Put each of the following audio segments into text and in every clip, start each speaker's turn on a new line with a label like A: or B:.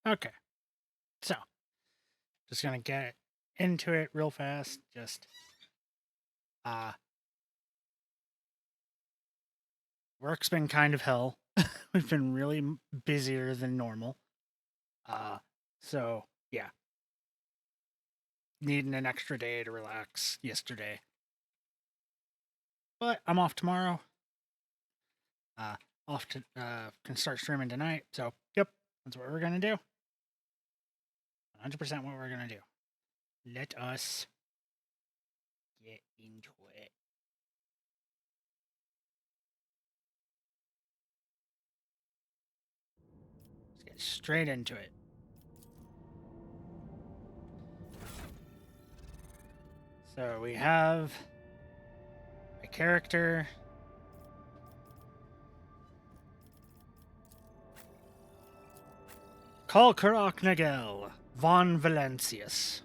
A: Okay, so just gonna get into it real fast. Just work's been kind of hell. We've been really busier than normal. Uh, so yeah, needing an extra day to relax yesterday. But I'm off tomorrow. Uh, off to can start streaming tonight. So yep, that's what we're gonna do. 100% what we're gonna do. Let us get into it. Let's get straight into it. So we have a character. Kalkarak Nagel, von Valencius,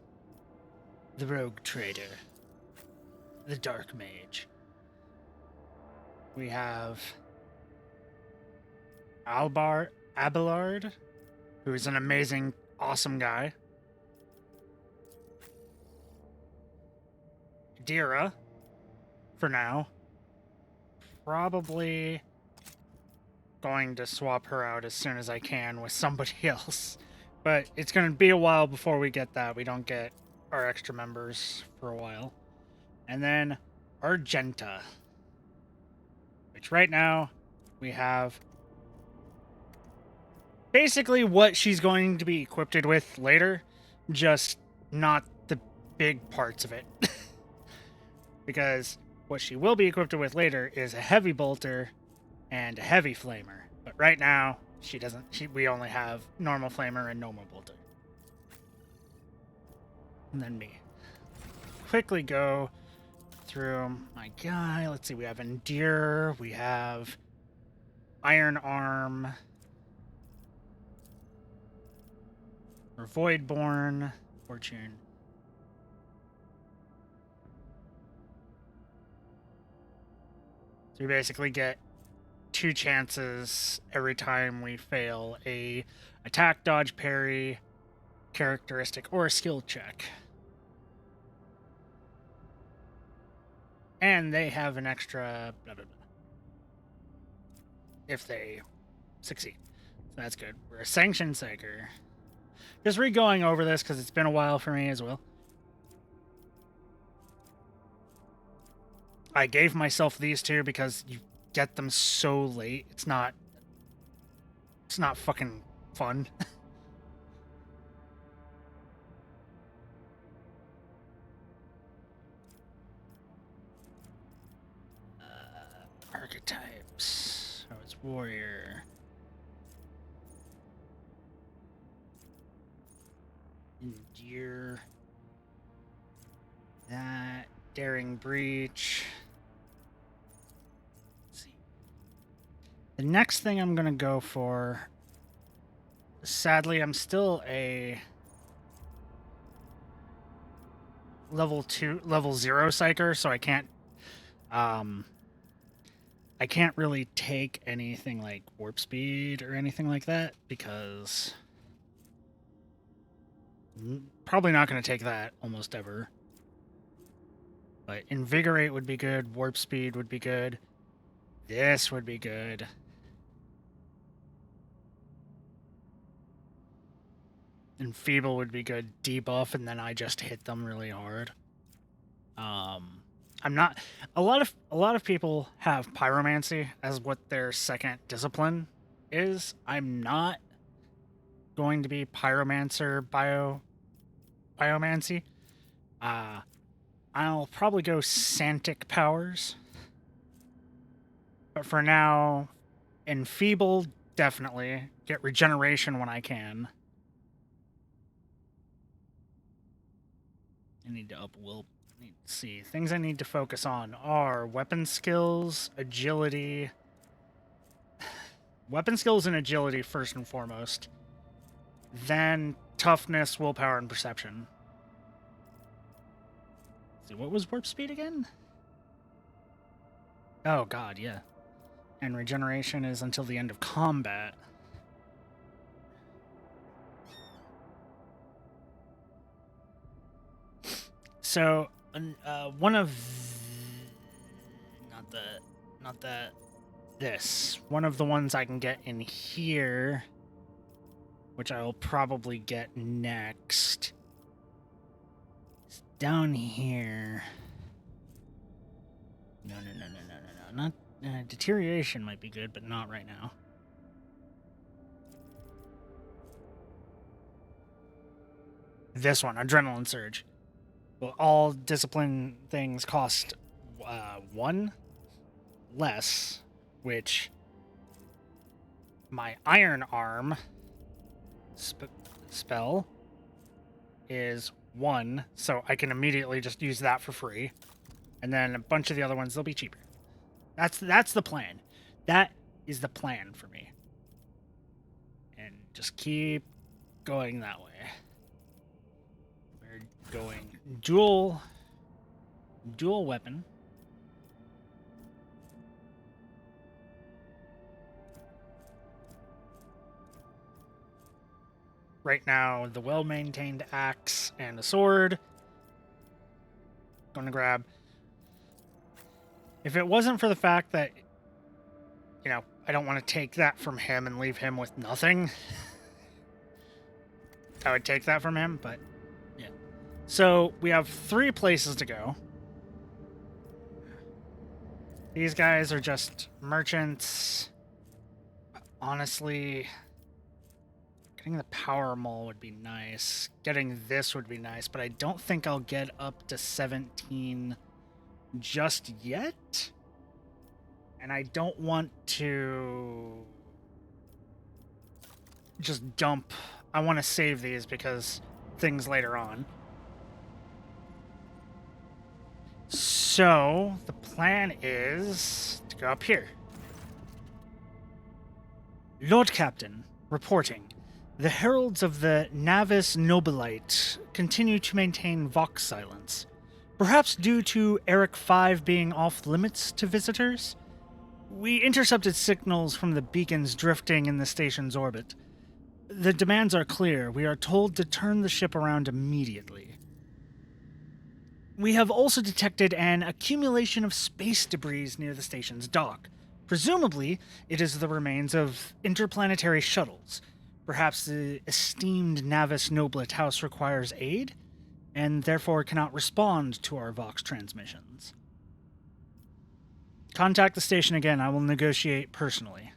A: the rogue trader, the dark mage. We have Abelard, who is an amazing, awesome guy. Dira, for now. Probably going to swap her out as soon as I can with somebody else. But it's going to be a while before we get that. We don't get our extra members for a while. And then Argenta, which right now we have basically what she's going to be equipped with later, just not the big parts of it. Because what she will be equipped with later is a heavy bolter and a heavy flamer. But right now, she doesn't. We only have normal flamer and normal bolter. And then me. Quickly go through my guy. Let's see. We have Endear. We have Iron Arm. Or Voidborn. Fortune. So we basically get 2 chances every time we fail a attack, dodge, parry, characteristic, or a skill check. And they have an extra blah, blah, blah, if they succeed. So that's good. We're a sanctioned psyker. Just re-going over this because it's been a while for me as well. I gave myself these 2 because you get them so late. It's not fucking fun. Archetypes. So it's warrior. Endure. That. Daring breach. Let's see. The next thing I'm gonna go for. Sadly, I'm still a level 0 psyker, so I can't really take anything like warp speed or anything like that because probably not going to take that almost ever. But invigorate would be good, warp speed would be good. This would be good. Enfeeble would be good, debuff, and then I just hit them really hard. I'm not. A lot of people have pyromancy as what their second discipline is. I'm not going to be pyromancer biomancy. I'll probably go Santic powers, but for now, enfeeble definitely. Get regeneration when I can. I need to up will. Let's see. Things I need to focus on are weapon skills, agility. Weapon skills and agility first and foremost. Then toughness, willpower, and perception. Let's see, what was warp speed again? Oh god, yeah. And regeneration is until the end of combat. So, one of this one of the ones I can get in here, which I will probably get next, is down here. No, not deterioration might be good, but not right now. This one, adrenaline surge. Well, all discipline things cost 1 less, which my iron arm spell is 1, so I can immediately just use that for free. And then a bunch of the other ones, they'll be cheaper. That's the plan. That is the plan for me. And just keep going that way. We're going dual weapon. Right now, the well-maintained axe and a sword. Going to grab. If it wasn't for the fact that, I don't want to take that from him and leave him with nothing, I would take that from him, but yeah. So we have 3 places to go. These guys are just merchants. Honestly, getting the power mole would be nice. Getting this would be nice, but I don't think I'll get up to 17 just yet. And I don't want to just dump. I want to save these because things later on. So the plan is to go up here. Lord Captain, reporting. The heralds of the Navis Nobilite continue to maintain Vox silence. Perhaps due to Eric 5 being off limits to visitors? We intercepted signals from the beacons drifting in the station's orbit. The demands are clear. We are told to turn the ship around immediately. We have also detected an accumulation of space debris near the station's dock. Presumably, it is the remains of interplanetary shuttles. Perhaps the esteemed Navis Noblet House requires aid, and therefore cannot respond to our Vox transmissions. Contact the station again. I will negotiate personally.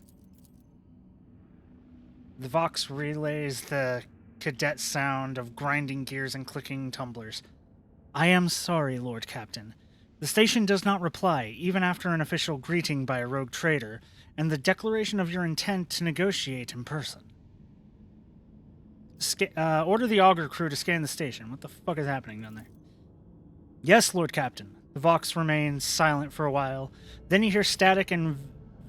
A: The Vox relays the cadet sound of grinding gears and clicking tumblers. I am sorry, Lord Captain. The station does not reply, even after an official greeting by a rogue trader, and the declaration of your intent to negotiate in person. Order the auger crew to scan the station. What the fuck is happening down there? Yes, Lord Captain. The Vox remains silent for a while. Then you hear static in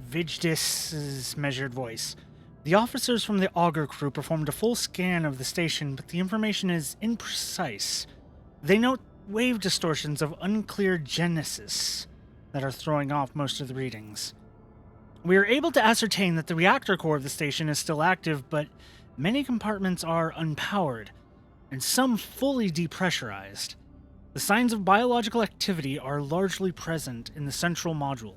A: Vijdis's measured voice. The officers from the auger crew performed a full scan of the station, but the information is imprecise. They note wave distortions of unclear genesis that are throwing off most of the readings. We are able to ascertain that the reactor core of the station is still active, but many compartments are unpowered, and some fully depressurized. The signs of biological activity are largely present in the central module,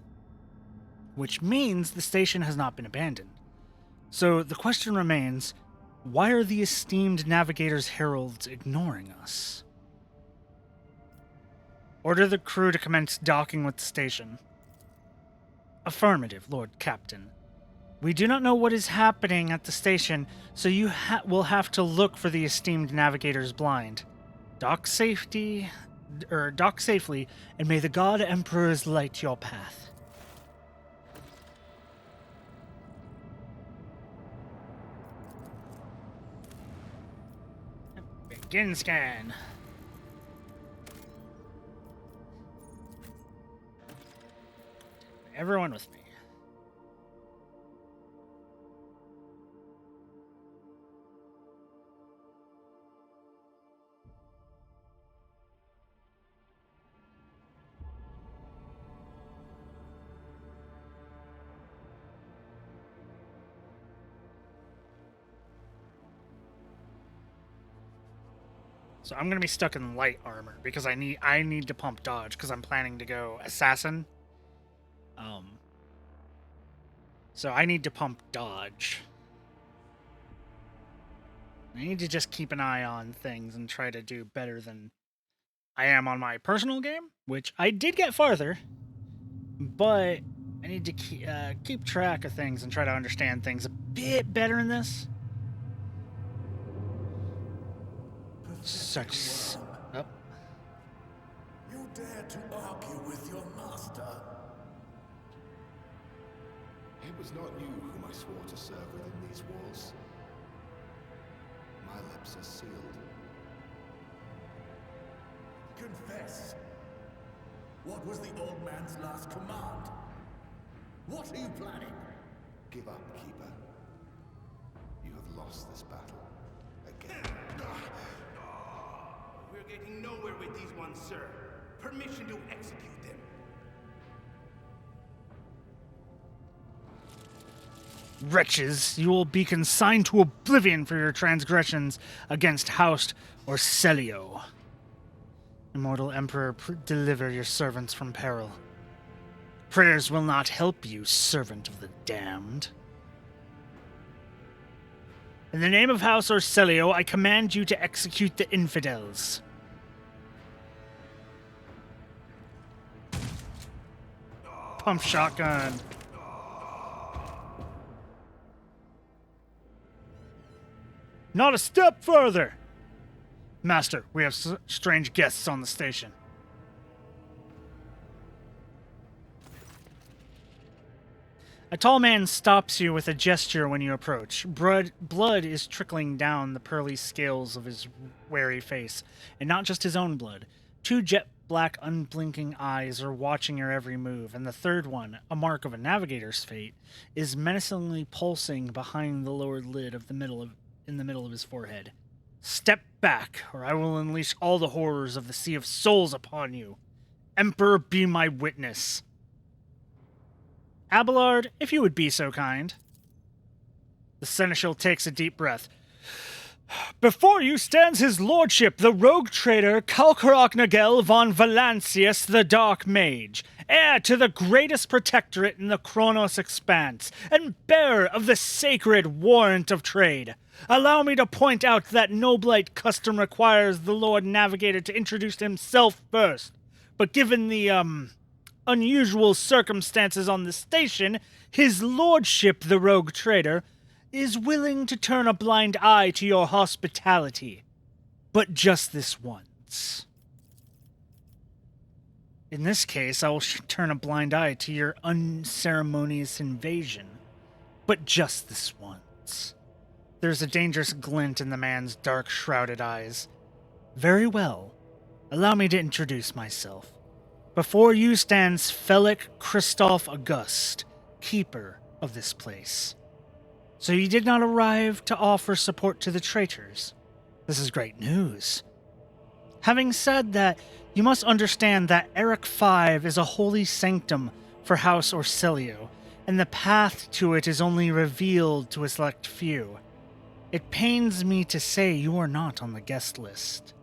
A: which means the station has not been abandoned. So the question remains, why are the esteemed Navigator's heralds ignoring us? Order the crew to commence docking with the station. Affirmative, Lord Captain. We do not know what is happening at the station, so you will have to look for the esteemed Navigator's blind. Dock safely, and may the God Emperors light your path. Begin scan. Everyone with me. So I'm gonna be stuck in light armor because I need to pump dodge because I'm planning to go assassin. So I need to pump dodge. I need to just keep an eye on things and try to do better than I am on my personal game, which I did get farther, but I need to keep track of things and try to understand things a bit better in this. Such... Oh.
B: You dare to argue with your master?
C: It was not you whom I swore to serve within these walls. My lips are sealed.
B: Confess. What was the old man's last command? What are you planning?
C: Give up, Keeper. You have lost this battle. Again.
D: We're getting nowhere with these ones, sir. Permission to execute them.
A: Wretches, you will be consigned to oblivion for your transgressions against House Orselio. Immortal Emperor, deliver your servants from peril. Prayers will not help you, servant of the damned. In the name of House Orselio, I command you to execute the infidels. Pump shotgun. Not a step further! Master, we have strange guests on the station. A tall man stops you with a gesture when you approach. Blood is trickling down the pearly scales of his wary face, and not just his own blood. Two jet black, unblinking eyes are watching your every move, and the third one, a mark of a navigator's fate, is menacingly pulsing behind the lowered lid of in the middle of his forehead. Step back, or I will unleash all the horrors of the Sea of Souls upon you. Emperor, be my witness. Abelard, if you would be so kind. The seneschal takes a deep breath. Before you stands his lordship, the rogue trader Kalkarok Nagel von Valancius the Dark Mage, heir to the greatest protectorate in the Kronos Expanse, and bearer of the sacred warrant of trade. Allow me to point out that Noblite custom requires the Lord Navigator to introduce himself first, but given the, unusual circumstances on the station, his lordship, the rogue trader, is willing to turn a blind eye to your hospitality. But just this once. In this case, I will turn a blind eye to your unceremonious invasion. But just this once. There's a dangerous glint in the man's dark, shrouded eyes. Very well. Allow me to introduce myself. Before you stands Felic Christoph August, keeper of this place. So you did not arrive to offer support to the traitors. This is great news. Having said that, you must understand that Eric V is a holy sanctum for House Orselio, and the path to it is only revealed to a select few. It pains me to say you are not on the guest list.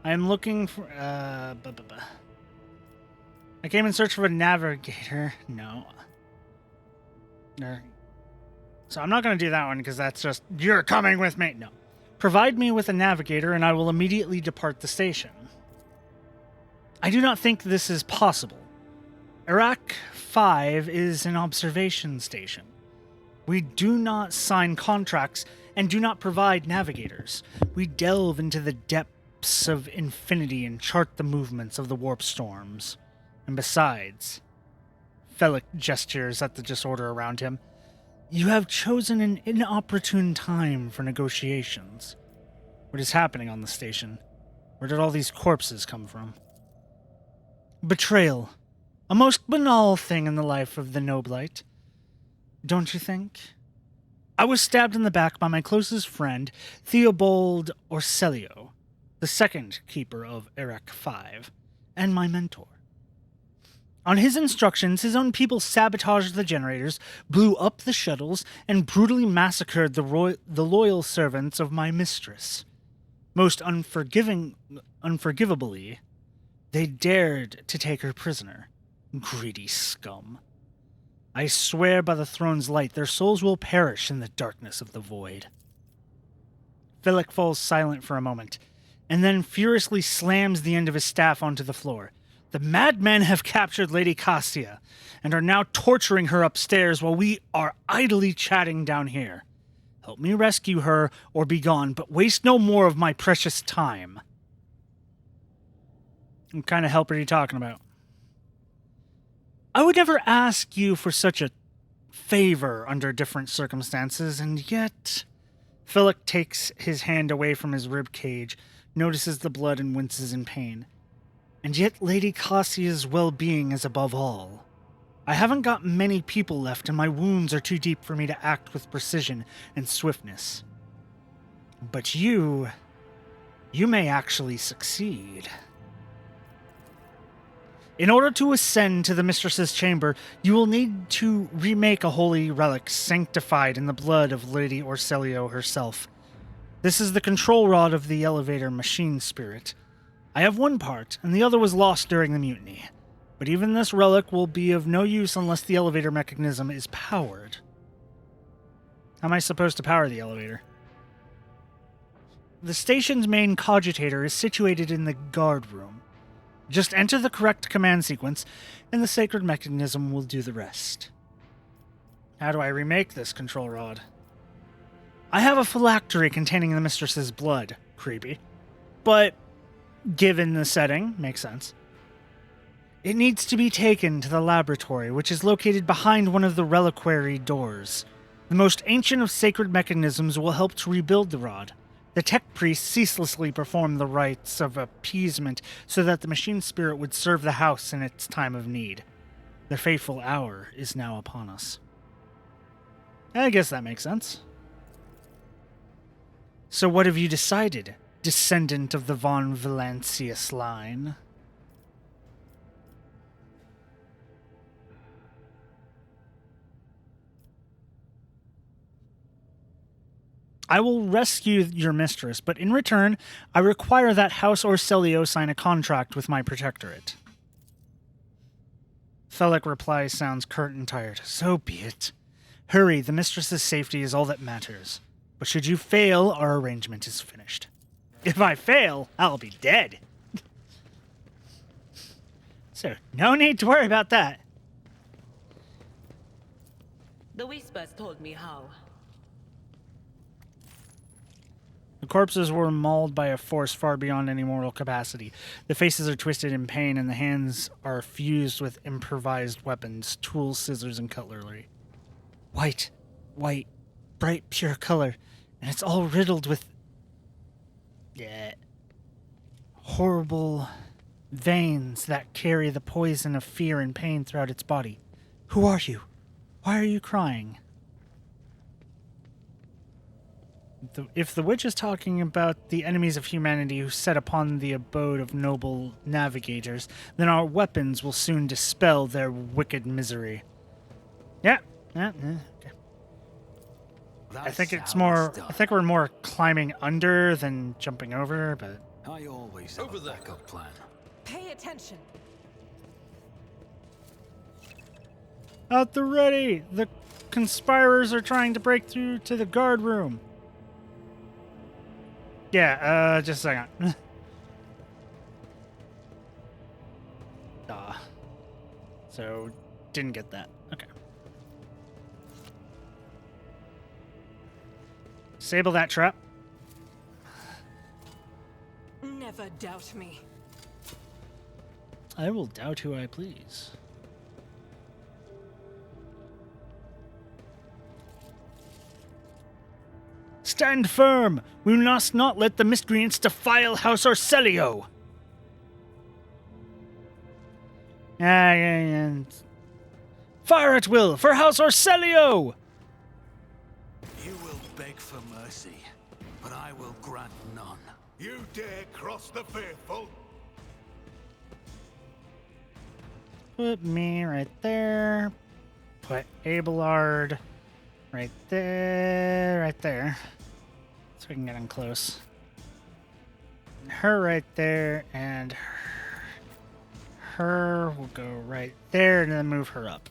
A: I am looking for... I came in search of a navigator. No. So I'm not going to do that one because that's just, you're coming with me. No. Provide me with a navigator and I will immediately depart the station. I do not think this is possible. Iraq 5 is an observation station. We do not sign contracts and do not provide navigators. We delve into the depths of infinity and chart the movements of the warp storms. And besides, Felic gestures at the disorder around him, you have chosen an inopportune time for negotiations. What is happening on the station? Where did all these corpses come from? Betrayal. A most banal thing in the life of the Noblite. Don't you think? I was stabbed in the back by my closest friend, Theobald Orselio, the second keeper of Eric V, and my mentor. On his instructions, his own people sabotaged the generators, blew up the shuttles, and brutally massacred the loyal servants of my mistress. Most unforgivably, they dared to take her prisoner. Greedy scum. I swear by the throne's light, their souls will perish in the darkness of the void. Philip falls silent for a moment, and then furiously slams the end of his staff onto the floor. The madmen have captured Lady Cassia, and are now torturing her upstairs while we are idly chatting down here. Help me rescue her, or be gone, but waste no more of my precious time. What kind of help are you talking about? I would never ask you for such a favor under different circumstances, and yet... Philip takes his hand away from his rib cage, notices the blood, and winces in pain. And yet Lady Cassia's well-being is above all. I haven't got many people left, and my wounds are too deep for me to act with precision and swiftness. But you may actually succeed. In order to ascend to the Mistress's chamber, you will need to remake a holy relic sanctified in the blood of Lady Orselio herself. This is the control rod of the elevator machine spirit. I have one part, and the other was lost during the mutiny. But even this relic will be of no use unless the elevator mechanism is powered. How am I supposed to power the elevator? The station's main cogitator is situated in the guard room. Just enter the correct command sequence, and the sacred mechanism will do the rest. How do I remake this control rod? I have a phylactery containing the mistress's blood. Creepy. But, given the setting, makes sense. It needs to be taken to the laboratory, which is located behind one of the reliquary doors. The most ancient of sacred mechanisms will help to rebuild the rod. The tech priests ceaselessly perform the rites of appeasement so that the machine spirit would serve the house in its time of need. The fateful hour is now upon us. I guess that makes sense. So what have you decided, descendant of the von Valancius line? I will rescue your mistress, but in return, I require that House Orselio sign a contract with my protectorate. Felek replies sounds curt and tired. So be it. Hurry, the mistress's safety is all that matters. But should you fail, our arrangement is finished. If I fail, I'll be dead. So, no need to worry about that.
E: The whispers told me how.
A: The corpses were mauled by a force far beyond any mortal capacity. The faces are twisted in pain, and the hands are fused with improvised weapons, tools, scissors, and cutlery. White, bright, pure color, and it's all riddled with... horrible veins that carry the poison of fear and pain throughout its body. Who are you? Why are you crying? If the witch is talking about the enemies of humanity who set upon the abode of noble navigators, then our weapons will soon dispel their wicked misery. Yeah, okay. I think it's more... I think we're more climbing under than jumping over, but...
F: I always have a backup plan.
G: Pay attention.
A: At the ready! The conspirators are trying to break through to the guard room. Yeah, just a second. So, didn't get that. Okay. Disable that trap.
G: Never doubt me.
A: I will doubt who I please. Stand firm! We must not let the miscreants defile House Orselio! Fire at will for House Orselio!
F: You will beg for mercy, but I will grant none.
B: You dare cross the fearful?
A: Put me right there. Put Abelard right there, So we can get in close. her right there, and her will go right there, and then move her up.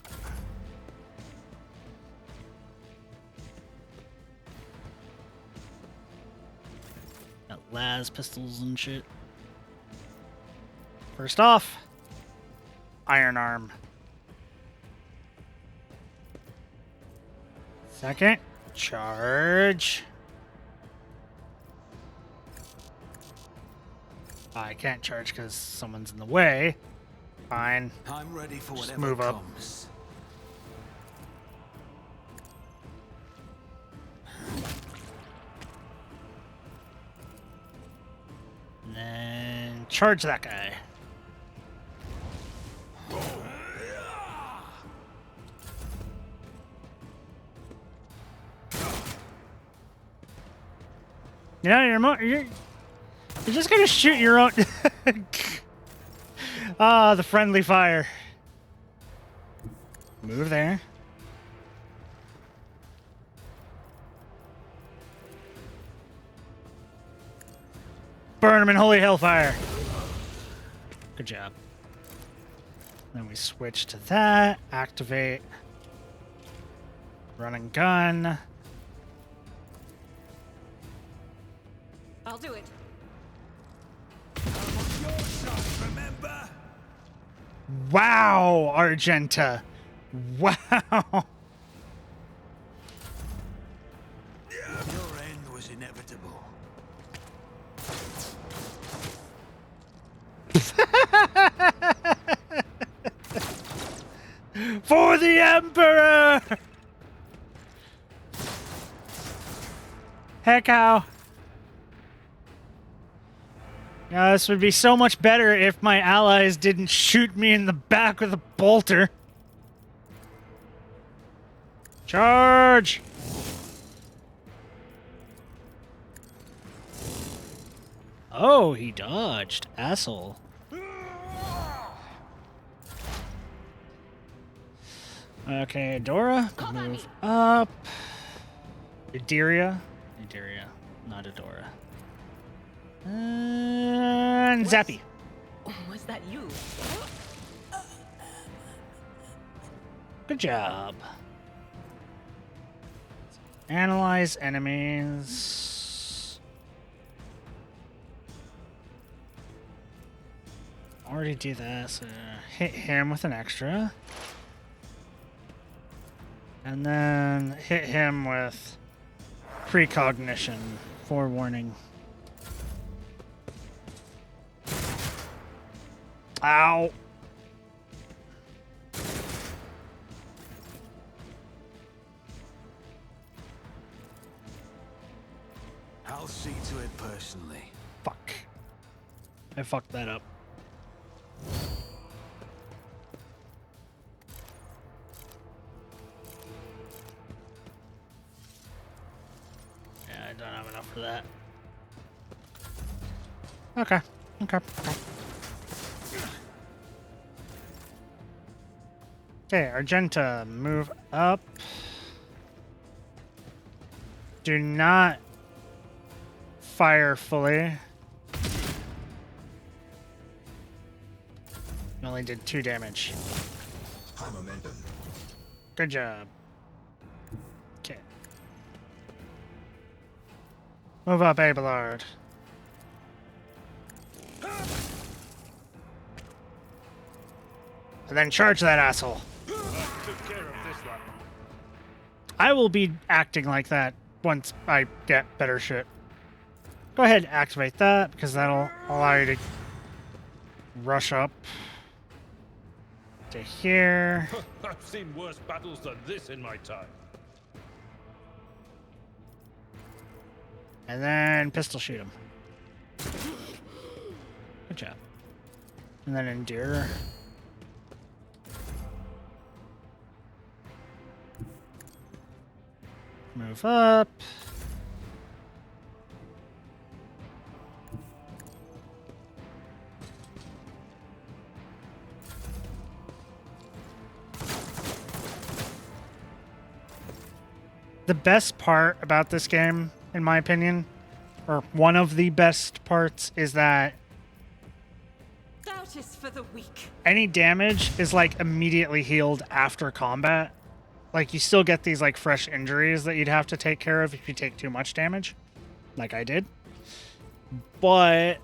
A: Got las pistols and shit. First off, iron arm. Second, charge. I can't charge because someone's in the way. Fine.
F: I'm ready for
A: Just
F: whatever
A: move up.
F: comes.
A: And then charge that guy. You know, you're just gonna shoot your own. Ah, the friendly fire. Move there. Burn him in holy hellfire. Good job. Then we switch to that. Activate. Run and gun.
G: I'll do it.
F: Your side, remember?
A: Wow, Argenta. Wow.
F: Your end was inevitable.
A: For the Emperor! Heck how. This would be so much better if my allies didn't shoot me in the back with a bolter. Charge! Oh, he dodged. Asshole. Okay, Adora, move up. Adiria, not Adora. And Zappy.
E: Was that you?
A: Good job. Analyze enemies. Already do that, so hit him with an extra. And then hit him with precognition, forewarning. Ow!
F: I'll see to it personally.
A: Fuck. I fucked that up. Yeah, I don't have enough for that. Okay. Okay, Argenta, move up. Do not fire fully. You only did 2 damage.
B: High momentum.
A: Good job. Okay. Move up, Abelard. And then charge that asshole.
D: Took care of this one.
A: I will be acting like that once I get better shit. Go ahead and activate that, because that'll allow you to rush up to here.
H: I've seen worse battles than this in my time.
A: And then pistol shoot him. Good job. And then endure. Move up. The best part about this game, in my opinion, or one of the best parts, is that
G: Doubt is for the weak.
A: any damage is like immediately healed after combat. Like you still get these like fresh injuries that you'd have to take care of if you take too much damage, like I did. But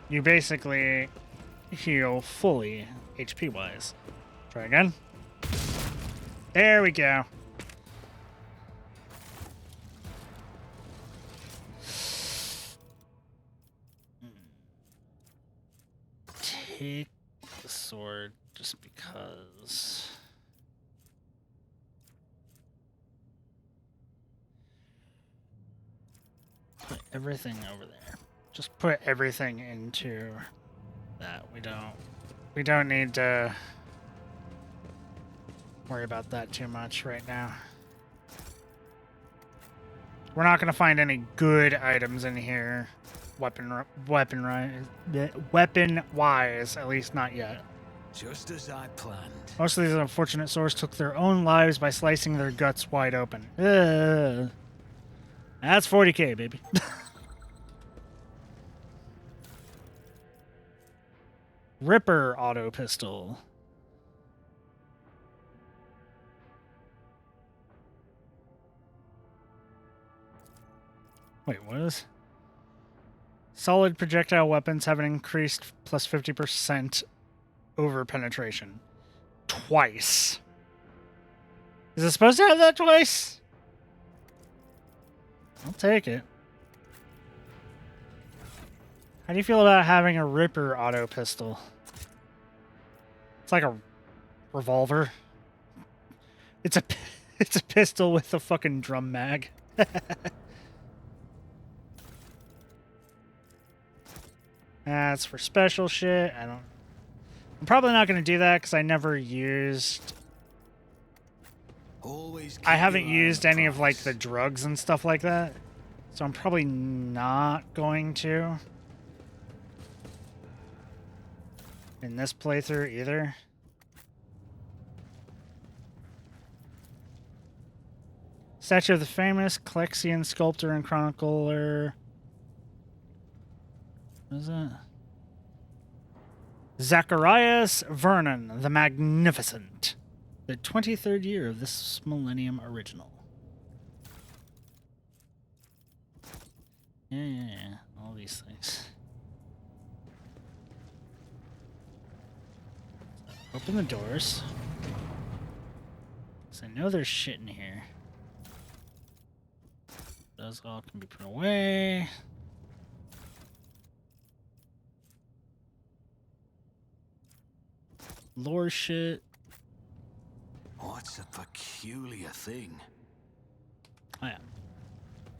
A: you basically heal fully HP wise. Try again. There we go. Take the sword just because. Put everything over there. Just put everything into that. We don't need to worry about that too much right now. We're not going to find any good items in here, weapon-wise, at least not yet.
F: Just as I planned.
A: Most of these unfortunate souls took their own lives by slicing their guts wide open. Ugh. That's 40k, baby. Ripper auto pistol. Wait, what is? Solid projectile weapons have an increased plus 50% over penetration. Twice. Is it supposed to have that twice? I'll take it. How do you feel about having a Ripper auto pistol? It's like a revolver. It's a pistol with a fucking drum mag. That's for special shit. I'm probably not going to do that because I never used. I haven't used any of like the drugs and stuff like that, so I'm probably not going to in this playthrough either. Statue of the famous Clexian sculptor and chronicler. What is that? Zacharias Vernon the Magnificent. The 23rd year of this millennium original. Yeah. All these things. Open the doors. Because I know there's shit in here. Those all can be put away. Lore shit.
F: What's a peculiar thing?
A: Oh yeah.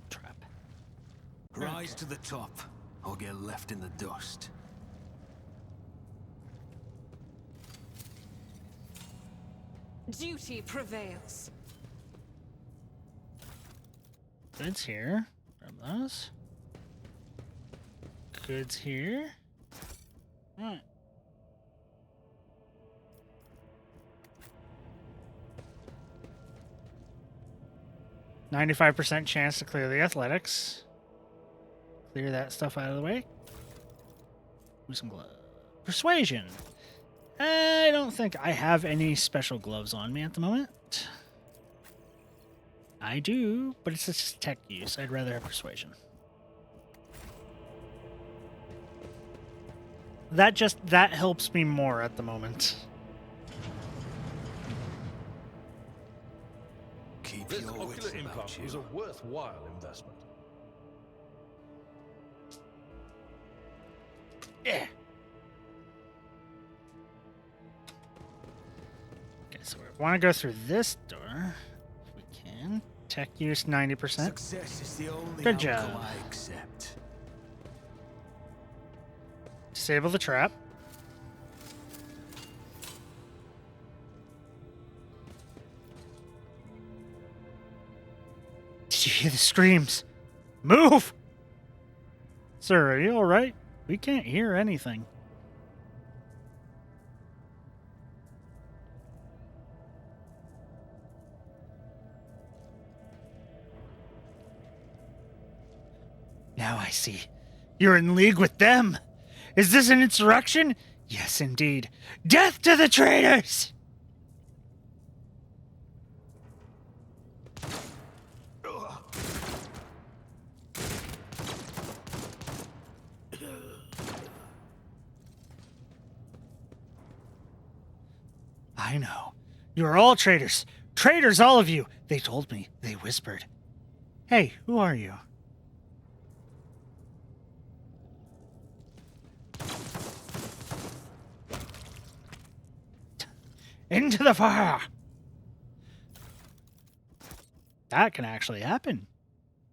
A: Trap.
F: Rise to the top, or get left in the dust.
G: Duty prevails.
A: Goods here. Grab those. Goods here. Alright. %95 chance to clear the athletics. Clear that stuff out of the way. With some gloves. Persuasion. I don't think I have any special gloves on me at the moment. I do, but it's just tech use. I'd rather have persuasion. That helps me more at the moment.
F: Keep
H: This
F: your
H: ocular
F: wits about
H: implant
F: you.
H: was a worthwhile investment.
A: Yeah. Okay, so we want to go through this door. If we can. Tech use 90%.
F: Success is the only
A: Good
F: outcome
A: job.
F: I accept.
A: Disable the trap. Did you hear the screams? Move! Sir, are you alright? We can't hear anything. Now I see. You're in league with them. Is this an insurrection? Yes, indeed. Death to the traitors! I know. You're all traitors. Traitors, all of you. They told me. They whispered. Hey, who are you? Into the fire! That can actually happen.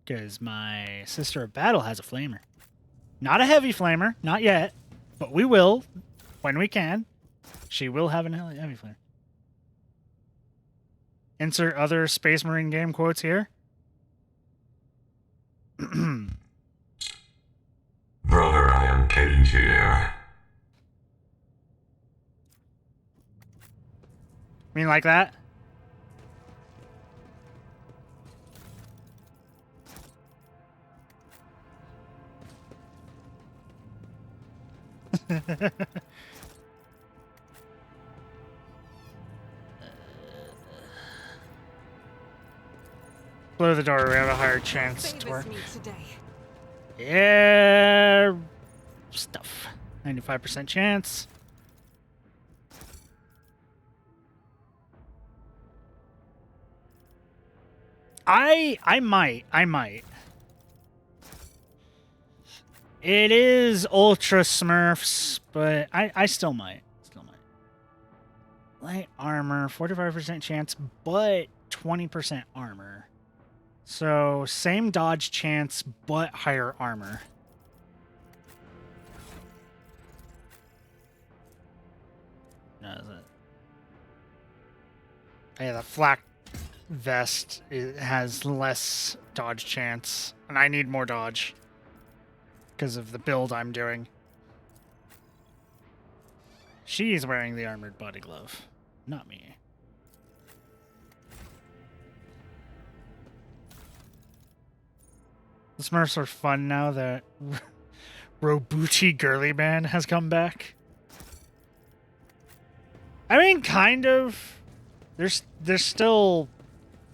A: Because my sister of battle has a flamer. Not a heavy flamer. Not yet. But we will. When we can. She will have a heavy flamer. Insert other Space Marine game quotes here.
I: Brother, I am taking to you.
A: Mean like that? Blow the door, we have a higher chance to
G: Favors
A: work.
G: me today.
A: Yeah, stuff. 95% chance. I might. It is Ultra Smurfs, but I still might. Light armor, 45% chance, but 20% armor. So, same dodge chance, but higher armor. No, is it? Yeah, the flak vest has less dodge chance, and I need more dodge because of the build I'm doing. She's wearing the armored body glove, not me. The Smurfs are fun now that Robuchi Girly Man has come back. I mean, kind of. They're still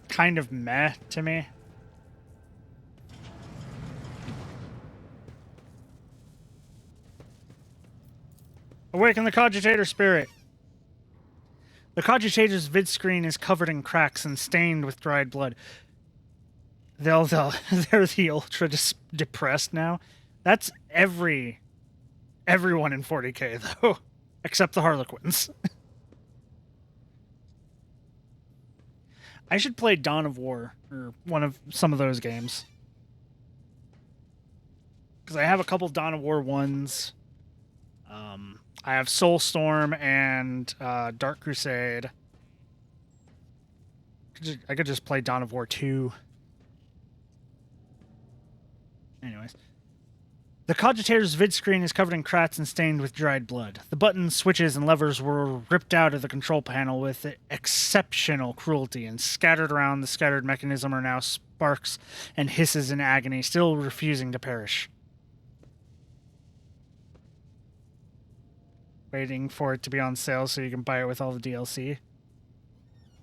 A: kind of meh to me. Awaken the Cogitator Spirit. The Cogitator's vid screen is covered in cracks and stained with dried blood. They're the ultra depressed now. That's everyone in 40k though, except the Harlequins. I should play Dawn of War or some of those games because I have a couple Dawn of War ones. I have Soulstorm and Dark Crusade. I could just play Dawn of War 2. Anyways. The Cogitator's vid screen is covered in cracks and stained with dried blood. The buttons, switches, and levers were ripped out of the control panel with exceptional cruelty, and scattered around the scattered mechanism are now sparks and hisses in agony, still refusing to perish. Waiting for it to be on sale so you can buy it with all the DLC.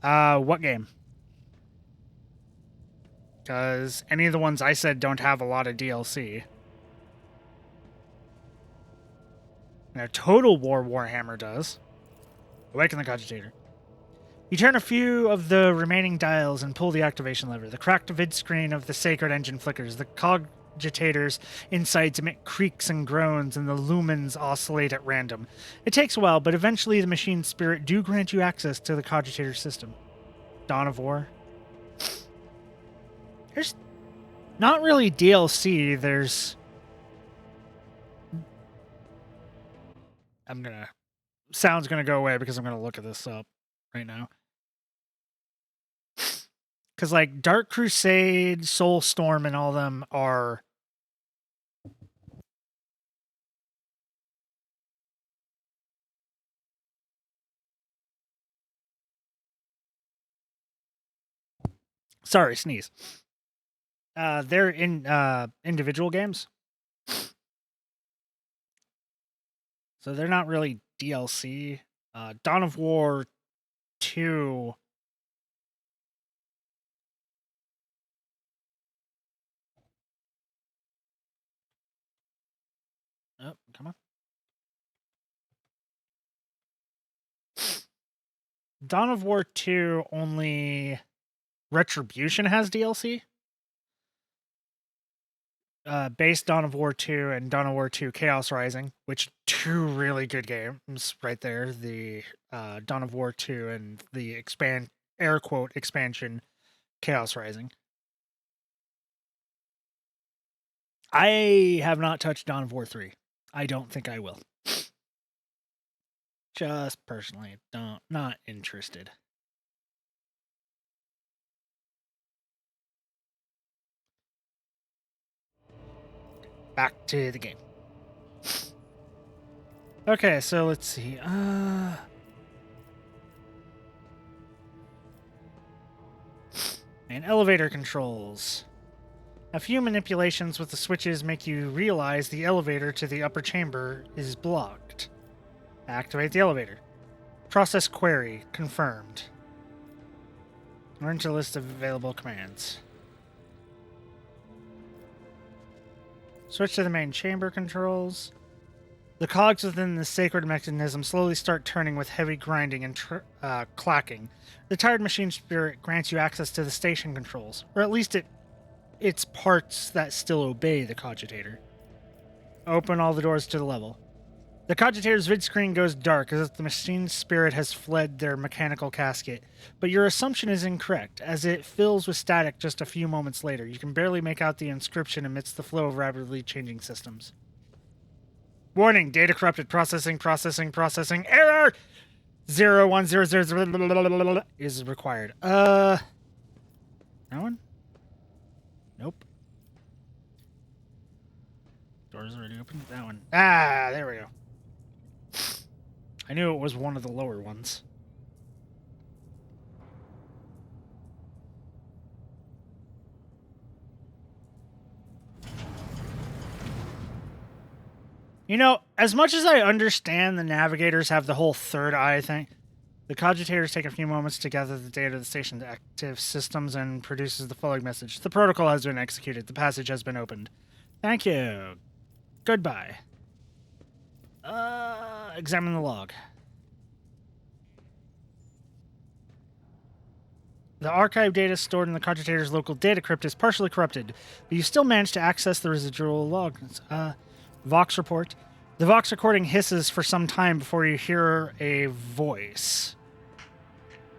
A: What game? Because any of the ones I said don't have a lot of DLC. Now, Total War Warhammer does. Awaken the Cogitator. You turn a few of the remaining dials and pull the activation lever. The cracked vid screen of the sacred engine flickers. The Cogitators inside emit creaks and groans, and the lumens oscillate at random. It takes a while, but eventually the machine's spirit do grant you access to the Cogitator system. Dawn of War. There's not really DLC. There's... Sound's gonna go away because I'm gonna look at this up right now. Because, like, Dark Crusade, Soulstorm, and all of them are... Sorry, sneeze. They're in individual games. So they're not really DLC. Dawn of War 2. Oh, come on. Dawn of War 2 only Retribution has DLC. Base Dawn of War 2 and Dawn of War 2 Chaos Rising, which two really good games right there. The Dawn of War 2 and the air quote expansion Chaos Rising. I have not touched Dawn of War 3. I don't think I will. Just personally, not interested. Back to the game. Okay, so let's see. And elevator controls. A few manipulations with the switches make you realize the elevator to the upper chamber is blocked. Activate the elevator. Process query confirmed. Learn to list of available commands. Switch to the main chamber controls. The cogs within the sacred mechanism slowly start turning with heavy grinding and clacking. The tired machine spirit grants you access to the station controls, or at least its parts that still obey the cogitator. Open all the doors to the level. The cogitator's vid screen goes dark as if the machine spirit has fled their mechanical casket, but your assumption is incorrect, as it fills with static just a few moments later. You can barely make out the inscription amidst the flow of rapidly changing systems. Warning, data corrupted, processing, error! 01000 is required. That one? Nope. Doors already open. That one. Ah, there we go. I knew it was one of the lower ones. You know, as much as I understand the navigators have the whole third eye thing, the cogitators take a few moments to gather the data of the station's active systems and produces the following message. The protocol has been executed. The passage has been opened. Thank you. Goodbye. Examine the log. The archive data stored in the cogitator's local data crypt is partially corrupted, but you still manage to access the residual logs. Vox report. The Vox recording hisses for some time before you hear a voice.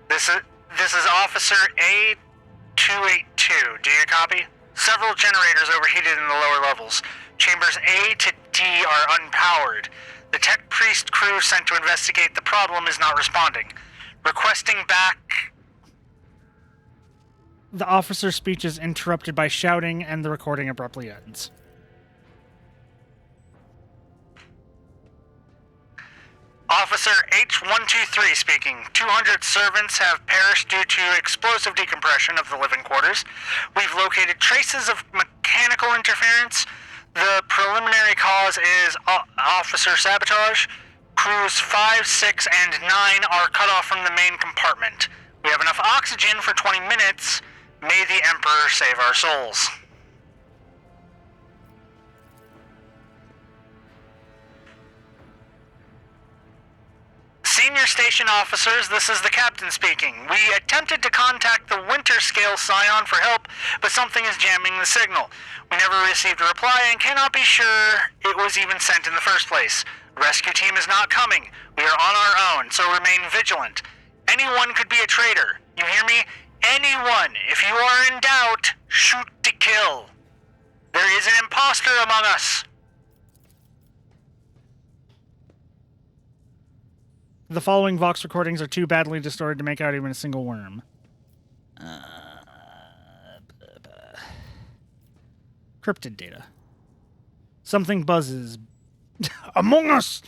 J: This is Officer A282. Do you copy? Several generators overheated in the lower levels. Chambers A to D are unpowered. The tech priest crew sent to investigate the problem is not responding. Requesting back...
A: The officer's speech is interrupted by shouting, and the recording abruptly ends.
J: Officer H123 speaking. 200 servants have perished due to explosive decompression of the living quarters. We've located traces of mechanical interference. The preliminary cause is officer sabotage. Crews 5, 6, and 9 are cut off from the main compartment. We have enough oxygen for 20 minutes. May the Emperor save our souls. Senior station officers, this is the captain speaking. We attempted to contact the Winter Scale Scion for help, but something is jamming the signal. We never received a reply and cannot be sure it was even sent in the first place. Rescue team is not coming. We are on our own, so remain vigilant. Anyone could be a traitor. You hear me? Anyone. If you are in doubt, shoot to kill. There is an imposter among us.
A: The following Vox recordings are too badly distorted to make out even a single worm. Cryptid data. Something buzzes. Among us!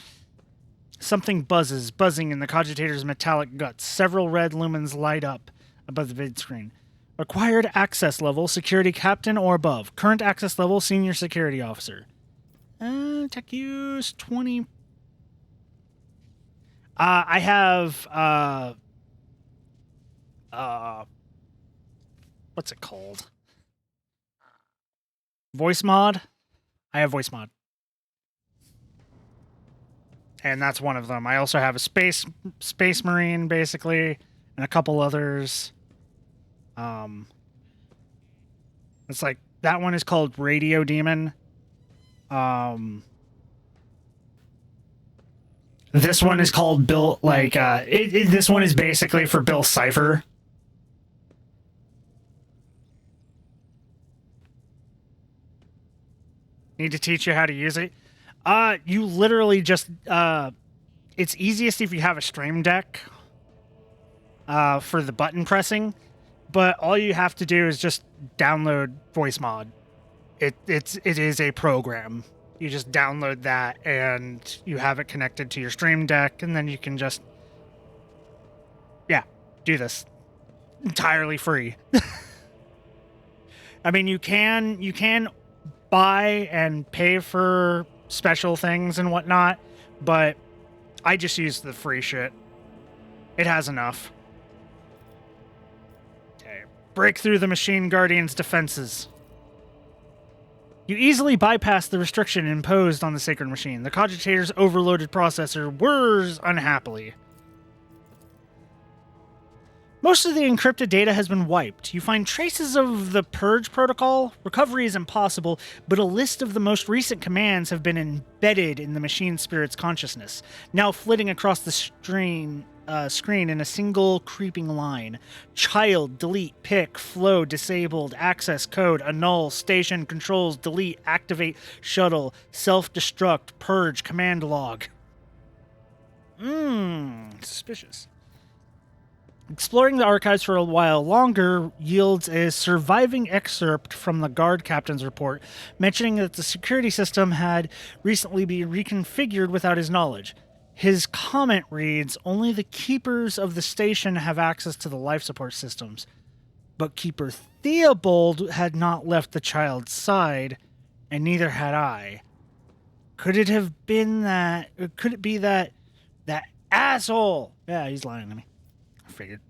A: Something buzzes, buzzing in the cogitator's metallic guts. Several red lumens light up above the vid screen. Acquired access level, security captain or above. Current access level, senior security officer. Tech use 20. I have what's it called? Voice mod. I have voice mod. And that's one of them. I also have a space marine basically and a couple others. It's like that one is called Radio Demon. This one is called Bill, like, this one is basically for Bill Cipher. Need to teach you how to use it? You literally just, it's easiest if you have a stream deck, for the button pressing, but all you have to do is just download voice mod. It is a program. You just download that and you have it connected to your stream deck, and then you can just, yeah, do this entirely free. I mean, you can buy and pay for special things and whatnot, but I just use the free shit. It has enough. Okay, break through the Machine Guardian's defenses. You easily bypass the restriction imposed on the Sacred Machine. The Cogitator's overloaded processor whirs unhappily. Most of the encrypted data has been wiped. You find traces of the Purge protocol. Recovery is impossible, but a list of the most recent commands have been embedded in the machine spirit's consciousness, now flitting across the screen in a single creeping line. Child, delete, pick, flow, disabled, access code, annul, station, controls, delete, activate, shuttle, self-destruct, purge, command log. Suspicious. Exploring the archives for a while longer yields a surviving excerpt from the guard captain's report, mentioning that the security system had recently been reconfigured without his knowledge. His comment reads, "Only the keepers of the station have access to the life support systems. But Keeper Theobald had not left the child's side, and neither had I. Could it have been that... Could it be that asshole..." Yeah, he's lying to me. I figured.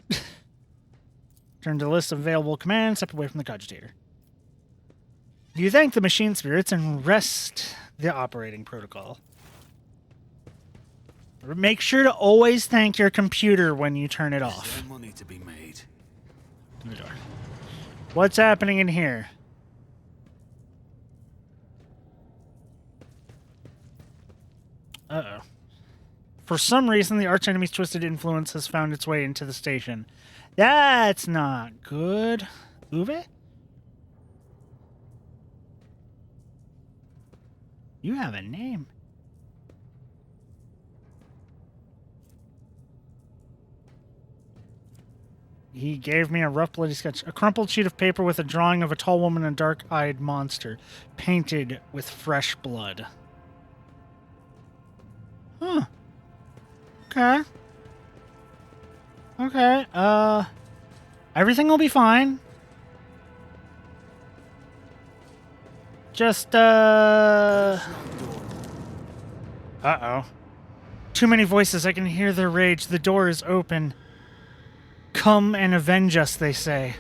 A: Turn to the list of available commands, step away from the cogitator. You thank the machine spirits and rest the operating protocol. Make sure to always thank your computer when you turn it off.
F: Is there money to be made?
A: To the door. What's happening in here? Uh-oh. For some reason, the archenemy's twisted influence has found its way into the station. That's not good. Uwe? You have a name. He gave me a rough bloody sketch. A crumpled sheet of paper with a drawing of a tall woman and a dark-eyed monster, painted with fresh blood. Huh. Okay. Okay, everything will be fine. Just, uh-oh. Too many voices, I can hear their rage. The door is open. Come and avenge us, they say.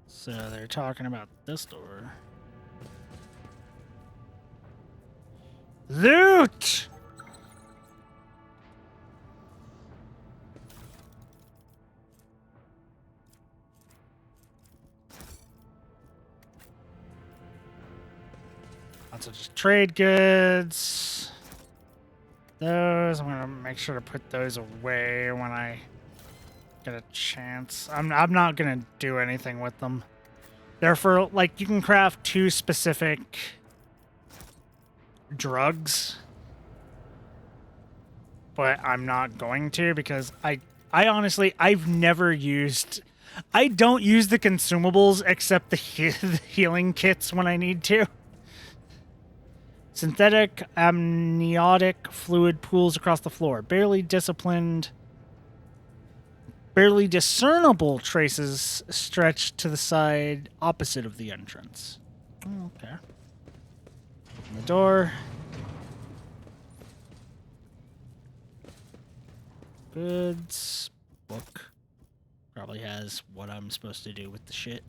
A: So they're talking about this door. Loot! Lots of just trade goods. Those, I'm gonna make sure to put those away when I get a chance. I'm not gonna do anything with them. They're for, like, you can craft 2 specific drugs, but I'm not going to because I honestly, I've never used... I don't use the consumables except the healing kits when I need to. Synthetic amniotic fluid pools across the floor. Barely disciplined Barely discernible traces stretch to the side opposite of the entrance. Okay. Open the door. Goods. Book. Probably has what I'm supposed to do with the shit.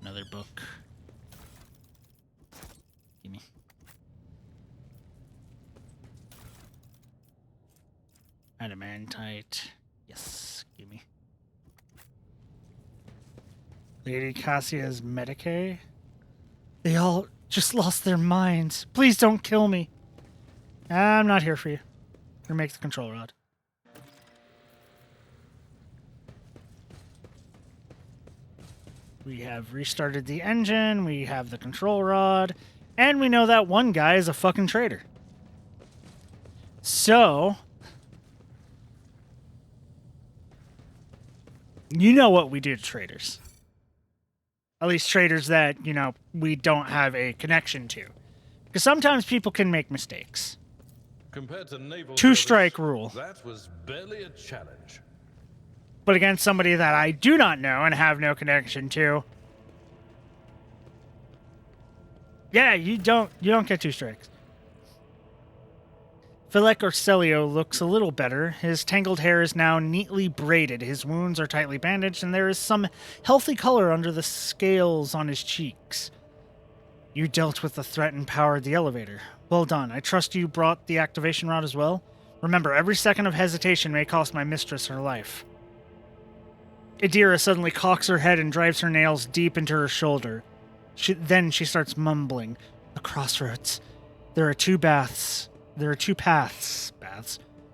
A: Another book. Gimme. Adamantite. Yes, gimme. Lady Cassia's Medicae? They all just lost their minds. Please don't kill me. I'm not here for you. Here, make the control rod. We have restarted the engine, we have the control rod, and we know that one guy is a fucking traitor. So, you know what we do to traitors. At least traitors that, you know, we don't have a connection to. Because sometimes people can make mistakes.
H: Compared to naval
A: Two-strike
H: service,
A: rule.
H: That was barely a challenge.
A: But against somebody that I do not know and have no connection to, yeah, you don't get 2 strikes. Philek Orcelio looks a little better. His tangled hair is now neatly braided, his wounds are tightly bandaged, and there is some healthy color under the scales on his cheeks. You dealt with the threat and powered the elevator. Well done. I trust you brought the activation rod as well? Remember, every second of hesitation may cost my mistress her life. Idira suddenly cocks her head and drives her nails deep into her shoulder. Then she starts mumbling. The crossroads. There are 2 paths. There are 2 paths.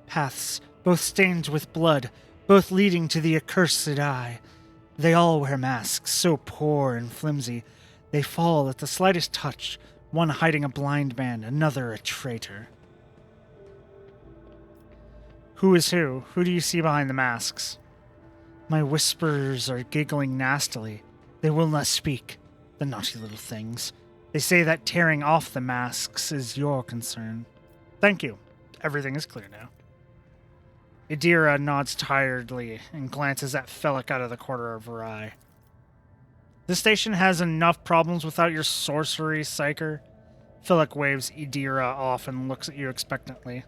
A: Paths. Both stained with blood. Both leading to the accursed eye. They all wear masks, so poor and flimsy. They fall at the slightest touch. One hiding a blind man, another a traitor. Who is who? Who do you see behind the masks? My whisperers are giggling nastily. They will not speak, the naughty little things. They say that tearing off the masks is your concern. Thank you. Everything is clear now. Idira nods tiredly and glances at Felix out of the corner of her eye. This station has enough problems without your sorcery, Psyker. Felix waves Idira off and looks at you expectantly.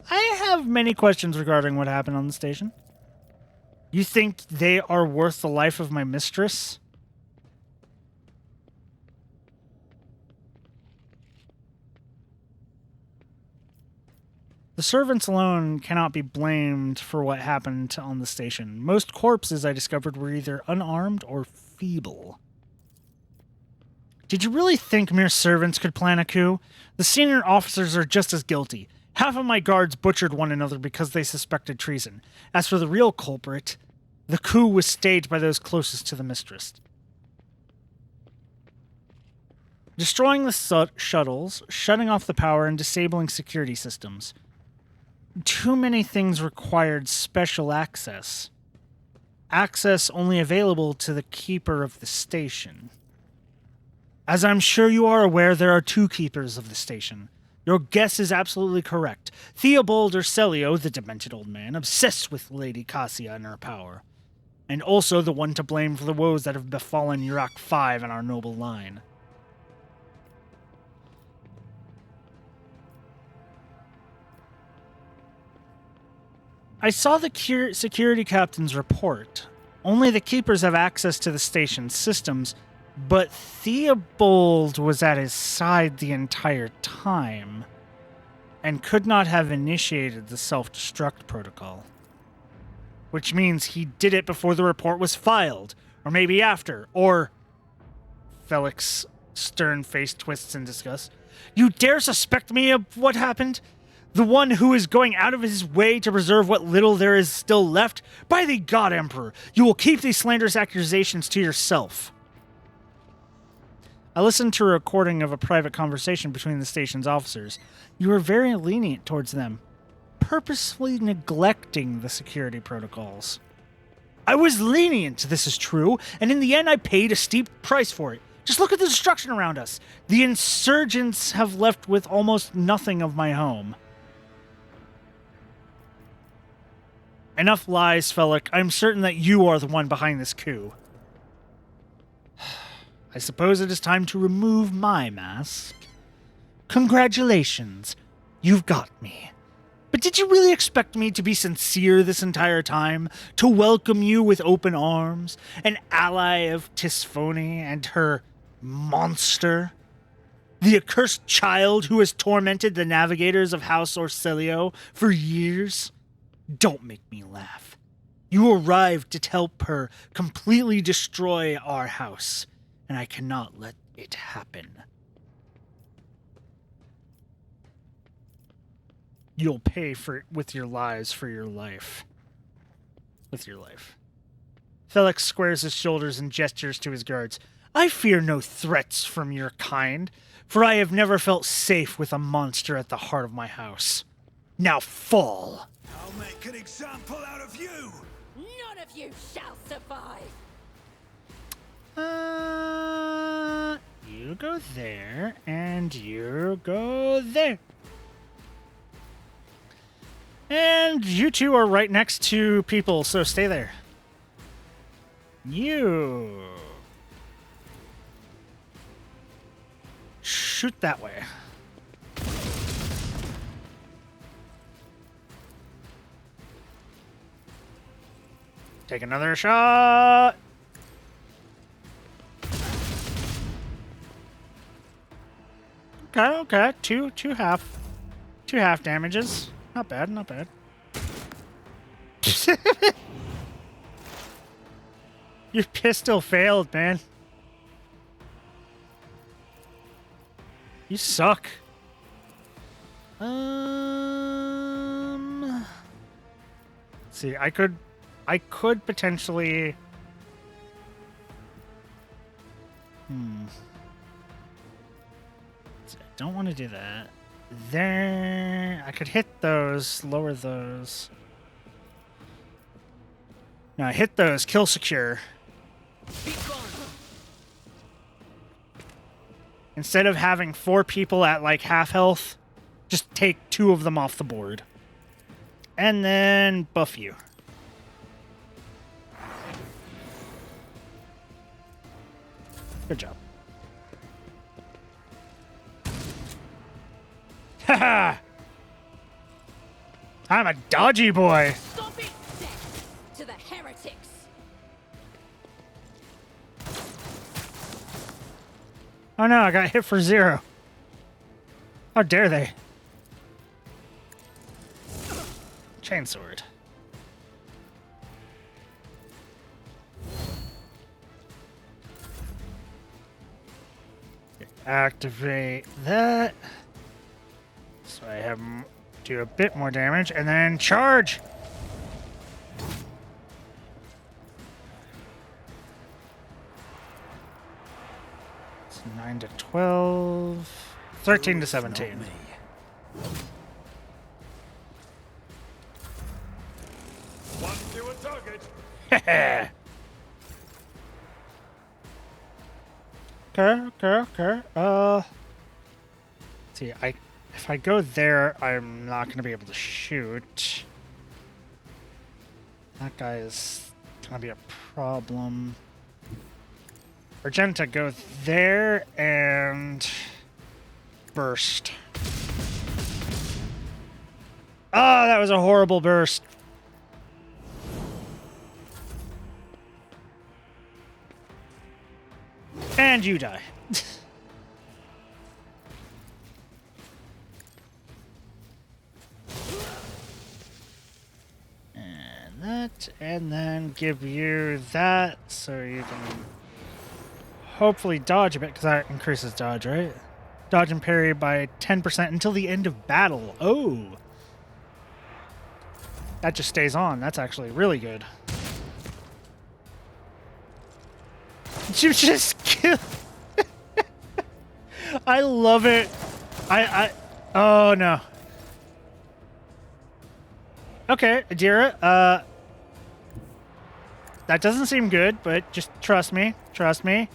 A: I have many questions regarding what happened on the station. You think they are worth the life of my mistress? The servants alone cannot be blamed for what happened on the station. Most corpses I discovered were either unarmed or feeble. Did you really think mere servants could plan a coup? The senior officers are just as guilty. Half of my guards butchered one another because they suspected treason. As for the real culprit, the coup was staged by those closest to the mistress. Destroying the shuttles, shutting off the power, and disabling security systems. Too many things required special access. Access only available to the keeper of the station. As I'm sure you are aware, there are 2 keepers of the station. Your guess is absolutely correct. Theobald Orcelio, the demented old man, obsessed with Lady Cassia and her power. And also the one to blame for the woes that have befallen Iraq 5 and our noble line. I saw the security captain's report. Only the keepers have access to the station's systems, but Theobald was at his side the entire time and could not have initiated the self-destruct protocol. Which means he did it before the report was filed, or maybe after, or... Felix's stern face twists in disgust. You dare suspect me of what happened? The one who is going out of his way to preserve what little there is still left? By the God, Emperor, you will keep these slanderous accusations to yourself. I listened to a recording of a private conversation between the station's officers. You were very lenient towards them, purposefully neglecting the security protocols. I was lenient, this is true, and in the end I paid a steep price for it. Just look at the destruction around us. The insurgents have left with almost nothing of my home. Enough lies, Felix. I'm certain that you are the one behind this coup. I suppose it is time to remove my mask. Congratulations. You've got me. But did you really expect me to be sincere this entire time? To welcome you with open arms? An ally of Tisphone and her monster? The accursed child who has tormented the navigators of House Orsilio for years? Don't make me laugh. You arrived to help her completely destroy our house, and I cannot let it happen. You'll pay for with your lives for your life. With your life. Felix squares his shoulders and gestures to his guards. I fear no threats from your kind, for I have never felt safe with a monster at the heart of my house. Now fall!
F: I'll make an example out of you!
G: None of you shall survive!
A: You go there, and you go there. And you two are right next to people, so stay there. You... shoot that way. Take another shot. Okay. Two half damages. Not bad, not bad. Your pistol failed, man. You suck. Let's see, I could potentially... I don't want to do that. There... I could hit those, lower those. No, hit those, kill secure. Instead of having 4 people at like half health, just take 2 of them off the board. And then buff you. Good job. Haha! I'm a dodgy boy.
G: Stop it! Death to the heretics!
A: Oh no, I got hit for 0. How dare they? Chainsword. Activate that. So I have do a bit more damage, and then charge! It's 9 to 12, 13 to 17.
B: One fewer target.
A: Okay. See, if I go there, I'm not going to be able to shoot. That guy is going to be a problem. Argenta, go there and burst. Oh, that was a horrible burst. And you die. And that, and then give you that so you can hopefully dodge a bit, because that increases dodge, right? Dodge and parry by 10% until the end of battle. Oh! That just stays on. That's actually really good. You just kill. I love it. Oh no. Okay, Adira, that doesn't seem good, but just trust me. Trust me.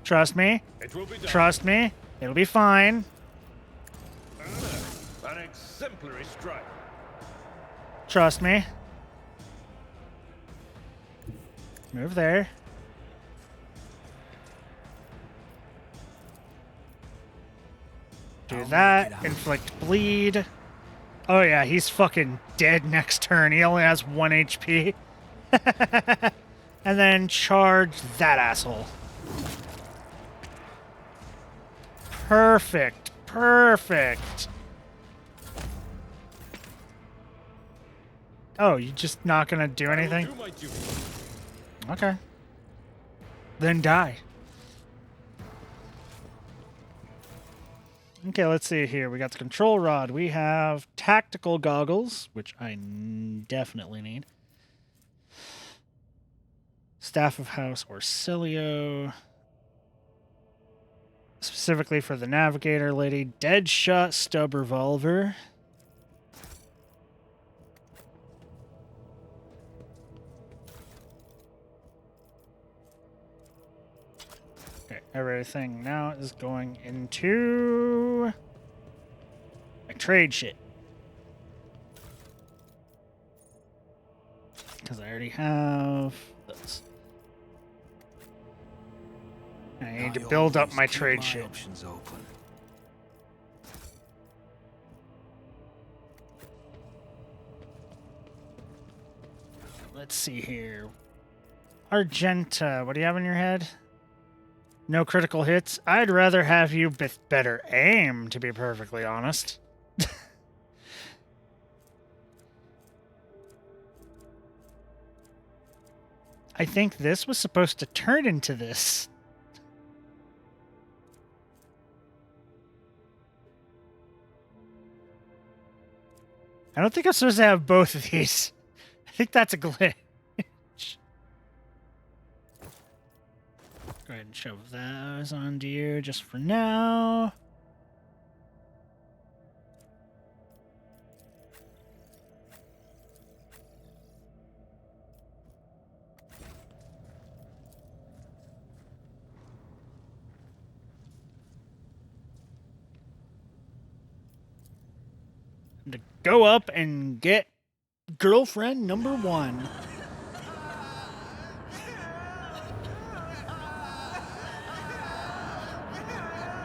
A: Trust me.
H: It will be done.
A: Trust me. It'll be fine.
H: An exemplary strike.
A: Trust me. Move there. Do that. Inflict bleed. Oh yeah, he's fucking dead next turn. He only has 1 HP. And then charge that asshole. Perfect. Perfect. Oh, you just not gonna do anything?
H: Do my duty.
A: Okay. Then die. Okay, let's see here. We got the control rod. We have tactical goggles, which I definitely need. Staff of House Orsilio. Specifically for the Navigator lady. Deadshot stub revolver. Okay, everything now is going into my trade shit. Because I already have this. I need to build up my trade shit.
F: Options open.
A: Let's see here. Argenta, what do you have in your head? No critical hits? I'd rather have you with better aim, to be perfectly honest. I think this was supposed to turn into this. I don't think I'm supposed to have both of these. I think that's a glitch. Go ahead and shove those onto you just for now. To go up and get girlfriend number 1.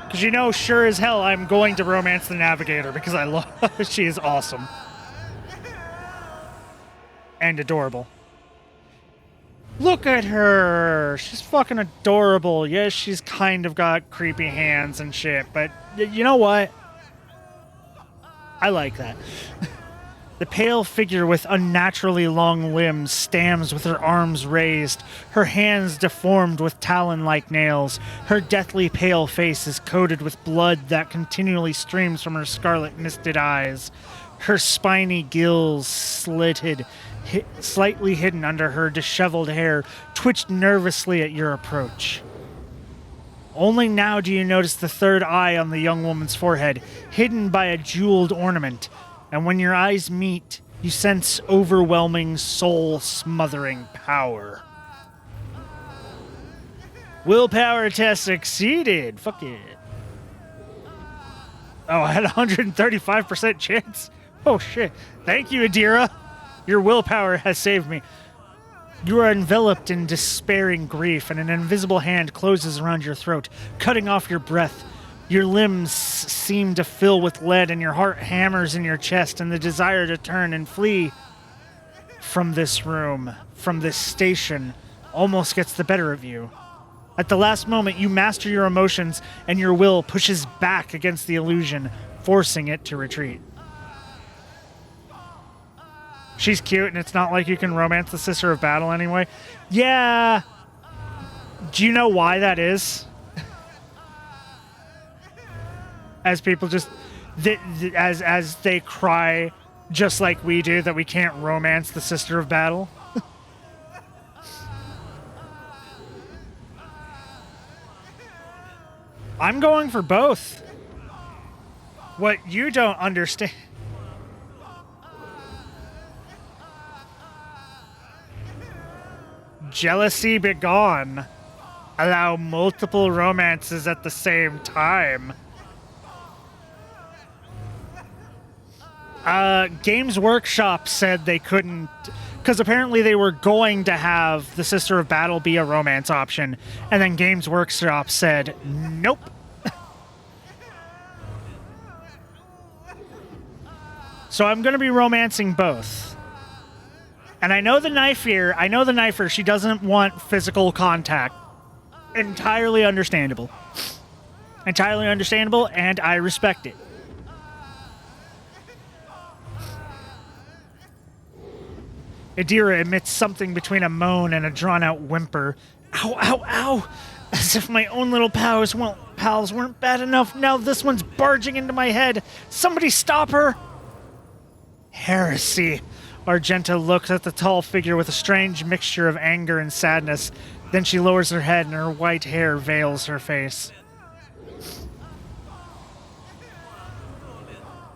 A: Because you know, sure as hell, I'm going to romance the Navigator because I love she is awesome. And adorable. Look at her! She's fucking adorable. Yes, she's kind of got creepy hands and shit, but you know what? I like that. The pale figure with unnaturally long limbs stands with her arms raised, her hands deformed with talon-like nails. Her deathly pale face is coated with blood that continually streams from her scarlet misted eyes. Her spiny gills, slightly hidden under her disheveled hair, twitched nervously at your approach. Only now do you notice the third eye on the young woman's forehead, hidden by a jeweled ornament. And when your eyes meet, you sense overwhelming, soul-smothering power. Willpower test succeeded. Fuck it. Oh, I had a 135% chance? Oh, shit. Thank you, Adira. Your willpower has saved me. You are enveloped in despairing grief, and an invisible hand closes around your throat, cutting off your breath. Your limbs seem to fill with lead, and your heart hammers in your chest, and the desire to turn and flee from this room, from this station, almost gets the better of you. At the last moment, you master your emotions, and your will pushes back against the illusion, forcing it to retreat. She's cute, and it's not like you can romance the Sister of Battle anyway. Yeah. Do you know why that is? As people just... as they cry, just like we do, that we can't romance the Sister of Battle. I'm going for both. What you don't understand... Jealousy begone. Allow multiple romances at the same time. Games Workshop said they couldn't Because apparently they were going to have the Sister of Battle be a romance option, and then Games Workshop said, nope. So I'm going to be romancing both. And I know the knifer, she doesn't want physical contact. Entirely understandable. Entirely understandable, and I respect it. Adira emits something between a moan and a drawn-out whimper. Ow, ow, ow! As if my own little pals weren't bad enough, now this one's barging into my head. Somebody stop her! Heresy. Argenta looks at the tall figure with a strange mixture of anger and sadness. Then she lowers her head and her white hair veils her face.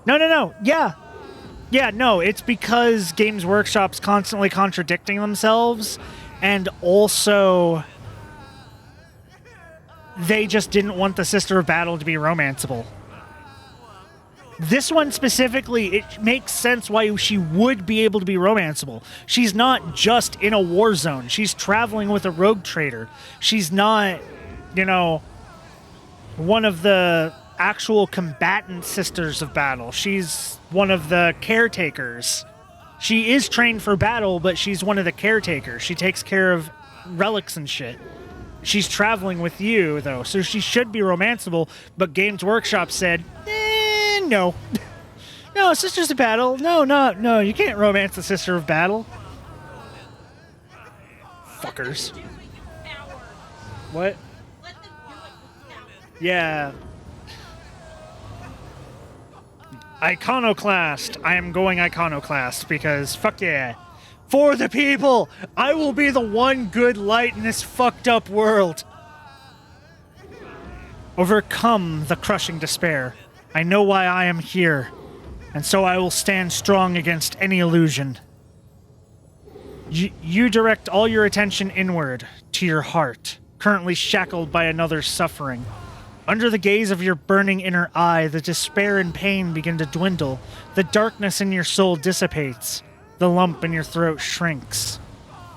A: No. Yeah, no, it's because Games Workshop's constantly contradicting themselves, and also they just didn't want the Sister of Battle to be romanceable. This one specifically, it makes sense why she would be able to be romanceable. She's not just in a war zone. She's traveling with a rogue trader. She's not, one of the actual combatant Sisters of Battle. She's one of the caretakers. She is trained for battle, but she's one of the caretakers. She takes care of relics and shit. She's traveling with you, though, so she should be romanceable, but Games Workshop said, no. No, Sisters of Battle. No, you can't romance the Sister of Battle. Fuckers. What? Yeah. Iconoclast. I am going Iconoclast because fuck yeah. For the people! I will be the one good light in this fucked up world. Overcome the crushing despair. I know why I am here, and so I will stand strong against any illusion. You direct all your attention inward, to your heart, currently shackled by another's suffering. Under the gaze of your burning inner eye, the despair and pain begin to dwindle. The darkness in your soul dissipates. The lump in your throat shrinks.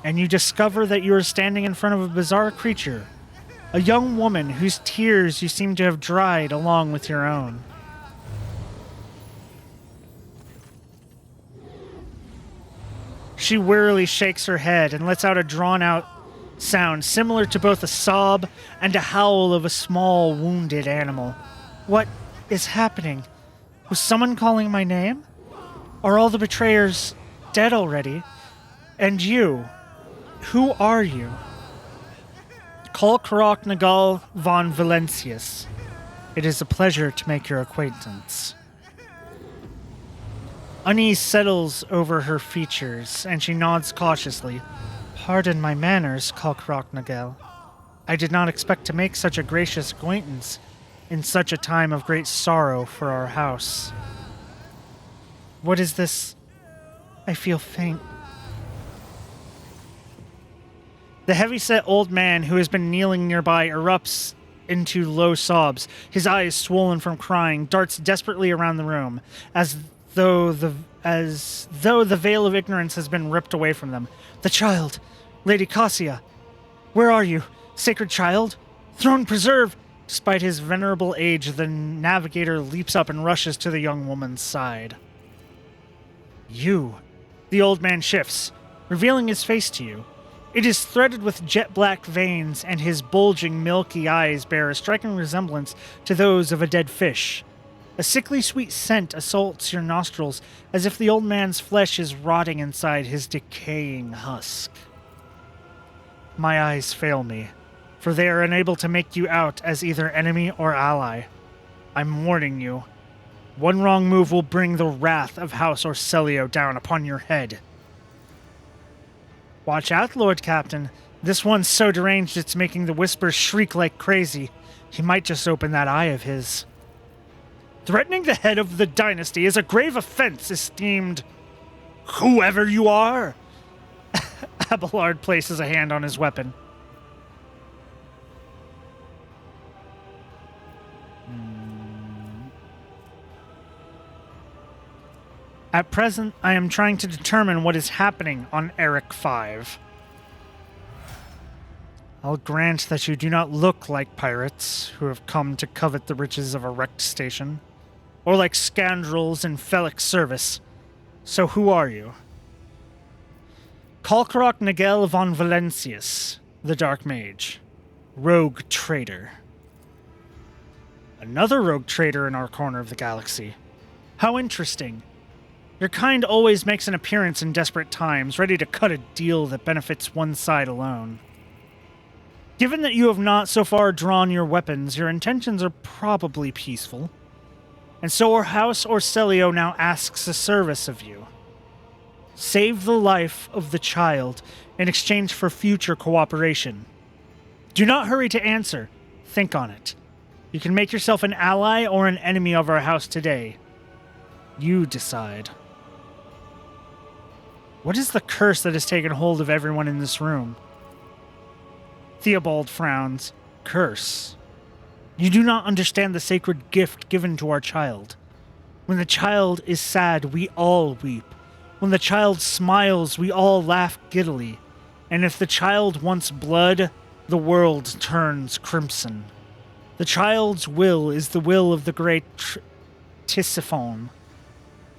A: And you discover that you are standing in front of a bizarre creature. A young woman whose tears you seem to have dried along with your own. She wearily shakes her head and lets out a drawn-out sound similar to both a sob and a howl of a small, wounded animal. What is happening? Was someone calling my name? Are all the betrayers dead already? And you? Who are you? Call Karak Nagal von Valencius. It is a pleasure to make your acquaintance. Unease settles over her features, and she nods cautiously. Pardon my manners, Kalkrok Nagel. I did not expect to make such a gracious acquaintance in such a time of great sorrow for our house. What is this? I feel faint. The heavy-set old man who has been kneeling nearby erupts into low sobs. His eyes, swollen from crying, darts desperately around the room, as though the veil of ignorance has been ripped away from them. The child! Lady Cassia! Where are you? Sacred child? Throne preserve! Despite his venerable age, the Navigator leaps up and rushes to the young woman's side. You! The old man shifts, revealing his face to you. It is threaded with jet-black veins, and his bulging, milky eyes bear a striking resemblance to those of a dead fish. A sickly sweet scent assaults your nostrils, as if the old man's flesh is rotting inside his decaying husk. My eyes fail me, for they are unable to make you out as either enemy or ally. I'm warning you. One wrong move will bring the wrath of House Orselio down upon your head. Watch out, Lord Captain. This one's so deranged it's making the Whispers shriek like crazy. He might just open that eye of his. Threatening the head of the dynasty is a grave offense, esteemed whoever you are. Abelard places a hand on his weapon. At present, I am trying to determine what is happening on Eric 5. I'll grant that you do not look like pirates who have come to covet the riches of a wrecked station, or like scoundrels in Felix service. So who are you? Kalkarok Nagel von Valencius, the Dark Mage. Rogue traitor. Another rogue traitor in our corner of the galaxy. How interesting. Your kind always makes an appearance in desperate times, ready to cut a deal that benefits one side alone. Given that you have not so far drawn your weapons, your intentions are probably peaceful. And so our House Orselio now asks a service of you. Save the life of the child in exchange for future cooperation. Do not hurry to answer. Think on it. You can make yourself an ally or an enemy of our house today. You decide. What is the curse that has taken hold of everyone in this room? Theobald frowns. Curse. You do not understand the sacred gift given to our child. When the child is sad, we all weep. When the child smiles, we all laugh giddily. And if the child wants blood, the world turns crimson. The child's will is the will of the great Tisiphone,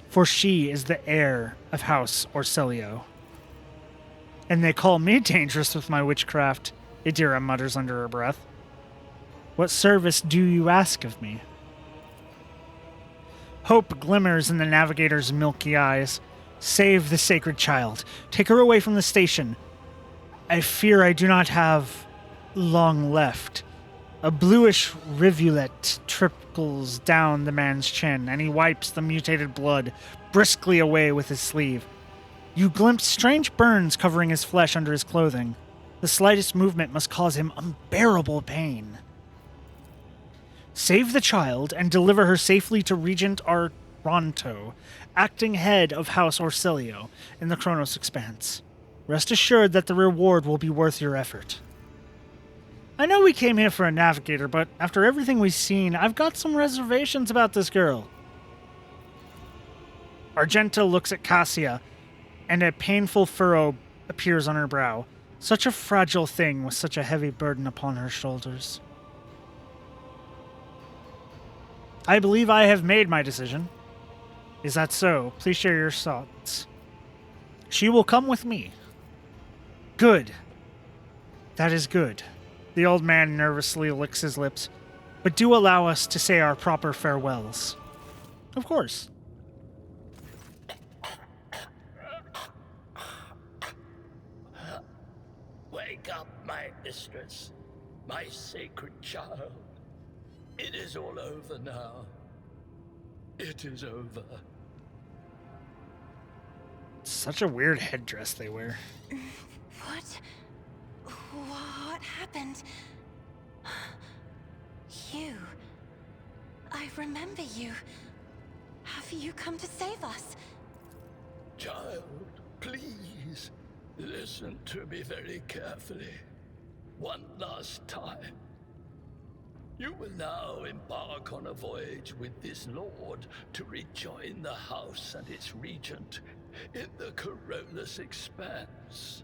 A: for she is the heir of House Orselio. And they call me dangerous with my witchcraft, Idira mutters under her breath. What service do you ask of me? Hope glimmers in the Navigator's milky eyes. Save the sacred child. Take her away from the station. I fear I do not have long left. A bluish rivulet trickles down the man's chin, and he wipes the mutated blood briskly away with his sleeve. You glimpse strange burns covering his flesh under his clothing. The slightest movement must cause him unbearable pain. Save the child and deliver her safely to Regent Arronto, acting head of House Orselio in the Kronos Expanse. Rest assured that the reward will be worth your effort. I know we came here for a navigator, but after everything we've seen, I've got some reservations about this girl. Argenta looks at Cassia, and a painful furrow appears on her brow. Such a fragile thing with such a heavy burden upon her shoulders. I believe I have made my decision. Is that so? Please share your thoughts. She will come with me. Good. That is good. The old man nervously licks his lips. But do allow us to say our proper farewells. Of course.
K: Wake up, my mistress, my sacred child. It is all over now. It is over.
A: Such a weird headdress they wear.
L: What happened? You. I remember you. Have you come to save us?
K: Child, please, listen to me very carefully. One last time. You will now embark on a voyage with this lord to rejoin the house and its regent in the Corollas Expanse.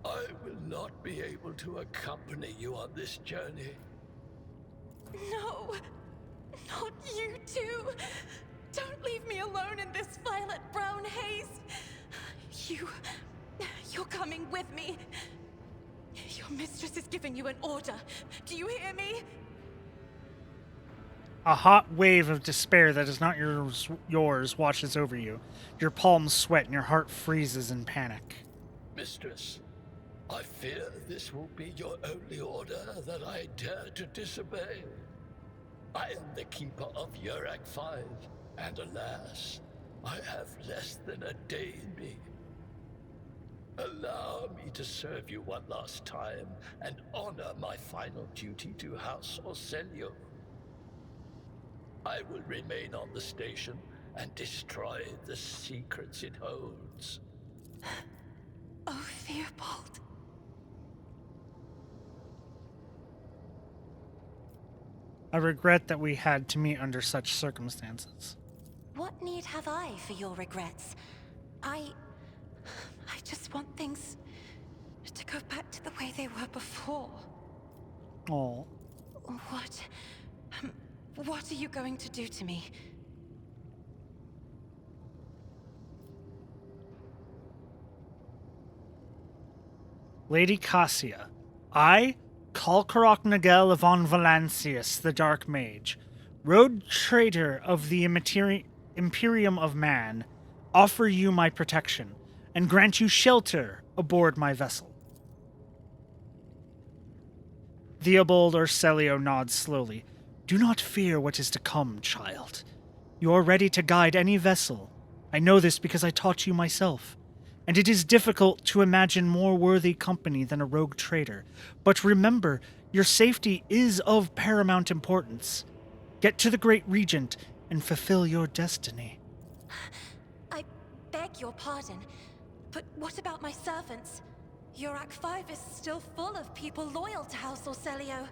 K: I will not be able to accompany you on this journey.
L: No, not you too. Don't leave me alone in this violet-brown haze. You're coming with me. Your mistress is giving you an order. Do you hear me?
A: A hot wave of despair that is not yours washes over you. Your palms sweat and your heart freezes in panic.
K: Mistress, I fear this will be your only order that I dare to disobey. I am the keeper of Yurak 5, and alas, I have less than a day in me. Allow me to serve you one last time and honor my final duty to House Orselio. I will remain on the station and destroy the secrets it holds.
L: Oh, Theobald.
A: I regret that we had to meet under such circumstances.
L: What need have I for your regrets? I just want things to go back to the way they were before.
A: Oh.
L: What are you going to do to me?
A: Lady Cassia, I, Kalkarok Nagel von Valancius, the Dark Mage, road traitor of the Imperium of Man, offer you my protection, and grant you shelter aboard my vessel. Theobald Orselio nods slowly. Do not fear what is to come, child. You are ready to guide any vessel. I know this because I taught you myself. And it is difficult to imagine more worthy company than a rogue trader. But remember, your safety is of paramount importance. Get to the Great Regent and fulfill your destiny.
L: I beg your pardon, but what about my servants? Yurak 5 is still full of people loyal to House Orselio.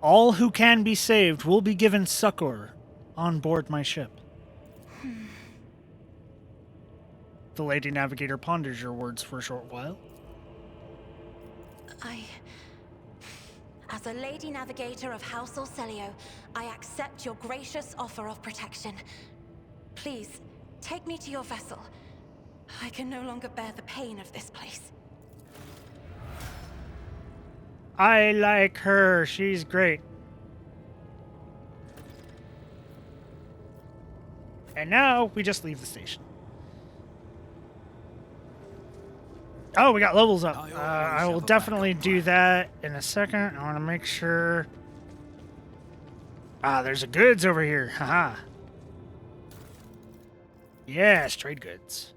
A: All who can be saved will be given succor on board my ship. The Lady Navigator ponders your words for a short while.
L: As a Lady Navigator of House Orselio, I accept your gracious offer of protection. Please, take me to your vessel. I can no longer bear the pain of this place.
A: I like her. She's great. And now we just leave the station. Oh, we got levels up. I will definitely do that in a second. I want to make sure. There's a goods over here. Haha. Yes, trade goods.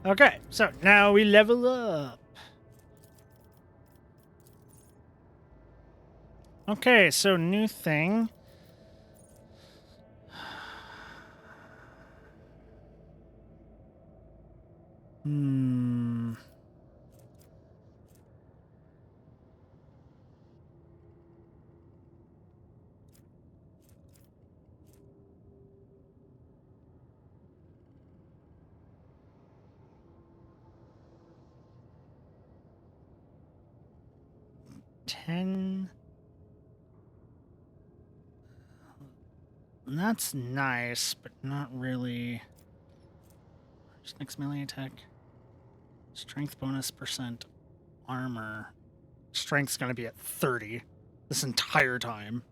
A: Okay, so now we level up. Okay, so new thing. That's nice, but not really. Just next melee attack. Strength bonus %. Armor. Strength's gonna be at 30 this entire time.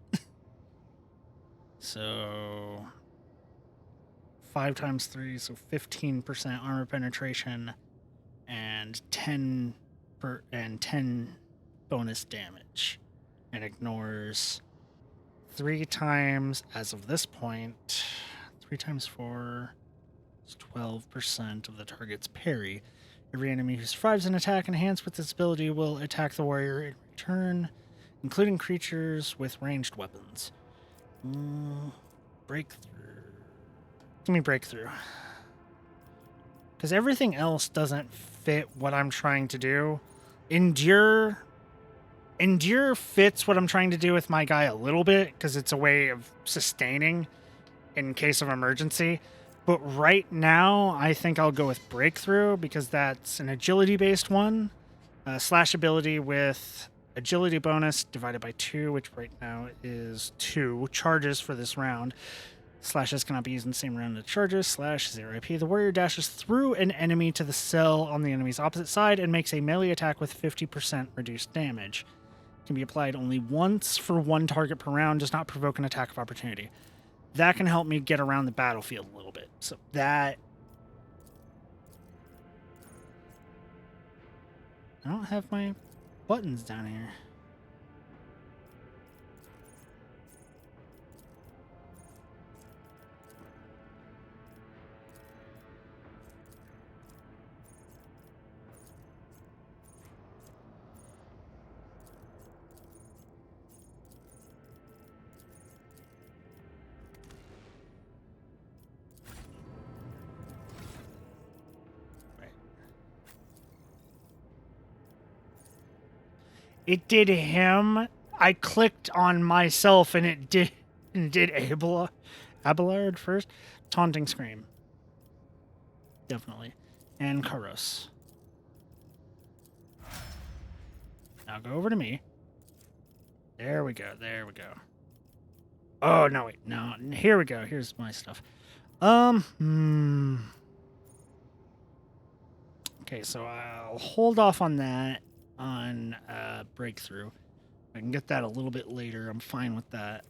A: So 5 times 3, so 15% armor penetration and 10 bonus damage. And ignores 3 times as of this point. 3 times 4 is 12% of the target's parry. Every enemy who survives an attack enhanced with this ability will attack the warrior in return, including creatures with ranged weapons. Breakthrough. Give me breakthrough. Because everything else doesn't fit what I'm trying to do. Endure fits what I'm trying to do with my guy a little bit, because it's a way of sustaining in case of emergency. But right now, I think I'll go with Breakthrough, because that's an agility-based one. Slash ability with agility bonus divided by 2, which right now is 2 charges for this round. Slashes cannot be used in the same round as charges. Slash 0 IP. The warrior dashes through an enemy to the cell on the enemy's opposite side and makes a melee attack with 50% reduced damage. Can be applied only once for 1 target per round. Does not provoke an attack of opportunity. That can help me get around the battlefield a little bit. So that... I don't have my buttons down here. It did him. I clicked on myself and it did Abelard first. Taunting Scream. Definitely. And Karos. Now go over to me. There we go. There we go. Oh, no, wait. No, here we go. Here's my stuff. Okay, so I'll hold off on that on Breakthrough. I can get that a little bit later. I'm fine with that.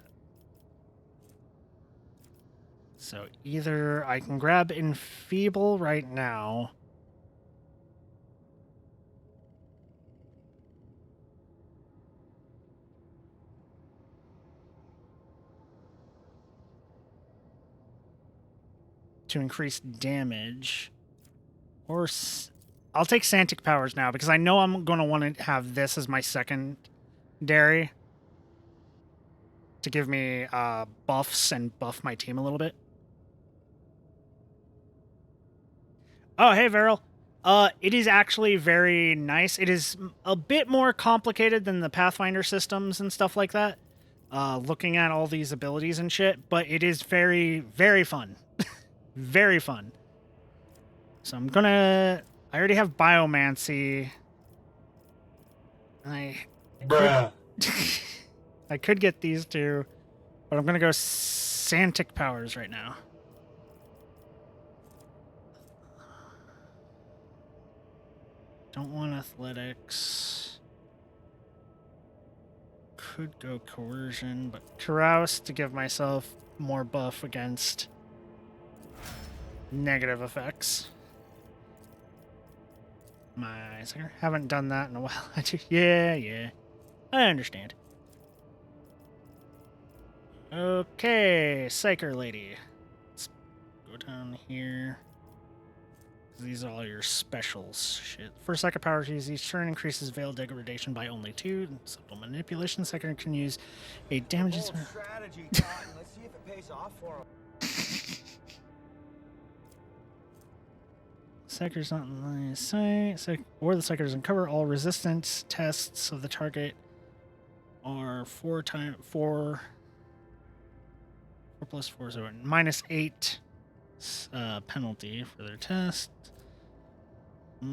A: So either I can grab Enfeeble right now. To increase damage. Or I'll take Santic Powers now because I know I'm going to want to have this as my secondary to give me buffs and buff my team a little bit. Oh, hey, Varel. It is actually very nice. It is a bit more complicated than the Pathfinder systems and stuff like that. Looking at all these abilities and shit, but it is very, very fun. Very fun. So I'm gonna... I already have Biomancy.
I: Bruh.
A: I could get these two, but I'm gonna go Santic Powers right now. Don't want Athletics. Could go Coercion, but Carouse to give myself more buff against negative effects. My second, haven't done that in a while. Yeah, I understand. Okay, Psyker Lady. Let's go down here. These are all your specials. Shit. First Psychic power to use each turn increases Veil Degradation by only 2. Subtle Manipulation. Second can use a damage.
M: Strategy, Cotton. Let's see if it pays off for him.
A: Psyker's not in line of sight. Or the Psyker doesn't cover all resistance tests of the target are 4 plus 4, so -8 penalty for their test. I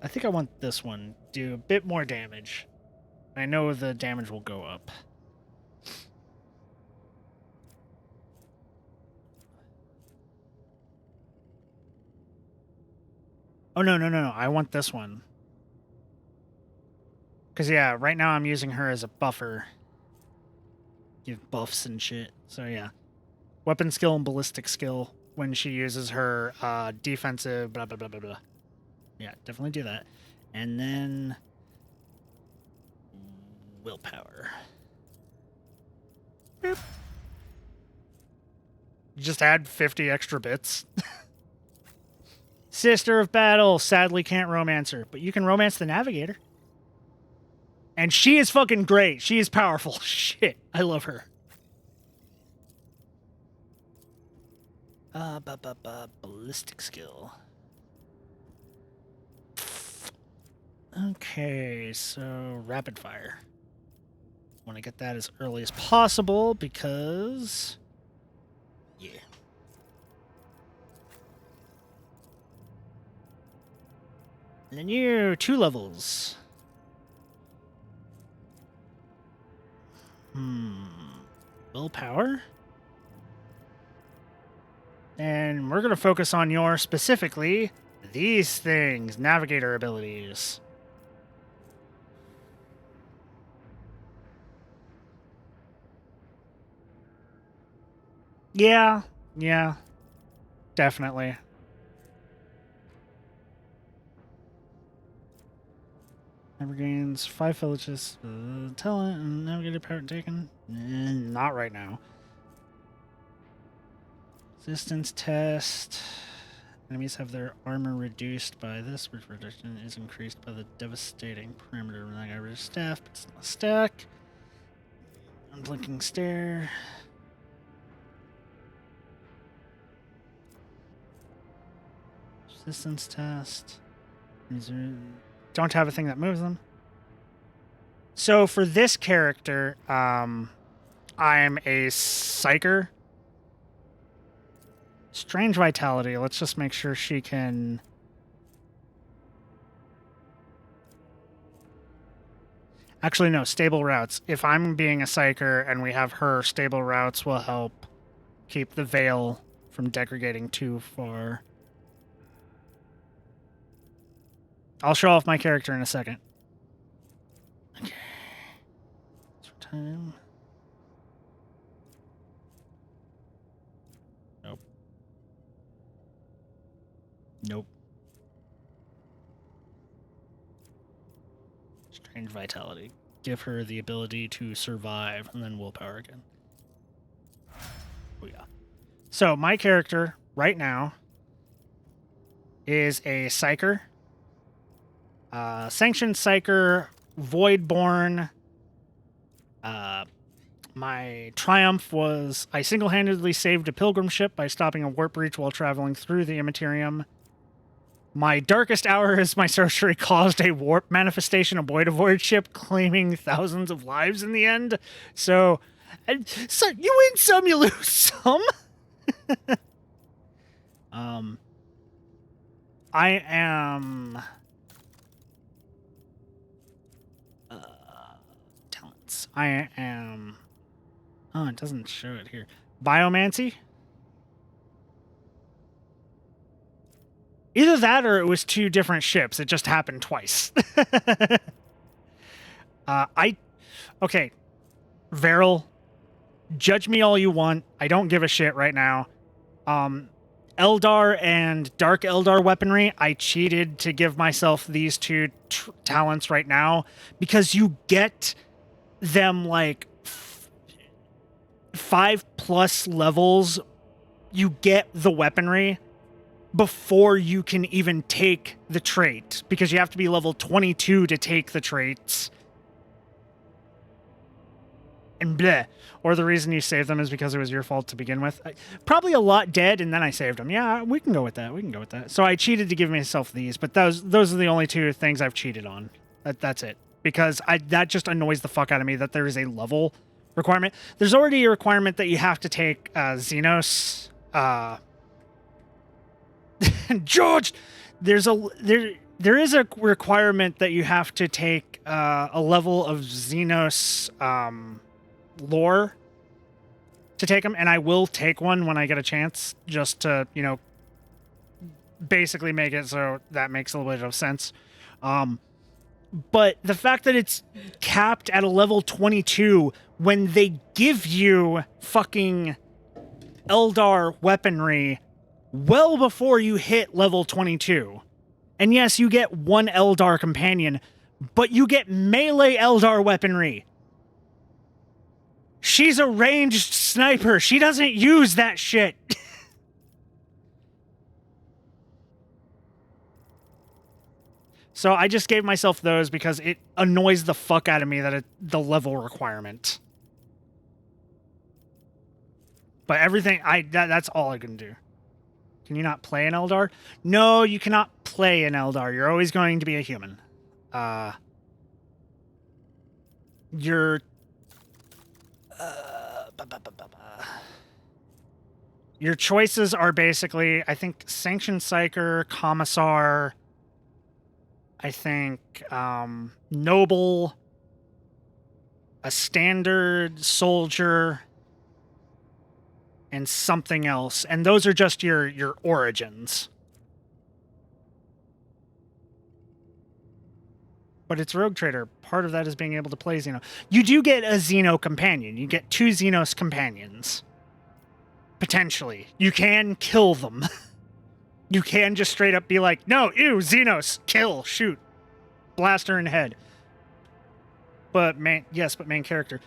A: think I want this one. Do a bit more damage. I know the damage will go up. Oh, no. I want this one. Because, yeah, right now I'm using her as a buffer. Give buffs and shit. So, yeah. Weapon skill and ballistic skill when she uses her defensive blah, blah, blah, blah, blah. Yeah, definitely do that. And then... willpower. Boop. Just add 50 extra bits. Sister of Battle. Sadly can't romance her, but you can romance the Navigator. And she is fucking great. She is powerful. Shit. I love her. Ballistic skill. Okay, so rapid fire. Want to get that as early as possible because... yeah. And then you 2 levels. Willpower. And we're going to focus on your specifically these things, Navigator abilities. Yeah, definitely. Never gains 5 villages. Talent and Navigator power taken. Not right now. Resistance test. Enemies have their armor reduced by this, which reduction is increased by the devastating parameter of the Navigator staff, but it's not a stack. Unblinking stare. Resistance test. Don't have a thing that moves them. So for this character, I'm a psyker. Strange vitality. Let's just make sure she can... Actually, no, stable routes. If I'm being a psyker and we have her, stable routes will help keep the veil from degrading too far. I'll show off my character in a second. Okay. It's for time. Nope. Nope. Strange vitality. Give her the ability to survive, and then willpower again. Oh, yeah. So, my character, right now, is a Psyker. Sanctioned Psyker, Voidborn. My triumph was I single-handedly saved a pilgrim ship by stopping a warp breach while traveling through the Immaterium. My darkest hour is my sorcery caused a warp manifestation aboard a void ship, claiming thousands of lives in the end. So you win some, you lose some. I am... talents. I am... Oh, it doesn't show it here. Biomancy? Either that or it was two different ships. It just happened twice. Okay. Varel, judge me all you want. I don't give a shit right now. Eldar and Dark Eldar weaponry, I cheated to give myself these two talents right now because you get them like 5+ levels. You get the weaponry before you can even take the trait, because you have to be level 22 to take the traits. And bleh. Or the reason you saved them is because it was your fault to begin with. Probably a lot dead, and then I saved them. Yeah, we can go with that. We can go with that. So I cheated to give myself these, but those are the only two things I've cheated on. That's it. Because that just annoys the fuck out of me that there is a level requirement. There's already a requirement that you have to take Xenos... George, there is a requirement that you have to take a level of Xenos lore to take them, and I will take one when I get a chance, just to, you know, basically make it so that makes a little bit of sense. But the fact that it's capped at a level 22 when they give you fucking Eldar weaponry well before you hit level 22. And yes, you get one Eldar companion, but you get melee Eldar weaponry. She's a ranged sniper. She doesn't use that shit. So I just gave myself those because it annoys the fuck out of me that the level requirement. But everything, that's all I can do. Can you not play an Eldar? No, you cannot play an Eldar. You're always going to be a human. Your choices are basically, I think, Sanctioned Psyker, Commissar, I think, Noble, a Standard Soldier, and something else. And those are just your origins. But it's Rogue Trader. Part of that is being able to play Xeno. You do get a Xeno companion. You get 2 Xenos companions. Potentially. You can kill them. You can just straight up be like, no, ew, Xenos, kill, shoot. Blaster in head. But main character.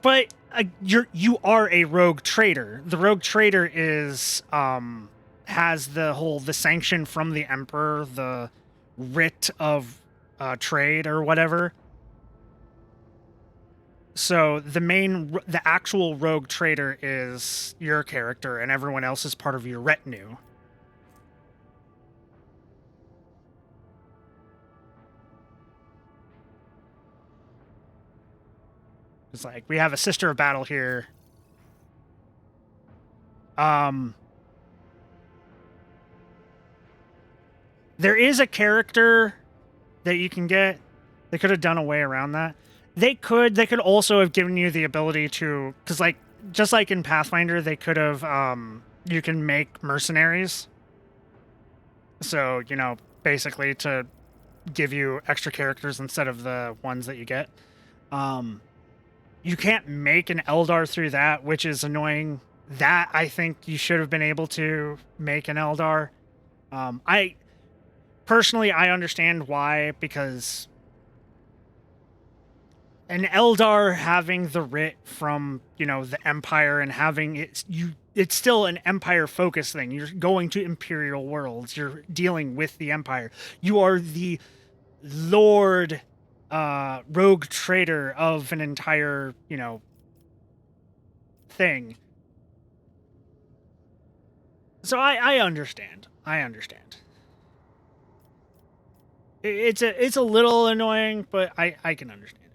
A: But you are a Rogue Trader. The Rogue Trader is has the sanction from the Emperor, the writ of trade or whatever. So the actual Rogue Trader is your character, and everyone else is part of your retinue. It's like, we have a Sister of Battle here. There is a character that you can get. They could have done a way around that. They could also have given you the ability to, because like, just like in Pathfinder, they could have, you can make mercenaries. So, you know, basically to give you extra characters instead of the ones that you get. You can't make an Eldar through that, which is annoying. That, I think you should have been able to make an Eldar. Personally, I understand why, because an Eldar having the writ from, you know, the Empire and having it's still an Empire-focused thing. You're going to Imperial worlds. You're dealing with the Empire. You are the Lord rogue trader of an entire, you know, thing. So I understand. I understand. It's a little annoying, but I can understand it.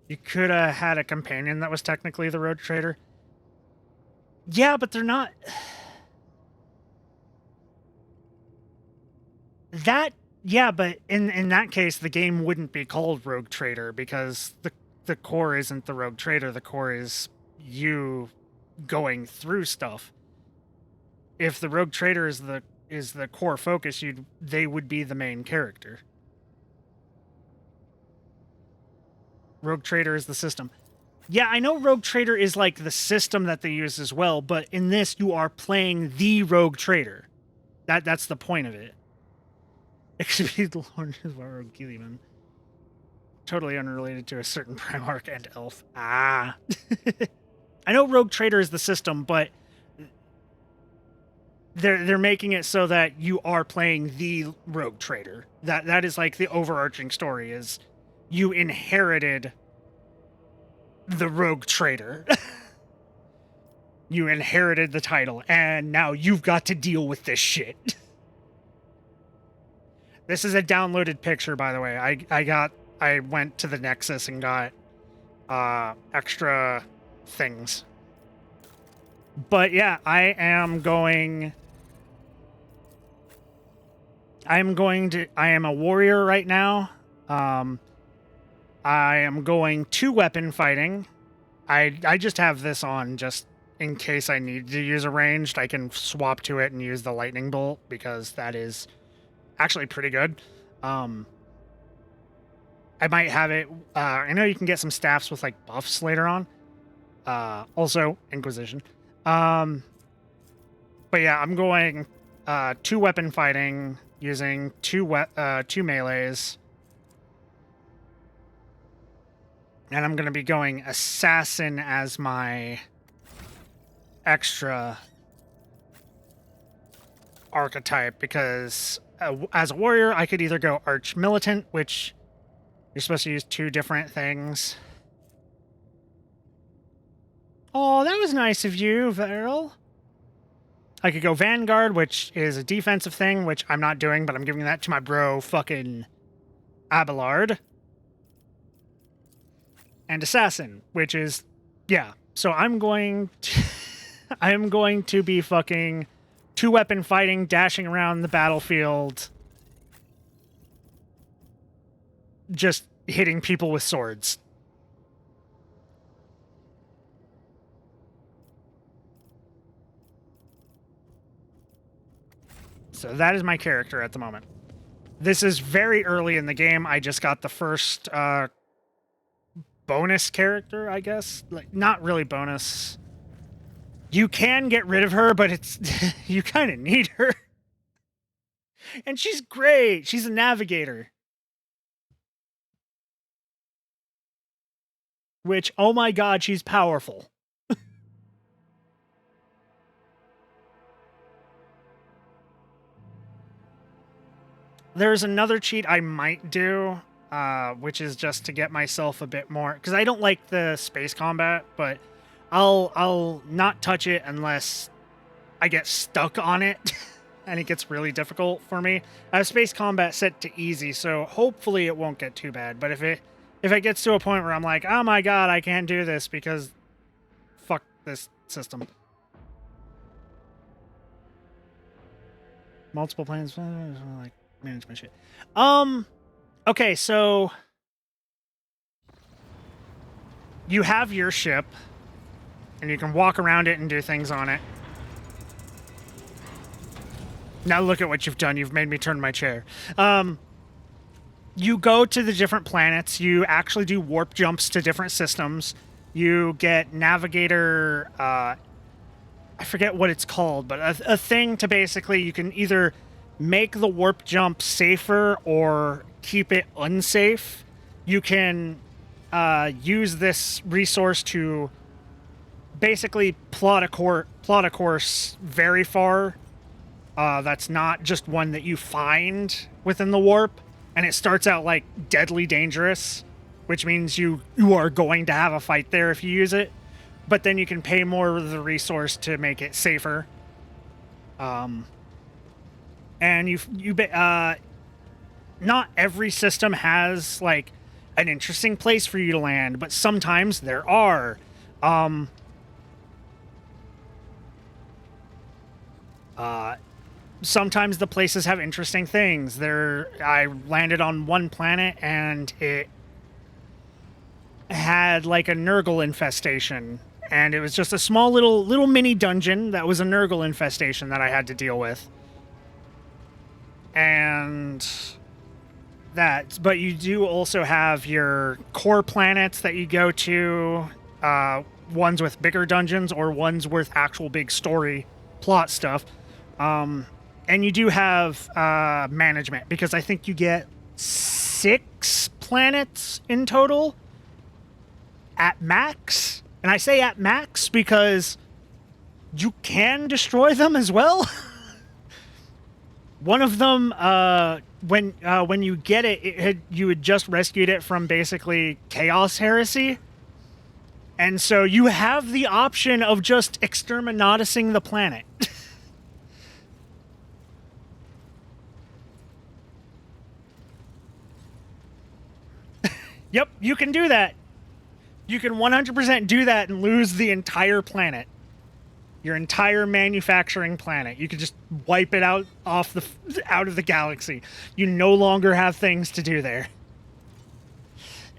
A: You could have had a companion that was technically the rogue trader. Yeah, but they're not. Yeah, but in that case, the game wouldn't be called Rogue Trader, because the core isn't the Rogue Trader. The core is you going through stuff. If the Rogue Trader is the core focus, they would be the main character. Rogue Trader is the system. Yeah, I know Rogue Trader is like the system that they use as well, but in this you are playing the Rogue Trader. That's the point of it. Exceed the Lord is Rogue Gilliman. Totally unrelated to a certain Primarch and Elf. Ah. I know Rogue Trader is the system, but they're making it so that you are playing the Rogue Trader. That is like the overarching story, is you inherited the Rogue Trader. You inherited the title, and now you've got to deal with this shit. This is a downloaded picture, by the way. I went to the Nexus and got extra things. But yeah, I am a warrior right now. I am going 2-weapon fighting. I just have this on just in case I need to use a ranged. I can swap to it and use the lightning bolt, because that is actually pretty good. I might have it. I know you can get some staffs with like buffs later on. Also Inquisition. But yeah, I'm going 2-weapon fighting using two melees. And I'm going to be going Assassin as my extra archetype, because as a warrior, I could either go Arch Militant, which you're supposed to use 2 different things. Oh, that was nice of you, Veril. I could go Vanguard, which is a defensive thing, which I'm not doing, but I'm giving that to my bro, fucking Abelard. And Assassin, which is, yeah. So I'm going to be fucking 2-weapon fighting, dashing around the battlefield, just hitting people with swords. So that is my character at the moment. This is very early in the game. I just got the first bonus character, I guess. Like, not really bonus. You can get rid of her, but it's you kind of need her. And she's great. She's a Navigator. Which, oh my god, she's powerful. There's another cheat I might do, which is just to get myself a bit more, because I don't like the space combat, but I'll not touch it unless I get stuck on it and it gets really difficult for me. I have space combat set to easy, so hopefully it won't get too bad, but if If it gets to a point where I'm like, oh my god, I can't do this because fuck this system. Multiple plans, like management shit. Okay, so you have your ship, and you can walk around it and do things on it. Now look at what you've done. You've made me turn my chair. You go to the different planets. You actually do warp jumps to different systems. You get Navigator, I forget what it's called, but a thing to basically, you can either make the warp jump safer or keep it unsafe. You can use this resource to basically plot a course very far. That's not just one that you find within the warp, and it starts out like deadly dangerous, which means you are going to have a fight there if you use it. But then you can pay more of the resource to make it safer. And not every system has like an interesting place for you to land, but sometimes there are. Sometimes the places have interesting things. I landed on one planet and it had like a Nurgle infestation. And it was just a small little mini dungeon that was a Nurgle infestation that I had to deal with. And but you do also have your core planets that you go to, ones with bigger dungeons or ones with actual big story plot stuff. And you do have management, because I think you get 6 planets in total at max. And I say at max because you can destroy them as well. One of them, when you get it, you had just rescued it from basically Chaos Heresy. And so you have the option of just exterminating the planet. Yep, you can do that. You can 100% do that and lose the entire planet. Your entire manufacturing planet. You could just wipe it out of the galaxy. You no longer have things to do there.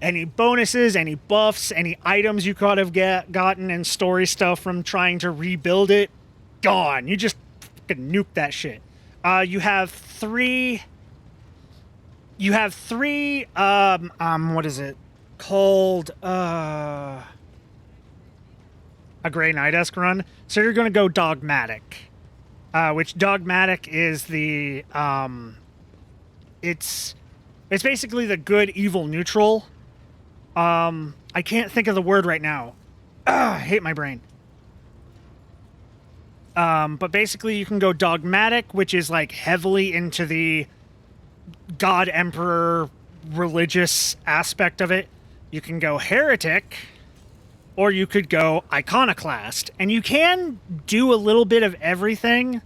A: Any bonuses, any buffs, any items you could have gotten and story stuff from trying to rebuild it, gone. You just fucking nuke that shit. You have three, what is it called? A Grey Knight-esque run. So you're going to go Dogmatic. Which Dogmatic is the, it's basically the good, evil, neutral. I can't think of the word right now. I hate my brain. But basically you can go Dogmatic, which is like heavily into the God Emperor religious aspect of it. You can go Heretic, or you could go Iconoclast. And you can do a little bit of everything,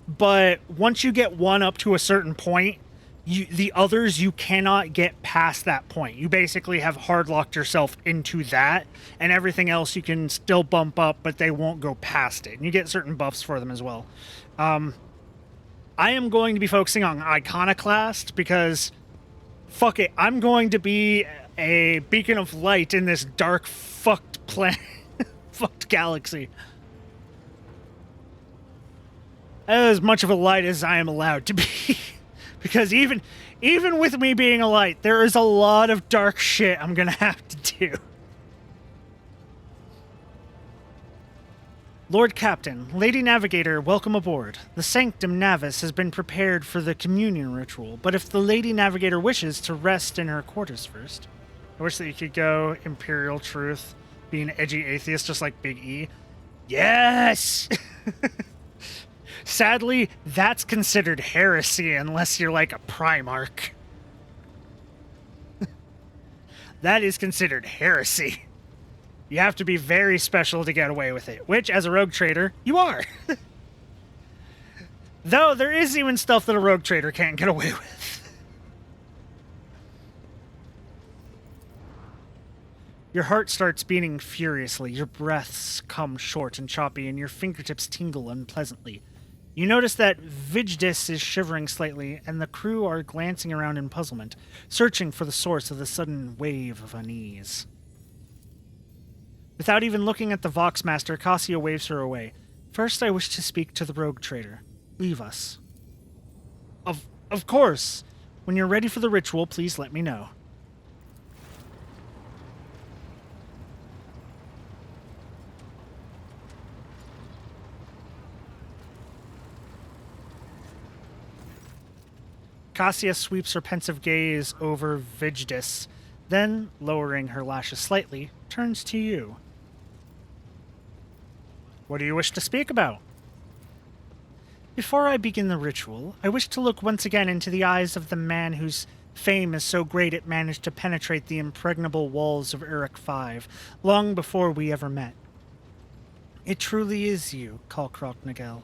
A: but once you get one up to a certain point, the others, you cannot get past that point. You basically have hard-locked yourself into that, and everything else you can still bump up, but they won't go past it. And you get certain buffs for them as well. I am going to be focusing on Iconoclast because, fuck it, I'm going to be a beacon of light in this dark, fucked planet, fucked galaxy. As much of a light as I am allowed to be. Because even with me being a light, there is a lot of dark shit I'm gonna have to do. Lord Captain, Lady Navigator, welcome aboard. The Sanctum Navis has been prepared for the communion ritual, but if the Lady Navigator wishes to rest in her quarters first... I wish that you could go Imperial Truth, be an edgy atheist just like Big E. Yes! Sadly, that's considered heresy unless you're like a Primarch. That is considered heresy. You have to be very special to get away with it, which, as a rogue trader, you are. Though, there is even stuff that a rogue trader can't get away with. Your heart starts beating furiously, your breaths come short and choppy, and your fingertips tingle unpleasantly. You notice that Vijdis is shivering slightly, and the crew are glancing around in puzzlement, searching for the source of the sudden wave of unease. Without even looking at the Voxmaster, Cassia waves her away. First, I wish to speak to the rogue trader. Leave us. Of course. When you're ready for the ritual, please let me know. Cassia sweeps her pensive gaze over Vijdis, then, lowering her lashes slightly, turns to you. What do you wish to speak about? Before I begin the ritual, I wish to look once again into the eyes of the man whose fame is so great it managed to penetrate the impregnable walls of Uruk V, long before we ever met. It truly is you, Kalkrok Nagel.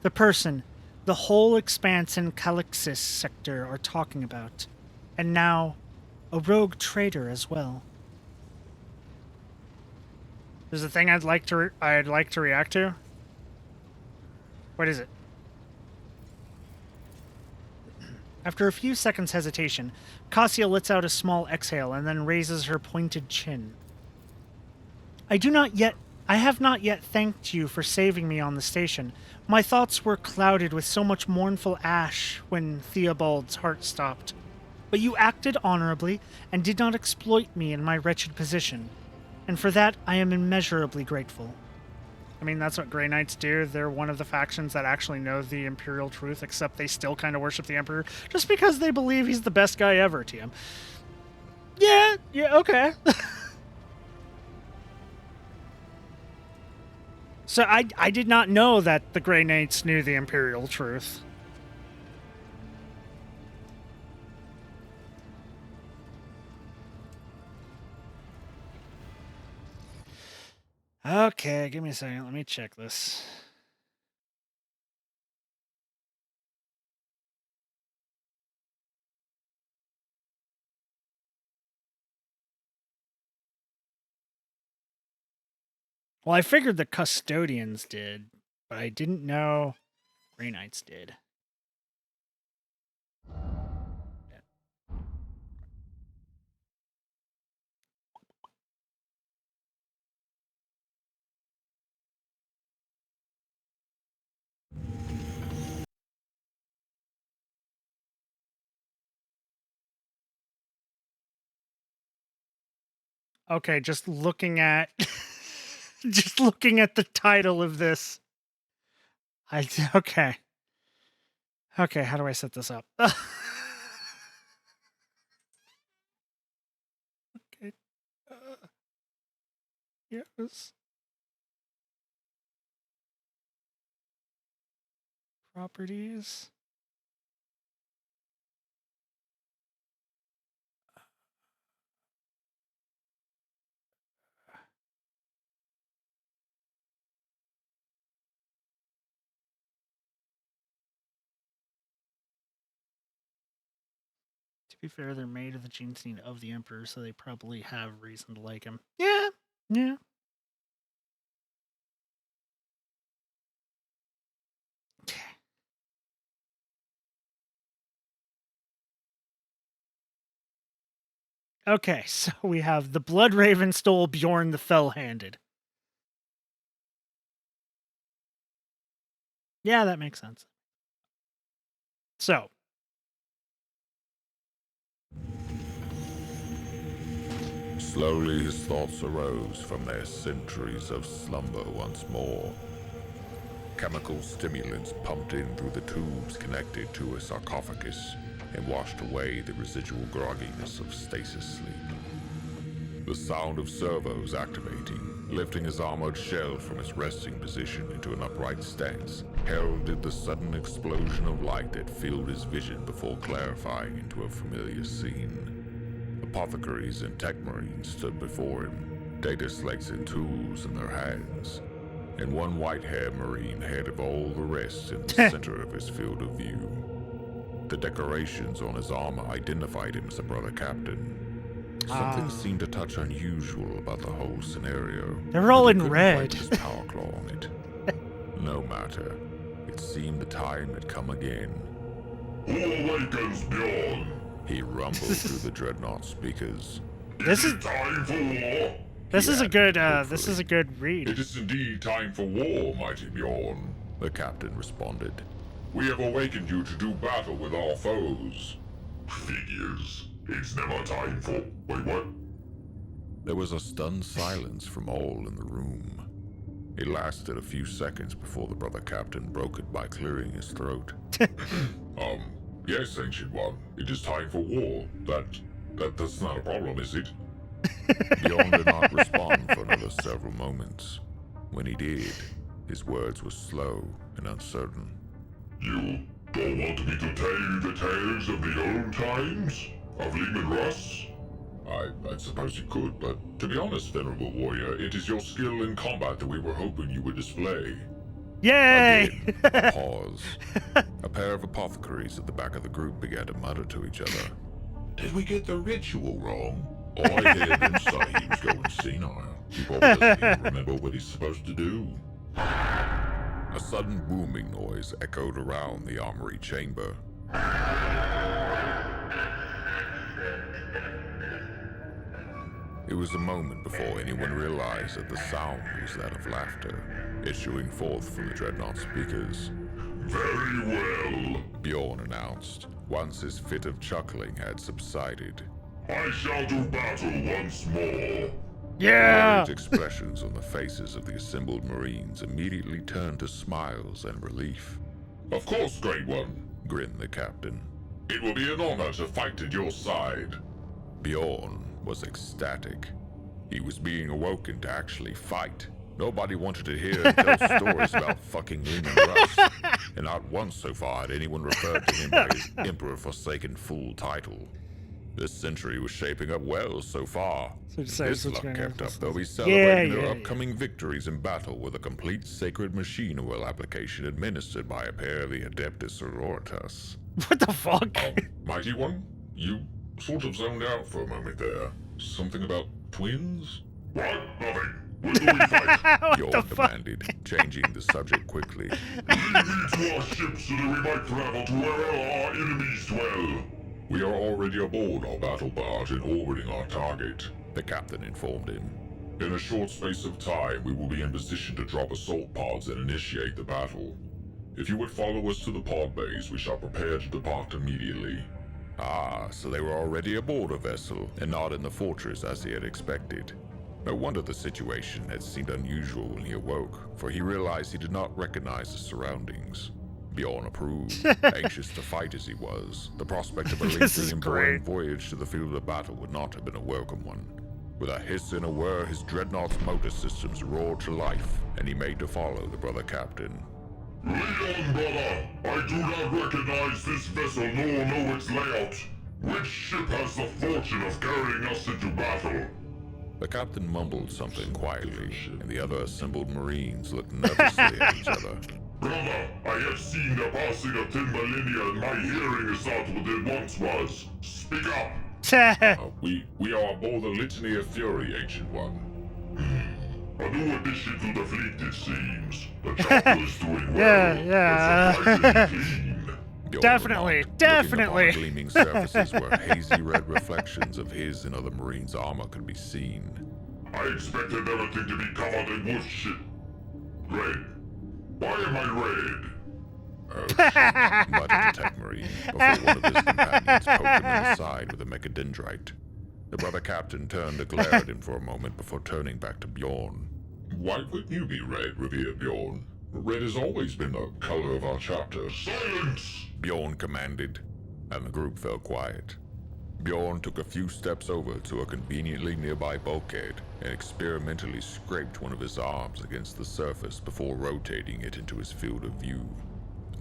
A: The person the whole expanse in Calixis sector are talking about. And now, a rogue trader as well. There's a thing I'd like to react to. What is it? After a few seconds' hesitation, Cassia lets out a small exhale and then raises her pointed chin. I have not yet thanked you for saving me on the station. My thoughts were clouded with so much mournful ash when Theobald's heart stopped. But you acted honorably and did not exploit me in my wretched position, and for that I am immeasurably grateful. I mean, that's what Grey Knights do. They're one of the factions that actually know the Imperial truth, except they still kind of worship the Emperor just because they believe he's the best guy ever, TM. Yeah, okay. So I did not know that the Grey Knights knew the Imperial truth. Okay, give me a second. Let me check this. Well, I figured the Custodians did, but I didn't know Grey Knights did. Okay, just looking at just looking at the title of this. Okay. Okay, how do I set this up? Okay. Yes. Properties. To be fair, they're made of the gene scene of the Emperor, so they probably have reason to like him. Yeah. Yeah. Okay, so we have the Blood Raven stole Bjorn the Fell-Handed. Yeah, that makes sense. So.
C: Slowly his thoughts arose from their centuries of slumber once more. Chemical stimulants pumped in through the tubes connected to a sarcophagus and washed away the residual grogginess of stasis sleep. The sound of servos activating, lifting his armored shell from its resting position into an upright stance, heralded the sudden explosion of light that filled his vision before clarifying into a familiar scene. Apothecaries and tech marines stood before him, data slates and tools in their hands, and one white-haired marine ahead of all the rest in the center of his field of view. The decorations on his armor identified him as a brother captain. Something seemed a touch unusual about the whole scenario.
A: They're all
C: but he
A: in
C: couldn't
A: red.
C: quite his power claw on it. No matter. It seemed the time had come again.
N: Who awakens Bjorn?
C: He rumbled through the dreadnought speakers.
A: This is
N: time for war.
A: This is a good this is a good read.
N: It is indeed time for war, mighty Bjorn.
C: The captain responded.
N: We have awakened you to do battle with our foes. Figures. It's never time for... Wait, what?
C: There was a stunned silence from all in the room. It lasted a few seconds before the brother captain broke it by clearing his throat.
N: Yes, Ancient One. It is time for war. That's not a problem, is it?
C: Bjorn did not respond for another several moments. When he did, his words were slow and uncertain.
N: You don't want me to tell you the tales of the old times? Of Lehman Russ? I suppose you could, but to be honest, Venerable Warrior, it is your skill in combat that we were hoping you would display.
A: Yay!
C: Again, a pause. A pair of apothecaries at the back of the group began to mutter to each other.
N: Did we get the ritual wrong? All I heard him say he was going senile. He probably doesn't even remember what he's supposed to do.
C: A sudden booming noise echoed around the armory chamber. It was a moment before anyone realized that the sound was that of laughter, issuing forth from the dreadnought speakers.
N: Very well,
C: Bjorn announced, once his fit of chuckling had subsided.
N: I shall do battle once more.
A: Yeah!
C: Worried expressions on the faces of the assembled Marines immediately turned to smiles and relief.
N: Of course, Great One,
C: grinned the captain.
N: It will be an honor to fight at your side.
C: Bjorn was ecstatic. He was being awoken to actually fight. Nobody wanted to hear and tell stories about fucking Lehman Russ, and not once so far had anyone referred to him by his Emperor-forsaken full title. This century was shaping up well so far. His luck kept up, though. He's celebrating their upcoming victories in battle with a complete sacred machine oil application administered by a pair of the Adeptus Sororitas.
A: What the fuck?
N: Mighty One, you sort of zoned out for a moment there. Something about twins? What? Nothing. When do we fight?
C: Bjorn demanded, changing the subject quickly.
N: Lead me to our ship so that we might travel to wherever our enemies dwell. We are already aboard our battle barge and orbiting our target,
C: the captain informed him.
N: In a short space of time, we will be in position to drop assault pods and initiate the battle. If you would follow us to the pod bays, we shall prepare to depart immediately.
C: Ah, so they were already aboard a vessel, and not in the fortress as he had expected. No wonder the situation had seemed unusual when he awoke, for he realized he did not recognize the surroundings. Bjorn approved, anxious to fight as he was. The prospect of a lengthy and boring voyage to the field of battle would not have been a welcome one. With a hiss and a whir, his dreadnought's motor systems roared to life, and he made to follow the brother captain.
N: Lead on, brother! I do not recognize this vessel nor know its layout. Which ship has the fortune of carrying us into battle?
C: The captain mumbled something quietly, and the other assembled Marines looked nervously at each other.
N: Brother, I have seen the passing of 10 millennia and my hearing is not what it once was. Speak up! We are aboard the Litany of Fury, Ancient One. A new addition to the fleet, it seems. The chopper is doing well.
A: Yeah. Definitely.
C: The gleaming surfaces where hazy red reflections of his and other Marines' armor could be seen.
N: I expected everything to be covered in wood shit. Red. Why am I red?
C: Muttered the tech Marine before one of his companions poked him in the side with a mechadendrite. The brother captain turned to glare at him for a moment before turning back to Bjorn.
N: Why wouldn't you be red, revered Bjorn? Red has always been the color of our chapter. Silence!
C: Bjorn commanded, and the group fell quiet. Bjorn took a few steps over to a conveniently nearby bulkhead and experimentally scraped one of his arms against the surface before rotating it into his field of view.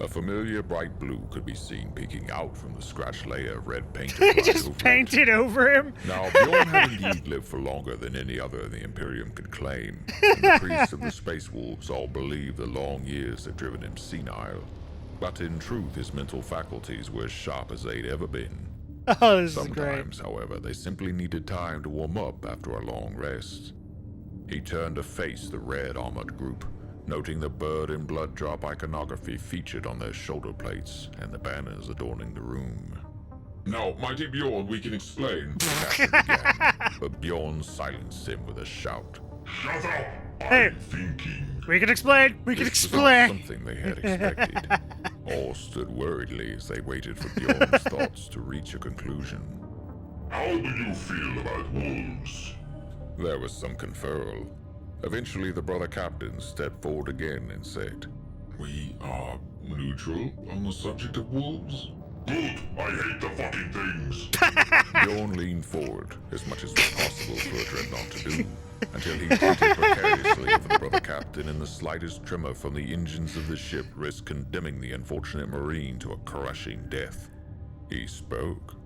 C: A familiar bright blue could be seen peeking out from the scratched layer of red paint.
A: He just painted over him.
C: Now, Bjorn had indeed lived for longer than any other in the Imperium could claim, and the priests of the Space Wolves all believed the long years had driven him senile. But in truth, his mental faculties were as sharp as they'd ever been.
A: Oh, this is great.
C: Sometimes, however, they simply needed time to warm up after a long rest. He turned to face the red armored group, noting the bird and blood drop iconography featured on their shoulder plates and the banners adorning the room.
N: Now, mighty Bjorn, we can explain.
C: The captain began, but Bjorn silenced him with a shout.
N: Shut up!
A: Hey,
N: I'm thinking.
A: we can explain. We can
C: This was
A: explain.
C: not something they had expected. All stood worriedly as they waited for Bjorn's thoughts to reach a conclusion.
N: How do you feel about wolves?
C: There was some conferral. Eventually, the brother captain stepped forward again and said,
N: We are neutral on the subject of wolves? Good! I hate the fucking things!
C: Bjorn leaned forward, as much as was possible for a dreadnought to do, until he pointed precariously over the brother captain, and the slightest tremor from the engines of the ship risked condemning the unfortunate marine to a crushing death. He spoke.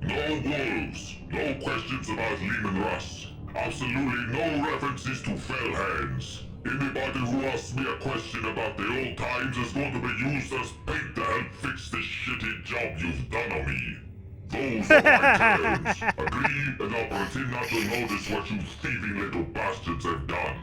N: No wolves! No questions about Lehman Russ! Absolutely no references to fell hands! Anybody who asks me a question about the old times is going to be used as bait to help fix the shitty job you've done on me. Those are my terms. Agree, and I'll pretend not to notice what you thieving little bastards have done.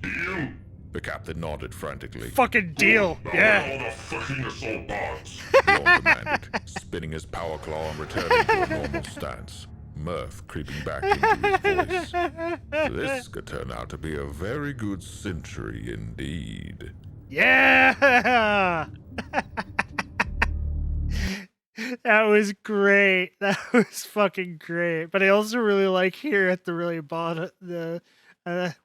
N: Deal?
C: The captain nodded frantically.
A: Fucking deal.
N: Now
A: Yeah.
N: get all the fucking assault parts.
C: Bjorn demanded, spinning his power claw and returning to a normal stance, mirth creeping back into his voice. This could turn out to be a very good century indeed.
A: Yeah. That was great. That was fucking great. But I also really like here at the really bottom,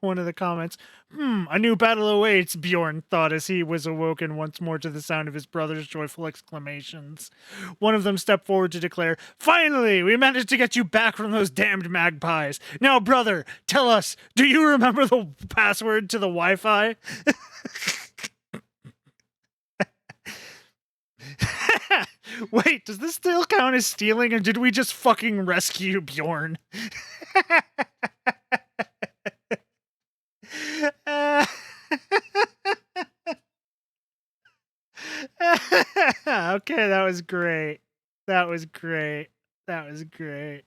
A: one of the comments. A new battle awaits, Bjorn thought as he was awoken once more to the sound of his brother's joyful exclamations. One of them stepped forward to declare, "Finally, we managed to get you back from those damned magpies. Now, brother, tell us, do you remember the password to the Wi-Fi?" Wait, does this still count as stealing, or did we just fucking rescue Bjorn? Okay, that was great. That was great. That was great.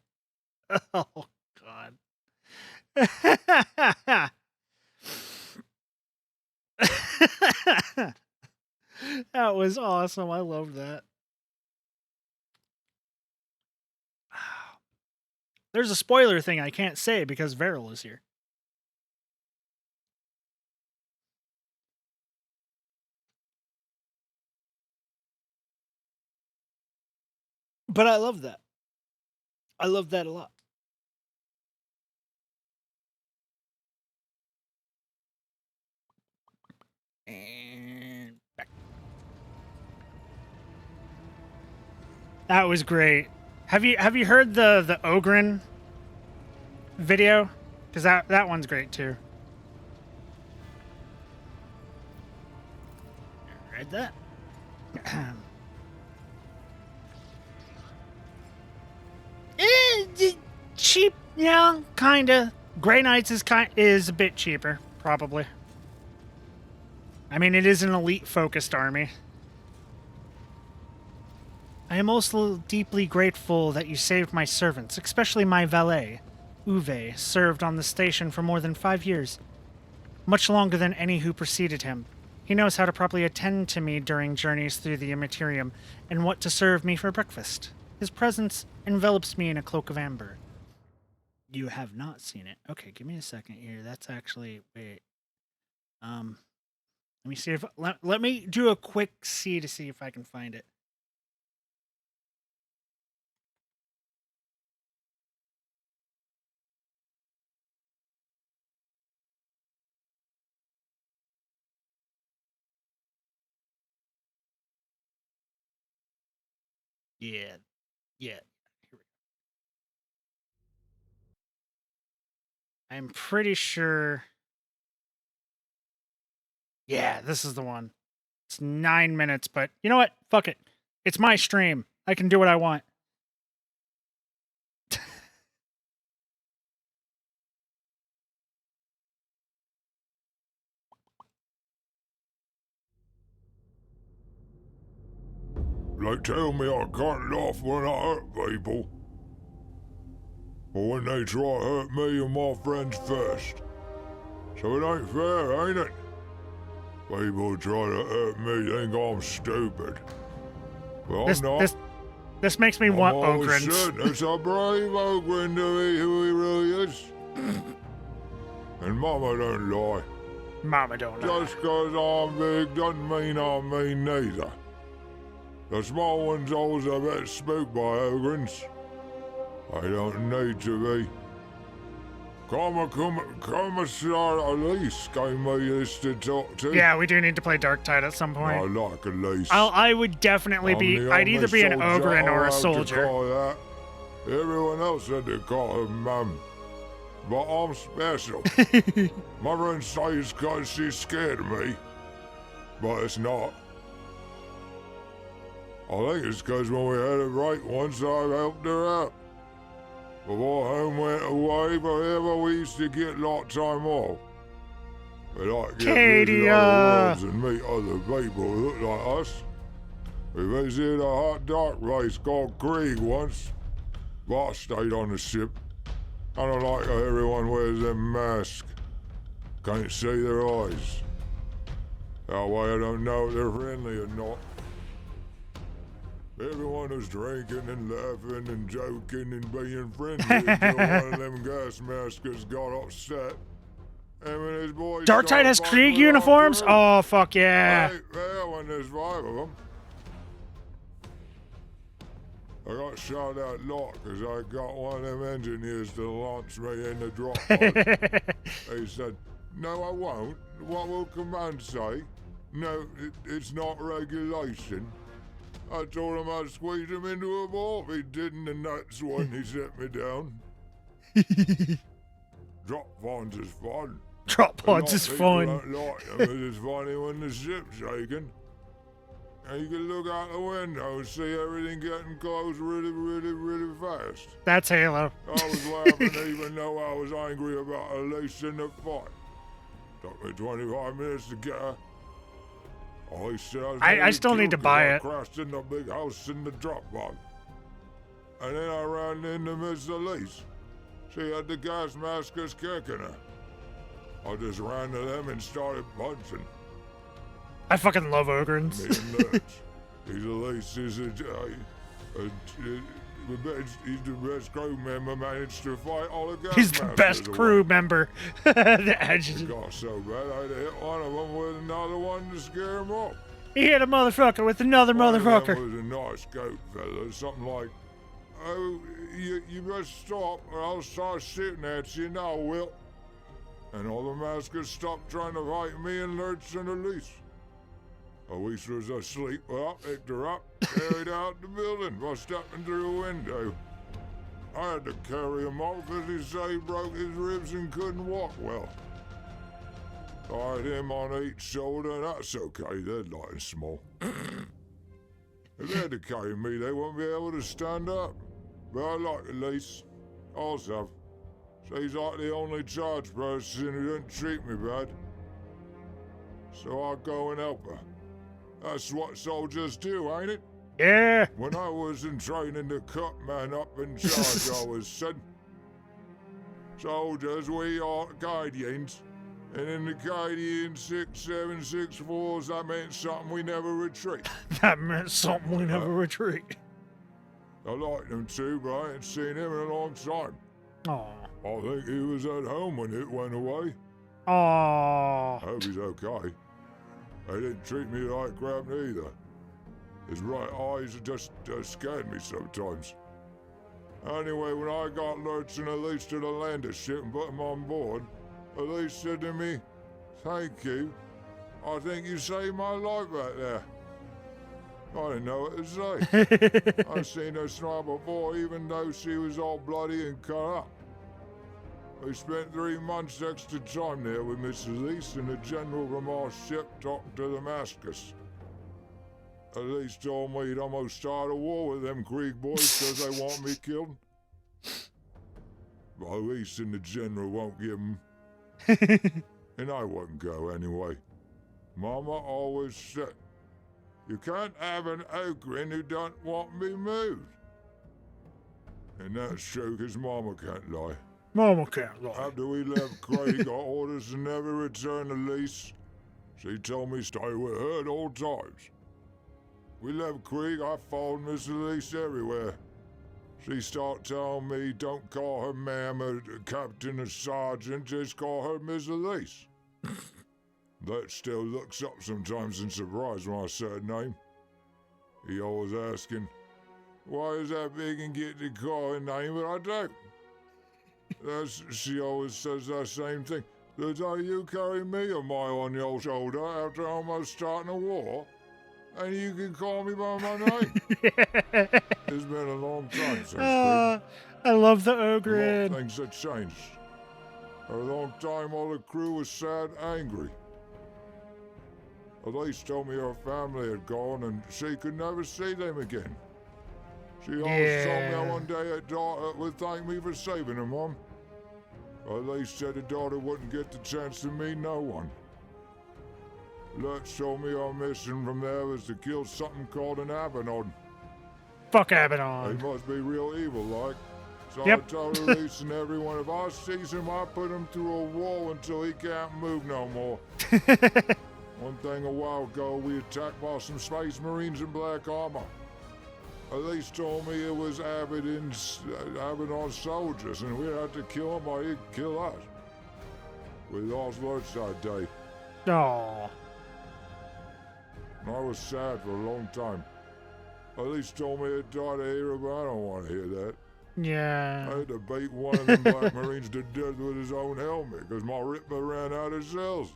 A: Oh, God. That was awesome. I love that. There's a spoiler thing I can't say because Veril is here. But I love that. I love that a lot. And back. That was great. Have you heard the Ogren video? Because that one's great too. Read that? Cheap, yeah, kinda. Grey Knights is a bit cheaper, probably. I mean, it is an elite focused army. I am also deeply grateful that you saved my servants, especially my valet. Uwe served on the station for more than 5 years, much longer than any who preceded him. He knows how to properly attend to me during journeys through the Immaterium, and what to serve me for breakfast. His presence envelops me in a cloak of amber. You have not seen it. Okay, give me a second here. That's actually... Wait. Let me see if... Let me do a quick see to see if I can find it. Yeah. Yeah. Here we go. I'm pretty sure... Yeah, this is the one. It's 9 minutes, but you know what? Fuck it. It's my stream. I can do what I want.
N: They tell me I can't laugh when I hurt people. But when they try to hurt me and my friends first. So it ain't fair, ain't it? People try to hurt me, think I'm stupid. Well, I'm not.
A: This makes me want Ogrins.
N: It's a brave Ogrin to be who he really is. And Mama don't lie.
A: Mama don't lie.
N: Just 'cause I'm big doesn't mean I'm mean neither. The small ones always a bit spooked by Ogrins. I don't need to be. Commissar Elise gave me this to talk to.
A: Yeah, we do need to play Dark Tide at some point.
N: I like Elise.
A: I would definitely be. I'd either be an Ogrin or a soldier.
N: Everyone else had to call her Mum. But I'm special. My friends say it's 'cause she's scared of me. But it's not. I think it's 'cause when we had a break once, I helped her out. Before home went away forever, we used to get a lot of time off. We like to get visit other worlds and meet other people who look like us. We visited a hot dark place called Krieg once, but I stayed on the ship. I don't like how everyone wears them masks. Can't see their eyes. That way I don't know if they're friendly or not. Everyone was drinking and laughing and joking and being friendly until one of them gas maskers got upset. And when his boys
A: Dark Tide has Krieg uniforms? Oh, fuck yeah.
N: Right there when there's 5 of them. I got shot out lot because I got one of them engineers to launch me in the drop pod. He said, "No, I won't. What will command say? No, it's not regulation." I told him I'd squeeze him into a ball if he didn't, and that's when he set me down. Drop pods is fun.
A: Drop pods is fun.
N: Don't like them, 'cause it's funny when the ship's shaking. And you can look out the window and see everything getting close really, really, really fast.
A: That's Halo.
N: I was laughing even though I was angry about Elise in the fight. Took me 25 minutes to get her.
A: I still need to buy it.
N: I crashed in the big house in the drop pod. And then I ran into Miss Elise. She had the gas maskers kicking her. I just ran to them and started punching.
A: I fucking love Ogrins.
N: He's Elise. He's the best crew member, managed to fight all the gas
A: He's the best crew member. The edge.
N: It got so bad I had to hit one of them with another one to scare him off.
A: He hit a motherfucker with another motherfucker.
N: One of them was a nice goat fella, something like, "Oh, you best stop or I'll start shooting at you now, Will." And all the maskers stopped trying to fight me and Lurch and Elise. Elise was asleep. Well, I picked her up, carried her out the building by stepping through a window. I had to carry him off because he said he broke his ribs and couldn't walk well. I had him on each shoulder, and that's okay. They're light and small. If they had to carry me, they wouldn't be able to stand up. But I like Elise. Also, she's like the only charged person who didn't treat me bad. So I'll go and help her. That's what soldiers do, ain't it?
A: Yeah.
N: When I was in training to cut man up in charge, I was said, "Soldiers, we are Guardians." And in the Guardian 6764s, that meant something we never retreat.
A: That meant something we never retreat.
N: I liked him too, but I ain't seen him in a long time.
A: Aww.
N: I think he was at home when it went away.
A: Aww.
N: I hope he's okay. They didn't treat me like crap neither. His right eyes just scared me sometimes. Anyway, when I got Lurch and Elise to the lander ship and put them on board, Elise said to me, "Thank you. I think you saved my life back there." I didn't know what to say. I've seen her smile before, even though she was all bloody and cut up. We spent 3 months extra time there with Miss Elise, and the general from our ship talked to the maskers. Elise told me he'd almost start a war with them Krieg boys because they want me killed. But Elise and the general won't give them. And I wouldn't go anyway. Mama always said, You can't have an Ogrin who don't want me moved. And that's true, 'cause Mama can't lie.
A: Mama can't lie.
N: After we left, Craig got orders to never return to Lise. She told me stay with her at all times. We left Krieg, I followed Miss Elise everywhere. She started telling me don't call her ma'am or captain or sergeant, just call her Miss Elise. That still looks up sometimes in surprise when I say her name. He always asking, why is that big and get to call her name, but I don't. She always says that same thing. The day you carry me a mile on your shoulder after almost starting a war, and you can call me by my name. It's been a long time since
A: I love the Ogre.
N: A lot of things have changed. For a long time, all the crew was sad, angry. Elise told me her family had gone and she could never see them again. She always told me how one day her daughter would thank me for saving her, Mom. Elise said her daughter wouldn't get the chance to meet no one. Lurch told me our mission from there was to kill something called an Abaddon.
A: Fuck Abaddon.
N: He must be real evil, like. So
A: Yep.
N: I told Elise and everyone, if I sees him, I put him through a wall until he can't move no more. One thing a while ago, we attacked by some space marines in black armor. Elise told me it was Abaddon soldiers, and we had to kill him or he'd kill us. We lost Lurch that day.
A: Aww.
N: And I was sad for a long time. Elise told me it died to hear it, but I don't want to hear that.
A: Yeah.
N: I had to beat one of them black marines to death with his own helmet because my Ripper ran out of cells.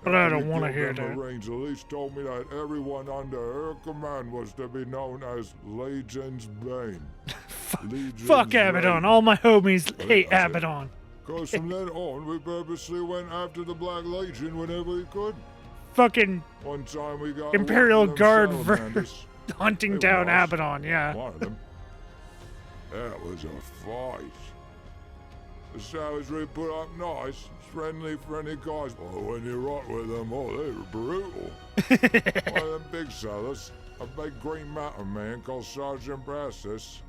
A: But I don't want to hear
N: that.
A: that.
N: Marines Elise told me that everyone under her command was to be known as Legion's Bane.
A: Fuck Abaddon. All my homies hate Abaddon.
N: Because from then on, we purposely went after the Black Legion whenever we could.
A: Fucking
N: one time we got
A: Imperial Guard
N: salamanders.
A: hunting down Abaddon, yeah.
N: One of them. That was a fight. The savagery put up nice, friendly guys. Oh, when you rock with them, oh, they were brutal. One of them big sellers, a big Green Mountain man called Sergeant Brassus.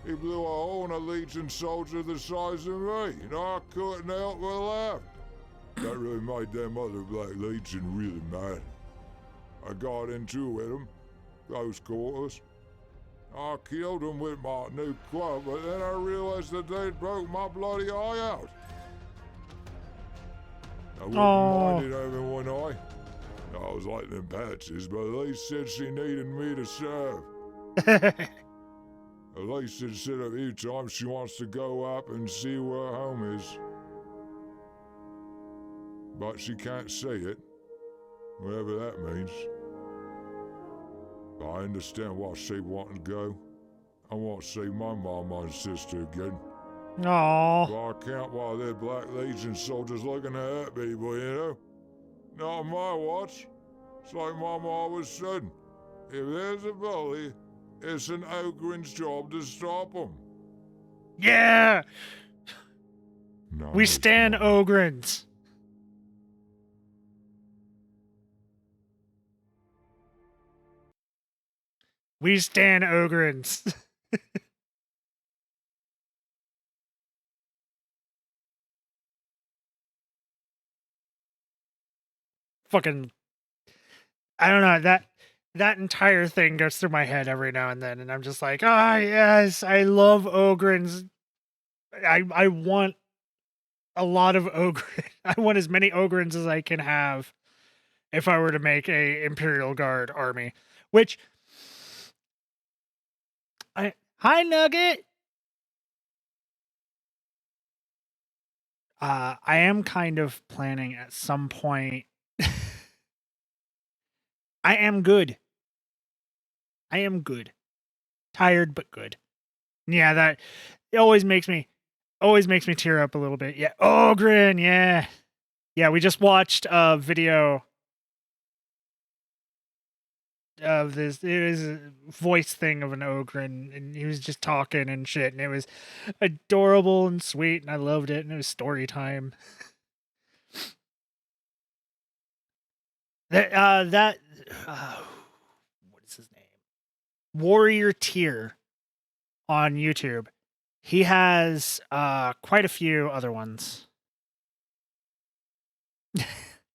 N: He blew a hole in a Legion soldier the size of me, and I couldn't help but laugh. That really made them other Black Legion really mad. I got into it with them, close quarters. I killed them with my new club, but then I realized that they'd broke my bloody eye out. I wouldn't minded having one eye. I was like them patches, but Elise said she needed me to serve. Elise had said a few times she wants to go up and see where home is. But she can't see it, whatever that means. I understand why she wanted to go. I want to see my mama and sister again.
A: Aww.
N: But I can't while they're Black Legion soldiers looking to hurt people, you know? Not on my watch. It's like Mama always said. If there's a bully, it's an Ogren's job to stop him.
A: Yeah!
N: No,
A: we stand Ogrins. We stand Ogrins. Fucking, I don't know, that entire thing goes through my head every now and then, and I'm just like, ah, yes, I love Ogrins. I want a lot of Ogrins. I want as many Ogrins as I can have if I were to make a Imperial Guard army. Which, hi Nugget! I am kind of planning at some point. I am good. Tired, but good. Yeah, that it always makes me tear up a little bit. Yeah. Ogren, yeah. Yeah, we just watched a video of this. It was a voice thing of an Ogren, and he was just talking and shit, and it was adorable and sweet, and I loved it, and it was story time. what is his name? Warrior Tier on YouTube. He has quite a few other ones.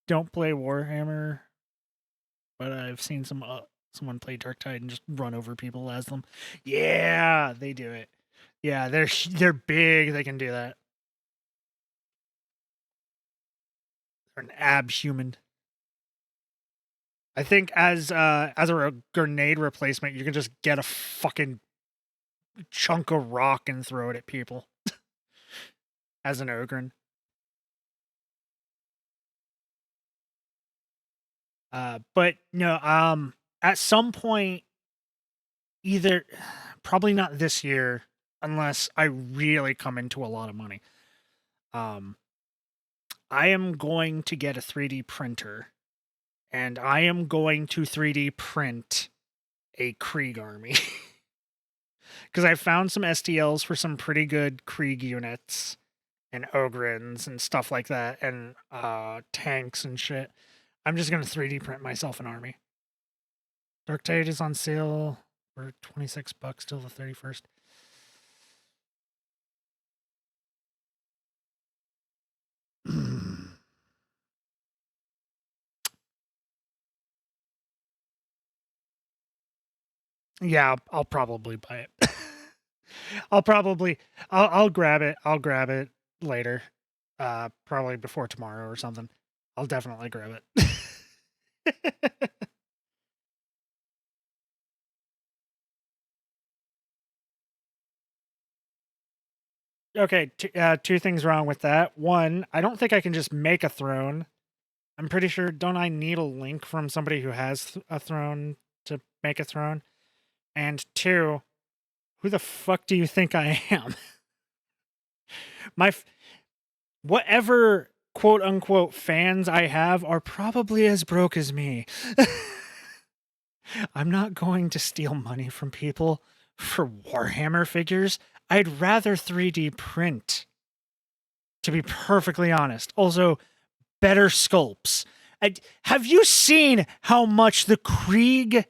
A: Don't play Warhammer, but I've seen someone play Darktide and just run over people as them. Yeah, they do it. Yeah, they're big. They can do that. They're an abhuman. I think as a grenade replacement, you can just get a fucking chunk of rock and throw it at people as an Ogren. But no, at some point, either probably not this year, unless I really come into a lot of money. I am going to get a 3D printer, and I am going to 3D print a Krieg army. Because I found some STLs for some pretty good Krieg units and Ogrins and stuff like that, and tanks and shit. I'm just going to 3D print myself an army. Darktide is on sale for $26 till the 31st. Yeah, I'll probably buy it. I'll grab it. I'll grab it later. Probably before tomorrow or something. I'll definitely grab it. Okay, two things wrong with that. One, I don't think I can just make a throne. I'm pretty sure, don't I need a link from somebody who has a throne to make a throne? And two, who the fuck do you think I am? Whatever quote unquote fans I have are probably as broke as me. I'm not going to steal money from people for Warhammer figures. I'd rather 3D print, to be perfectly honest. Also, better sculpts. Have you seen how much the Krieg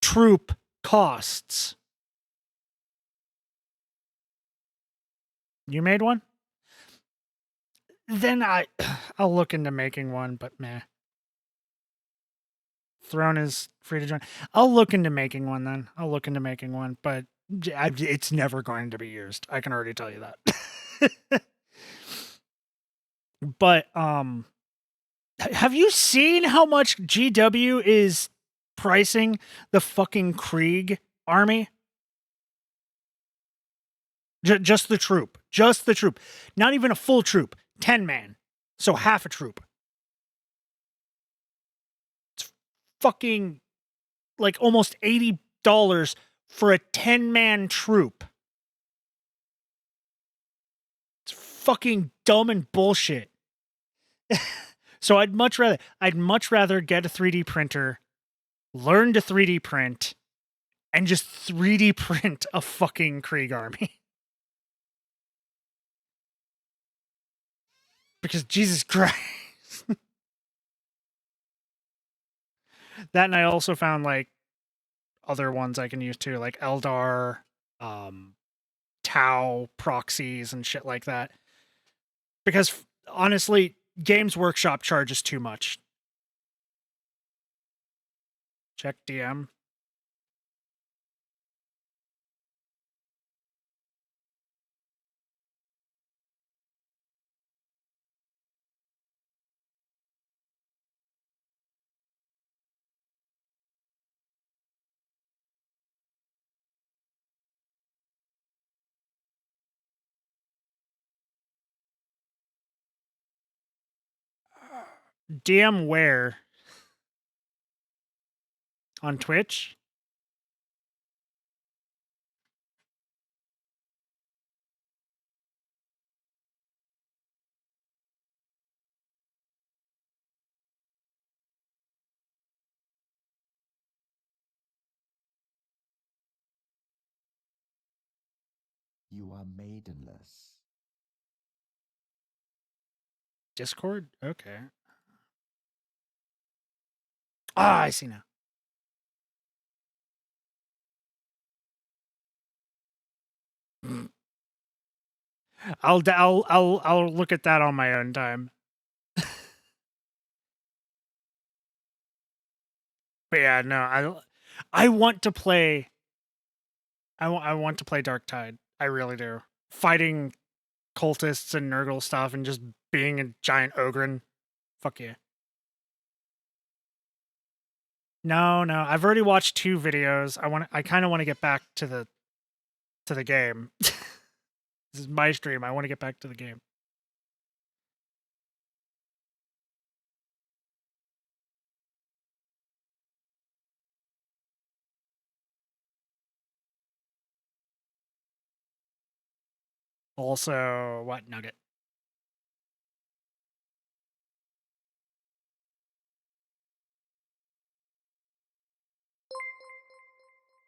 A: troop costs? You made one? Then I'll look into making one, but meh. Throne is free to join. I'll look into making one then. I'll look into making one, but it's never going to be used. I can already tell you that. But have you seen how much GW is pricing the fucking Krieg army? Just the troop. Just the troop. Not even a full troop. 10-man. So half a troop. It's fucking like almost $80 for a 10-man troop. It's fucking dumb and bullshit. So I'd much rather get a 3D printer, learn to 3D print, and just 3D print a fucking Krieg army. Because Jesus Christ. That, and I also found like other ones I can use too, like Eldar, Tau proxies and shit like that. Because honestly, Games Workshop charges too much. Check DM. DM where? On Twitch?
O: You are maidenless.
A: Discord? Okay. Ah, I see now. I'll look at that on my own time. But yeah, no, I want to play. I want to play Dark Tide. I really do. Fighting cultists and Nurgle stuff and just being a giant ogre. Fuck yeah. No, I've already watched 2 videos. I kind of want to get back to the game. This is my stream. I want to get back to the game. Also, what nugget?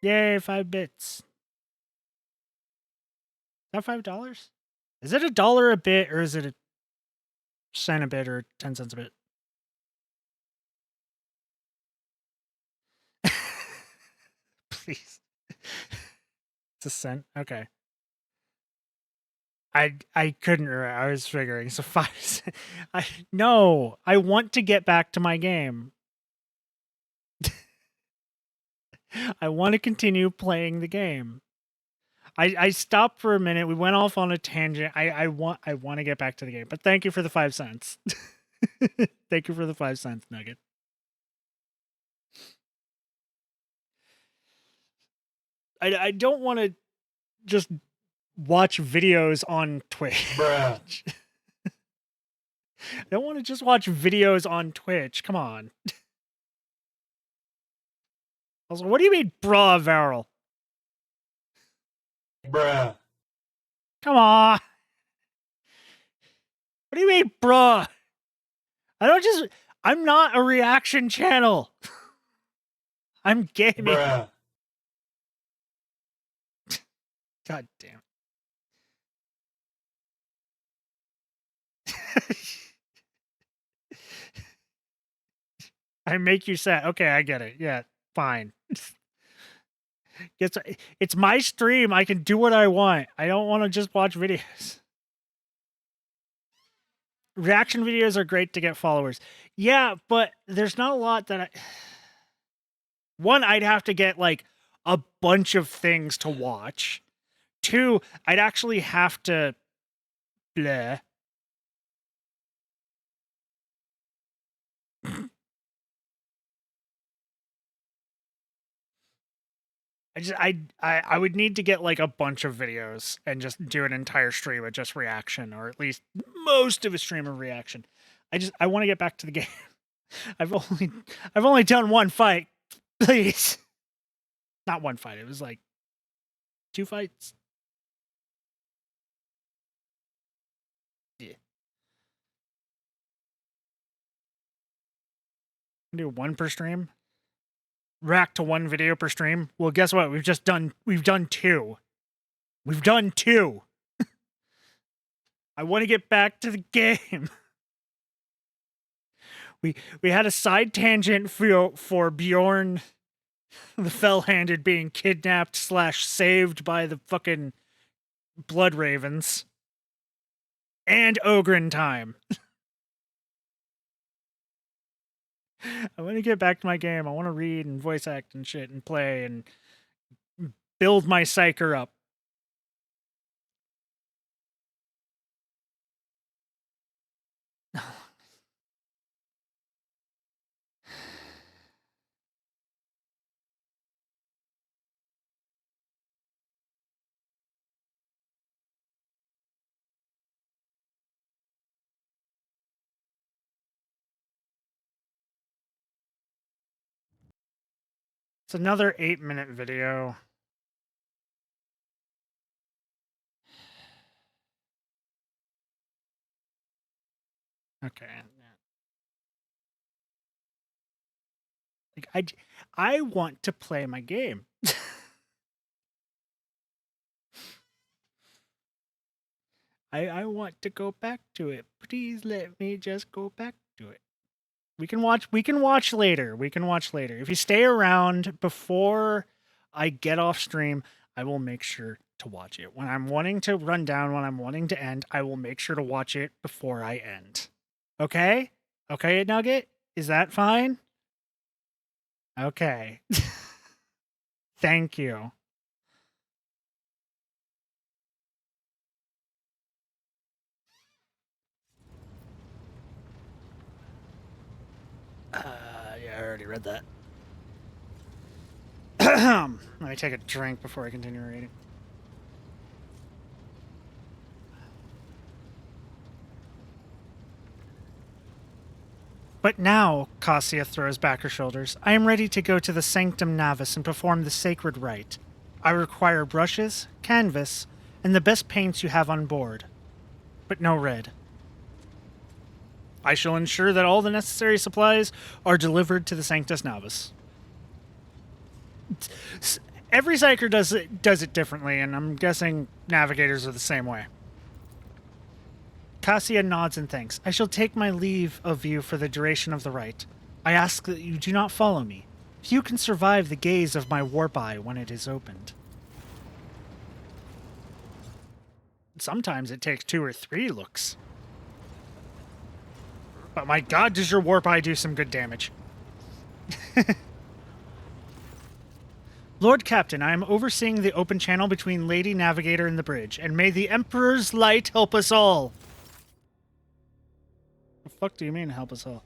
A: Yay, 5 bits. Is that $5? Is it $1 a bit, or is it a cent a bit, or 10 cents a bit? Please. It's a cent? Okay. I couldn't remember. I was figuring. So 5 cents. No, I want to get back to my game. I want to continue playing the game. I stopped for a minute. We went off on a tangent. I want to get back to the game. But thank you for the 5 cents. Thank you for the 5 cents, Nugget. I don't want to just watch videos on Twitch.
K: Bruh.
A: I don't want to just watch videos on Twitch. Come on. Also, what do you mean, bruh, Varel?
K: Bruh.
A: Come on. What do you mean, bruh? I'm not a reaction channel. I'm gaming.
K: Bruh.
A: God damn it. I make you sad. Okay, I get it. Yeah, fine. It's my stream. I can do what I want. I don't want to just watch videos. Reaction videos are great to get followers. Yeah, but there's not a lot that One, I'd have to get, like, a bunch of things to watch. 2, I'd actually have to... Bleh. I would need to get, like, a bunch of videos and just do an entire stream of just reaction, or at least most of a stream of reaction. I want to get back to the game. I've only done 1 fight. Please. Not 1 fight. It was like 2 fights. Yeah. Do 1 per stream. Rack to 1 video per stream. Well, guess what? We've done 2. We've done 2. I want to get back to the game. We had a side tangent for Bjorn the Fell-Handed being kidnapped / saved by the fucking Blood Ravens. And Ogren time. I want to get back to my game. I want to read and voice act and shit and play and build my psyker up. It's another 8-minute video. Okay. Like, I want to play my game. I want to go back to it. Please let me just go back to it. We can watch later. We can watch later. If you stay around before I get off stream, I will make sure to watch it. When I'm wanting to run down, when I'm wanting to end, I will make sure to watch it before I end. Okay? Okay, Nugget? Is that fine? Okay. Thank you. Yeah, I already read that. Let me take a drink before I continue reading. But now, Cassia throws back her shoulders, I am ready to go to the Sanctum Navis and perform the sacred rite. I require brushes, canvas, and the best paints you have on board. But no red. I shall ensure that all the necessary supplies are delivered to the Sanctus Navis. Every Psyker does it differently, and I'm guessing Navigators are the same way. Cassia nods and thanks. I shall take my leave of you for the duration of the rite. I ask that you do not follow me. Few can survive the gaze of my warp eye when it is opened. Sometimes it takes 2 or 3 looks. But my god, does your warp eye do some good damage. Lord Captain, I am overseeing the open channel between Lady Navigator and the bridge, and may the Emperor's light help us all. The fuck do you mean, help us all?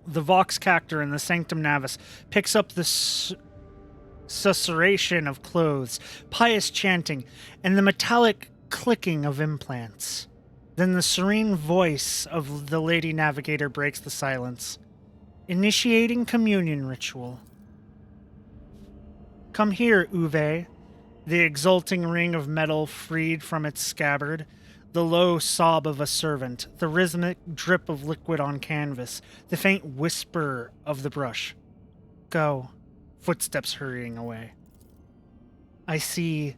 A: The Vox Cactor in the Sanctum Navis picks up the susurration of clothes, pious chanting, and the metallic clicking of implants. Then the serene voice of the Lady Navigator breaks the silence. Initiating communion ritual. Come here, Uwe. The exulting ring of metal freed from its scabbard, the low sob of a servant, the rhythmic drip of liquid on canvas, the faint whisper of the brush. Go. Footsteps hurrying away. I see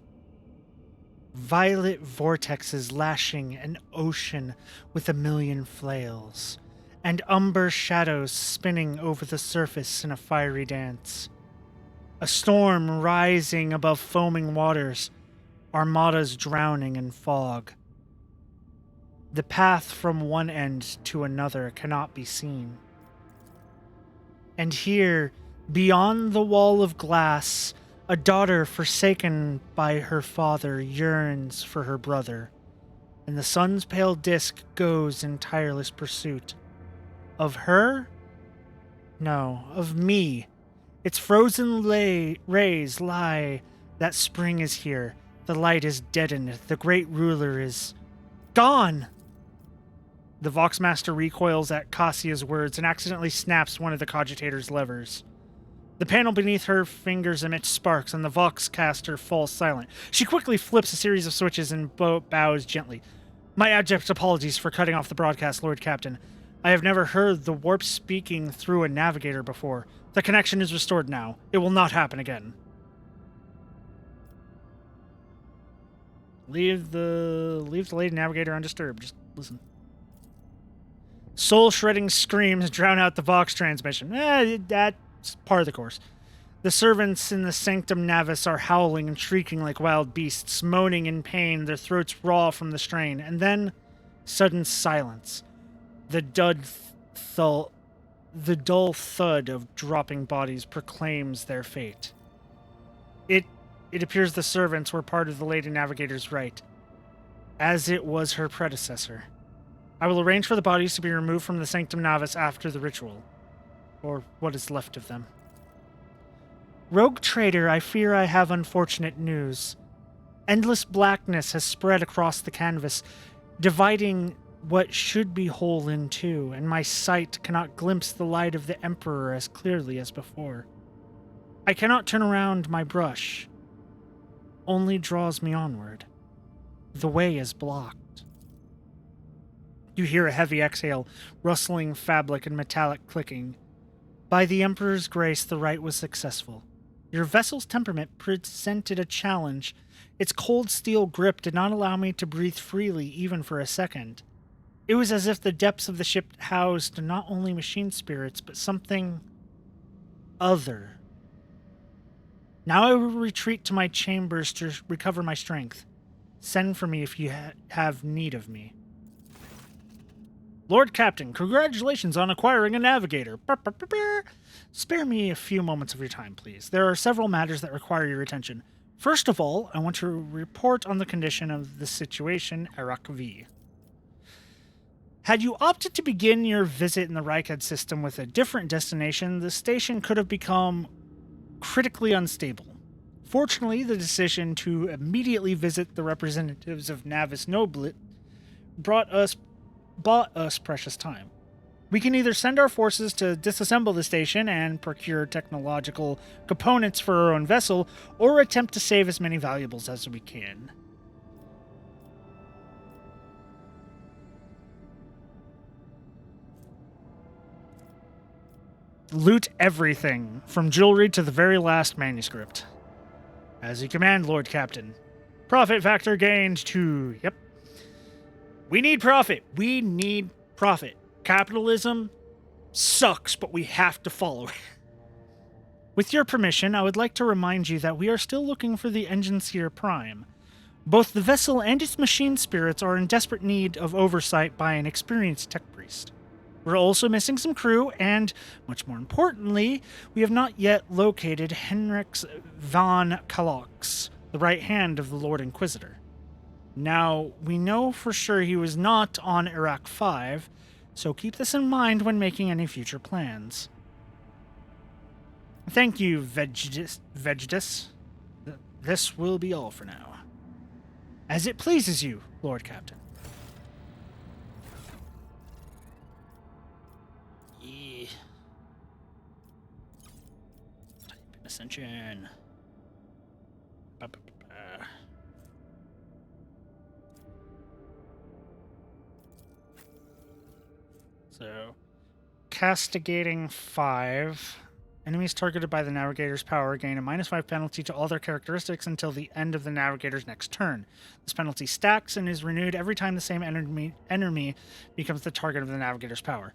A: violet vortexes lashing an ocean with 1,000,000 flails, and umber shadows spinning over the surface in a fiery dance. A storm rising above foaming waters, armadas drowning in fog. The path from one end to another cannot be seen. And here, beyond the wall of glass, a daughter forsaken by her father yearns for her brother, and the sun's pale disk goes in tireless pursuit. Of her? No, of me. Its frozen rays lie that spring is here. The light is deadened. The great ruler is gone. The Voxmaster recoils at Cassia's words and accidentally snaps one of the Cogitator's levers. The panel beneath her fingers emits sparks, and the Voxcaster falls silent. She quickly flips a series of switches and bows gently. My abject apologies for cutting off the broadcast, Lord Captain. I have never heard the warp speaking through a navigator before. The connection is restored now. It will not happen again. Leave the Lady Navigator undisturbed. Just listen. Soul-shredding screams drown out the Vox transmission. That's part of the course. The servants in the Sanctum Navis are howling and shrieking like wild beasts, moaning in pain, their throats raw from the strain. And then, sudden silence. The dull thud of dropping bodies proclaims their fate. It appears the servants were part of the Lady Navigator's rite, as it was her predecessor. I will arrange for the bodies to be removed from the Sanctum Navis after the ritual, or what is left of them. Rogue trader, I fear I have unfortunate news. Endless blackness has spread across the canvas, dividing what should be whole in two, and my sight cannot glimpse the light of the Emperor as clearly as before. I cannot turn around my brush. Only draws me onward. The way is blocked. You hear a heavy exhale, rustling fabric and metallic clicking. By the Emperor's grace, the rite was successful. Your vessel's temperament presented a challenge. Its cold steel grip did not allow me to breathe freely even for a second. It was as if the depths of the ship housed not only machine spirits, but something other. Now I will retreat to my chambers to recover my strength. Send for me if you have need of me. Lord Captain, congratulations on acquiring a Navigator. Spare me a few moments of your time, please. There are several matters that require your attention. First of all, I want to report on the condition of the situation, Iraq V. Had you opted to begin your visit in the Reichad system with a different destination, the station could have become critically unstable. Fortunately, the decision to immediately visit the representatives of Navis Noblit bought us precious time. We can either send our forces to disassemble the station and procure technological components for our own vessel, or attempt to save as many valuables as we can. Loot everything, from jewelry to the very last manuscript. As you command, Lord Captain. Profit factor gained to... Yep. We need profit. We need profit. Capitalism sucks, but we have to follow it. With your permission, I would like to remind you that we are still looking for the Engine Seer Prime. Both the vessel and its machine spirits are in desperate need of oversight by an experienced tech priest. We're also missing some crew, and, much more importantly, we have not yet located Henrix von Kalox, the right hand of the Lord Inquisitor. Now, we know for sure he was not on Iraq 5, so keep this in mind when making any future plans. Thank you, Vegdus. This will be all for now. As it pleases you, Lord Captain. Yeah. Type in Ascension. So, castigating 5. Enemies targeted by the Navigator's power gain a -5 penalty to all their characteristics until the end of the Navigator's next turn. This penalty stacks and is renewed every time the same enemy becomes the target of the Navigator's power.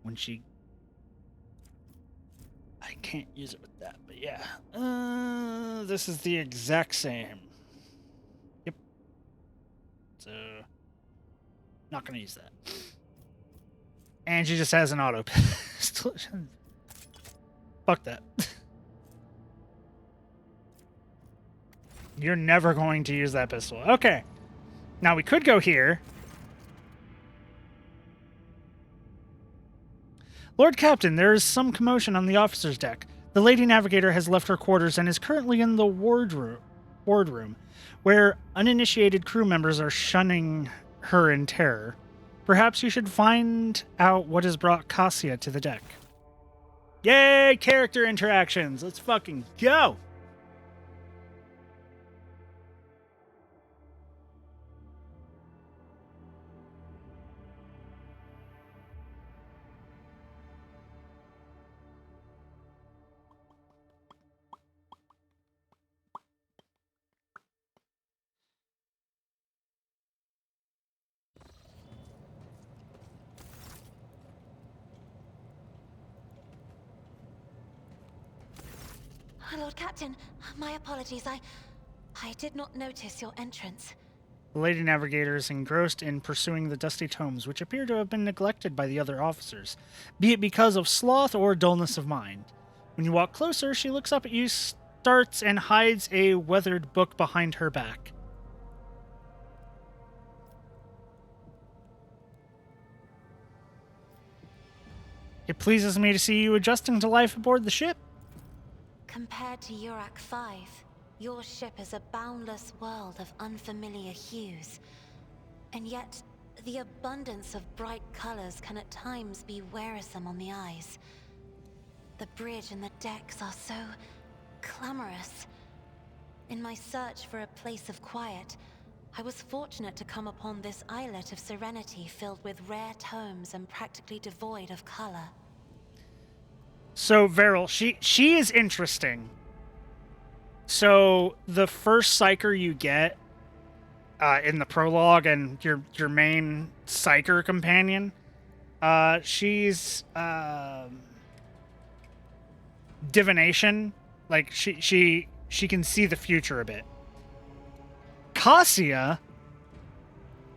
A: When she... I can't use it with that, but yeah. This is the exact same. Yep. So, not going to use that. And she just has an auto pistol. Fuck that. You're never going to use that pistol. Okay. Now we could go here. Lord Captain, there is some commotion on the officer's deck. The Lady Navigator has left her quarters and is currently in the wardroom, where uninitiated crew members are shunning her in terror. Perhaps you should find out what has brought Cassia to the deck. Yay, character interactions. Let's fucking go.
L: Lord Captain, my apologies. I did not notice your entrance.
A: The Lady Navigator is engrossed in pursuing the dusty tomes, which appear to have been neglected by the other officers, be it because of sloth or dullness of mind. When you walk closer, she looks up at you, starts, and hides a weathered book behind her back. It pleases me to see you adjusting to life aboard the ship.
L: Compared to Urak 5, your ship is a boundless world of unfamiliar hues. And yet, the abundance of bright colors can at times be wearisome on the eyes. The bridge and the decks are so clamorous. In my search for a place of quiet, I was fortunate to come upon this islet of serenity filled with rare tomes and practically devoid of color.
A: So Veryl, she is interesting. So the first psyker you get in the prologue and your main psyker companion, she's divination. Like she can see the future a bit. Cassia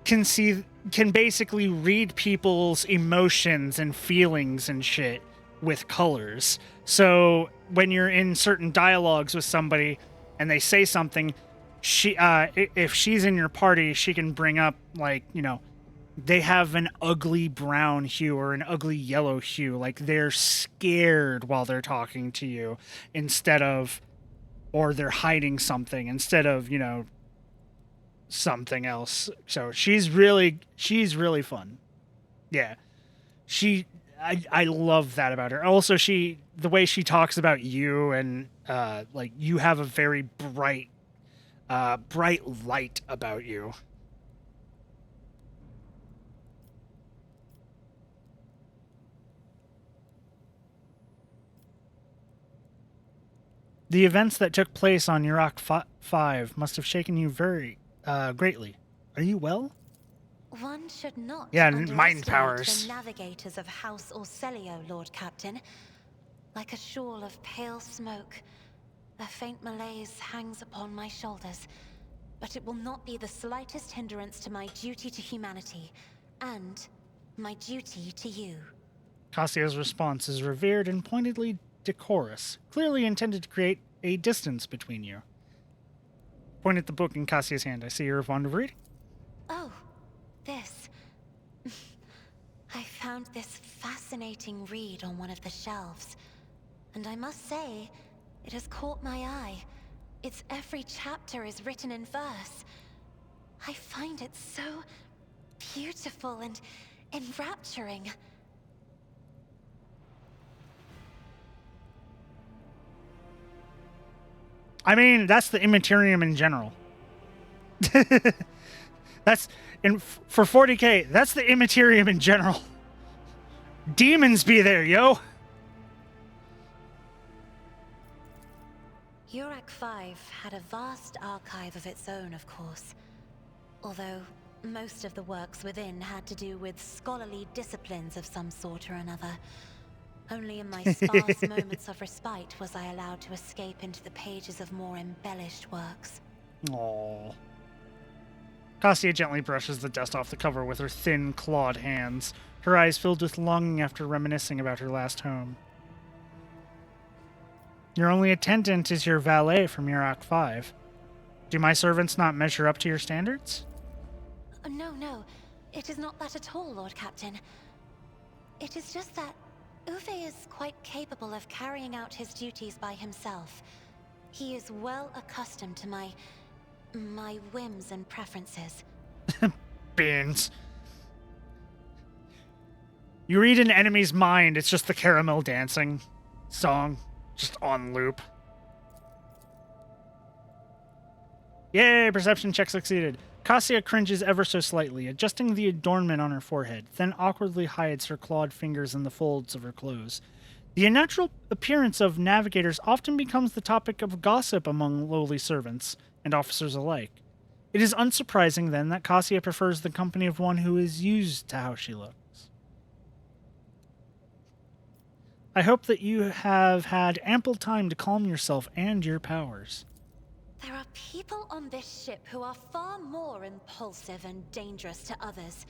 A: can basically read people's emotions and feelings and shit with colors. So when you're in certain dialogues with somebody and they say something, she if she's in your party, she can bring up, like, you know, they have an ugly brown hue or an ugly yellow hue, like they're scared while they're talking to you, instead of, or they're hiding something instead of, you know, something else. So she's really fun. Yeah. I love that about her. Also, the way she talks about you, and like, you have a very bright light about you. The events that took place on Iraq 5 must have shaken you very greatly. Are you well?
L: One should not
A: mind powers.
L: the navigators of House Orselio, Lord Captain. Like a shawl of pale smoke, a faint malaise hangs upon my shoulders, but it will not be the slightest hindrance to my duty to humanity, and my duty to you.
A: Cassia's response is revered and pointedly decorous, clearly intended to create a distance between you. Point at the book in Cassia's hand. I see you're fond of reading.
L: Oh, this. I found this fascinating read on one of the shelves, and I must say, it has caught my eye. Its every chapter is written in verse. I find it so beautiful and enrapturing.
A: I mean, that's the Immaterium in general. That's for 40k. That's the Immaterium in general. Demons be there, yo.
L: Urak 5 had a vast archive of its own, of course. Although most of the works within had to do with scholarly disciplines of some sort or another. Only in my sparse moments of respite was I allowed to escape into the pages of more embellished works.
A: Aww. Cassia gently brushes the dust off the cover with her thin, clawed hands, her eyes filled with longing after reminiscing about her last home. Your only attendant is your valet from Iraq 5. Do my servants not measure up to your standards?
L: No. It is not that at all, Lord Captain. It is just that Uwe is quite capable of carrying out his duties by himself. He is well accustomed to my whims and preferences.
A: Beans. You read an enemy's mind, it's just the caramel dancing song, just on loop. Yay, perception check succeeded. Cassia cringes ever so slightly, adjusting the adornment on her forehead, then awkwardly hides her clawed fingers in the folds of her clothes. The unnatural appearance of navigators often becomes the topic of gossip among lowly servants and officers alike. It is unsurprising, then, that Cassia prefers the company of one who is used to how she looks. I hope that you have had ample time to calm yourself and your powers.
L: There are people on this ship who are far more impulsive and dangerous to others,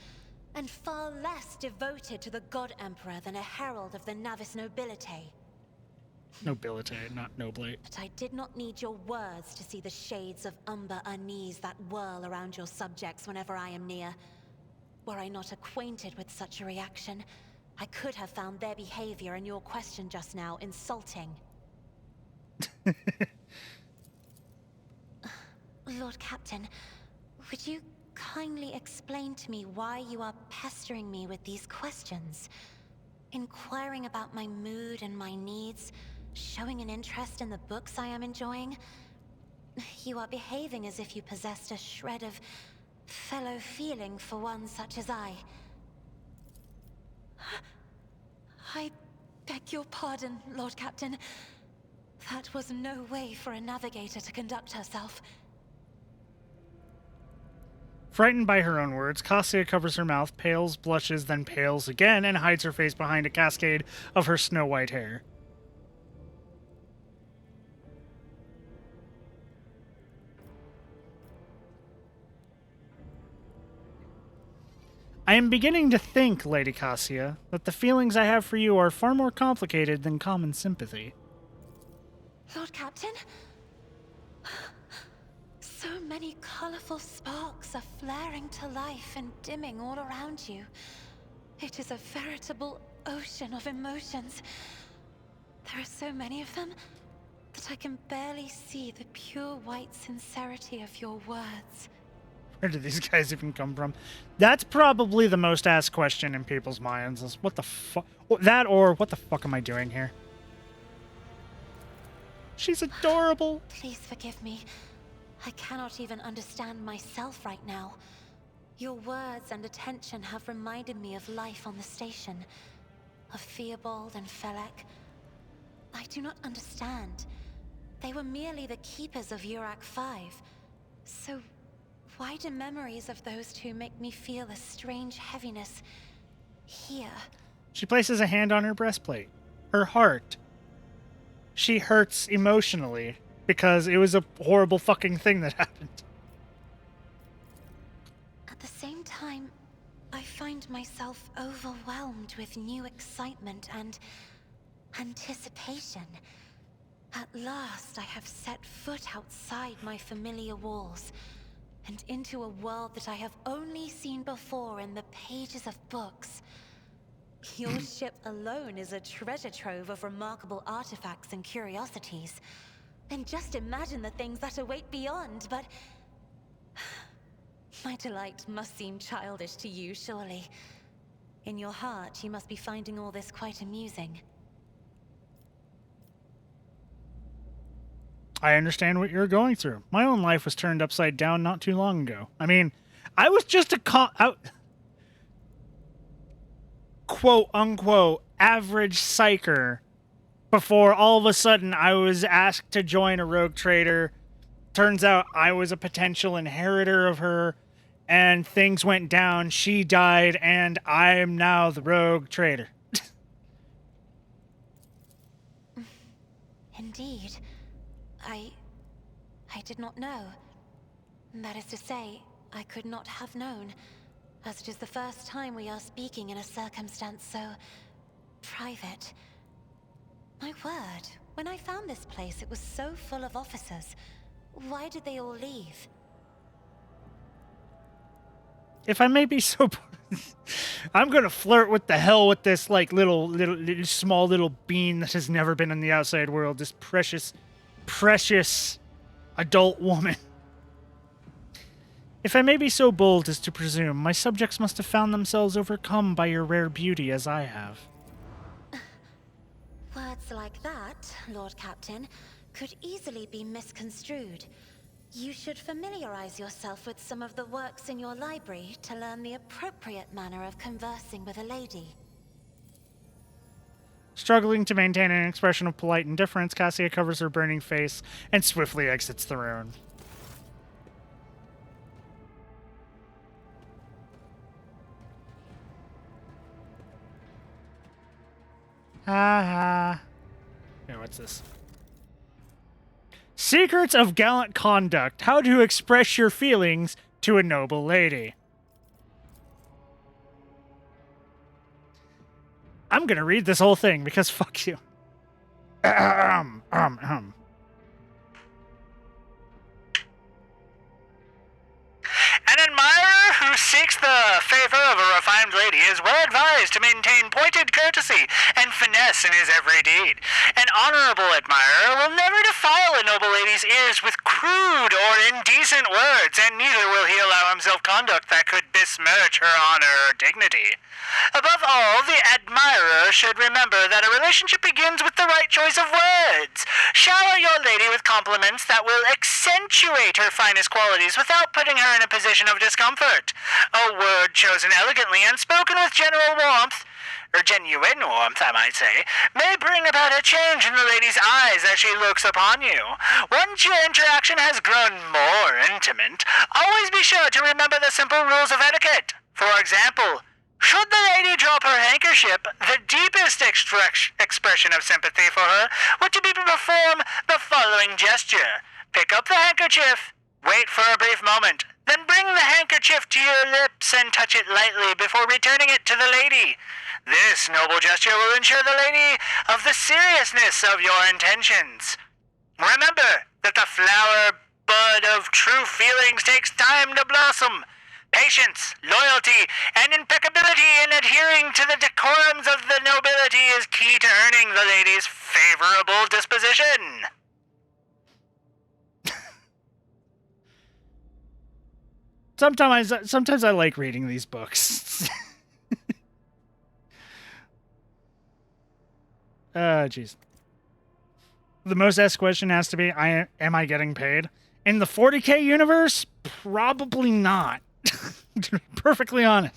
L: and far less devoted to the God Emperor than a herald of the Navis Nobilite.
A: Nobilite, not noblate.
L: But I did not need your words to see the shades of umber unease that whirl around your subjects whenever I am near. Were I not acquainted with such a reaction, I could have found their behavior and your question just now insulting. Lord Captain, would you kindly explain to me why you are pestering me with these questions? Inquiring about my mood and my needs, showing an interest in the books I am enjoying? You are behaving as if you possessed a shred of fellow feeling for one such as I. I beg your pardon, Lord Captain. That was no way for a navigator to conduct herself.
A: Frightened by her own words, Cassia covers her mouth, pales, blushes, then pales again, and hides her face behind a cascade of her snow-white hair. I am beginning to think, Lady Cassia, that the feelings I have for you are far more complicated than common sympathy.
L: Lord Captain? So many colorful sparks are flaring to life and dimming all around you. It is a veritable ocean of emotions. There are so many of them that I can barely see the pure white sincerity of your words.
A: Where did these guys even come from? That's probably the most asked question in people's minds is, what the fuck? That or, what the fuck am I doing here? She's adorable.
L: Please forgive me. I cannot even understand myself right now. Your words and attention have reminded me of life on the station, of Theobald and Felek. I do not understand. They were merely the keepers of Urak 5. So why do memories of those two make me feel a strange heaviness here?
A: She places a hand on her breastplate. Her heart. She hurts emotionally because it was a horrible fucking thing that happened.
L: At the same time, I find myself overwhelmed with new excitement and anticipation. At last, I have set foot outside my familiar walls and into a world that I have only seen before in the pages of books. Your ship alone is a treasure trove of remarkable artifacts and curiosities. And just imagine the things that await beyond, but my delight must seem childish to you, surely. In your heart, you must be finding all this quite amusing.
A: I understand what you're going through. My own life was turned upside down not too long ago. I mean, I was just a quote-unquote average psyker before all of a sudden I was asked to join a rogue trader. Turns out I was a potential inheritor of her, and things went down, she died, and I am now the rogue trader.
L: Indeed. I did not know. That is to say, I could not have known, as it is the first time we are speaking in a circumstance so private. My word, when I found this place, it was so full of officers. Why did they all leave?
A: If I may be so, I'm gonna flirt with the hell with this like little small little bean that has never been in the outside world. This precious adult woman. If I may be so bold as to presume, my subjects must have found themselves overcome by your rare beauty as I have.
L: Words like that, Lord Captain, could easily be misconstrued. You should familiarize yourself with some of the works in your library to learn the appropriate manner of conversing with a lady.
A: Struggling to maintain an expression of polite indifference, Cassia covers her burning face and swiftly exits the room. Ha ha. Okay, what's this? Secrets of Gallant Conduct. How to express your feelings to a noble lady. I'm gonna read this whole thing because fuck you.
J: An admirer who seeks the favor of a refined lady is well advised to maintain pointed courtesy and finesse in his every deed. An honorable admirer will never defile a noble lady's ears with crude or indecent words, and neither will he allow himself conduct that could besmirch her honor or dignity. Above all, the admirer should remember that a relationship begins with the right choice of words. Shower your lady with compliments that will accentuate her finest qualities without putting her in a position of discomfort. A word chosen elegantly and spoken with general warmth or genuine warmth, I might say, may bring about a change in the lady's eyes as she looks upon you. Once your interaction has grown more intimate, always be sure to remember the simple rules of etiquette. For example, should the lady drop her handkerchief, the deepest expression of sympathy for her would be to perform the following gesture. Pick up the handkerchief, wait for a brief moment, then bring the handkerchief to your lips and touch it lightly before returning it to the lady. This noble gesture will ensure the lady of the seriousness of your intentions. Remember that the flower bud of true feelings takes time to blossom. Patience, loyalty, and impeccability in adhering to the decorums of the nobility is key to earning the lady's favorable disposition.
A: Sometimes I like reading these books. Jeez. The most asked question has to be, am I getting paid? In the 40K universe? Probably not. To be perfectly honest.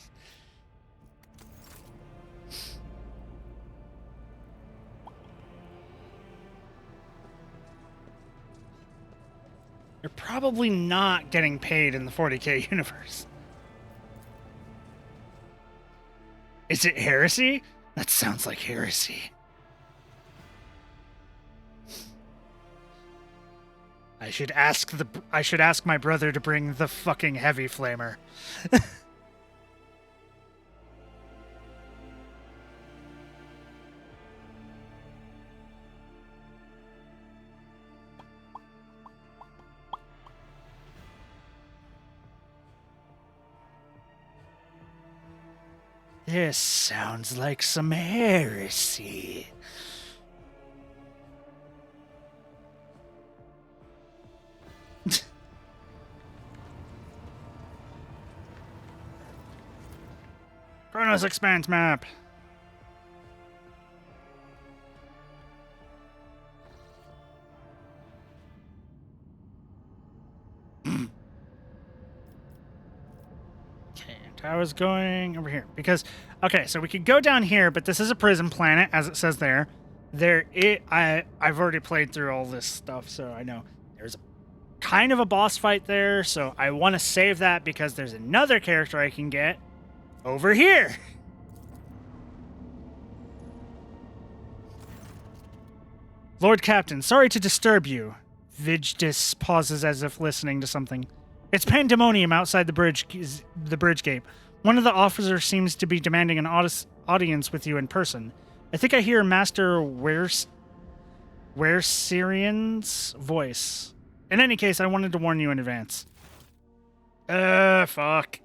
A: You're probably not getting paid in the 40K universe. Is it heresy? That sounds like heresy. I should ask my brother to bring the fucking heavy flamer. This sounds like some heresy. Chronos Expanse map. I was going over here because, okay, so we could go down here, but this is a prison planet, as it says there. I've already played through all this stuff, so I know there's kind of a boss fight there, so I want to save that because there's another character I can get over here. Lord Captain, sorry to disturb you. Vijdis pauses as if listening to something. It's pandemonium outside the bridge gate. One of the officers seems to be demanding an audience with you in person. I think I hear Master Syrian's voice. In any case, I wanted to warn you in advance. Fuck.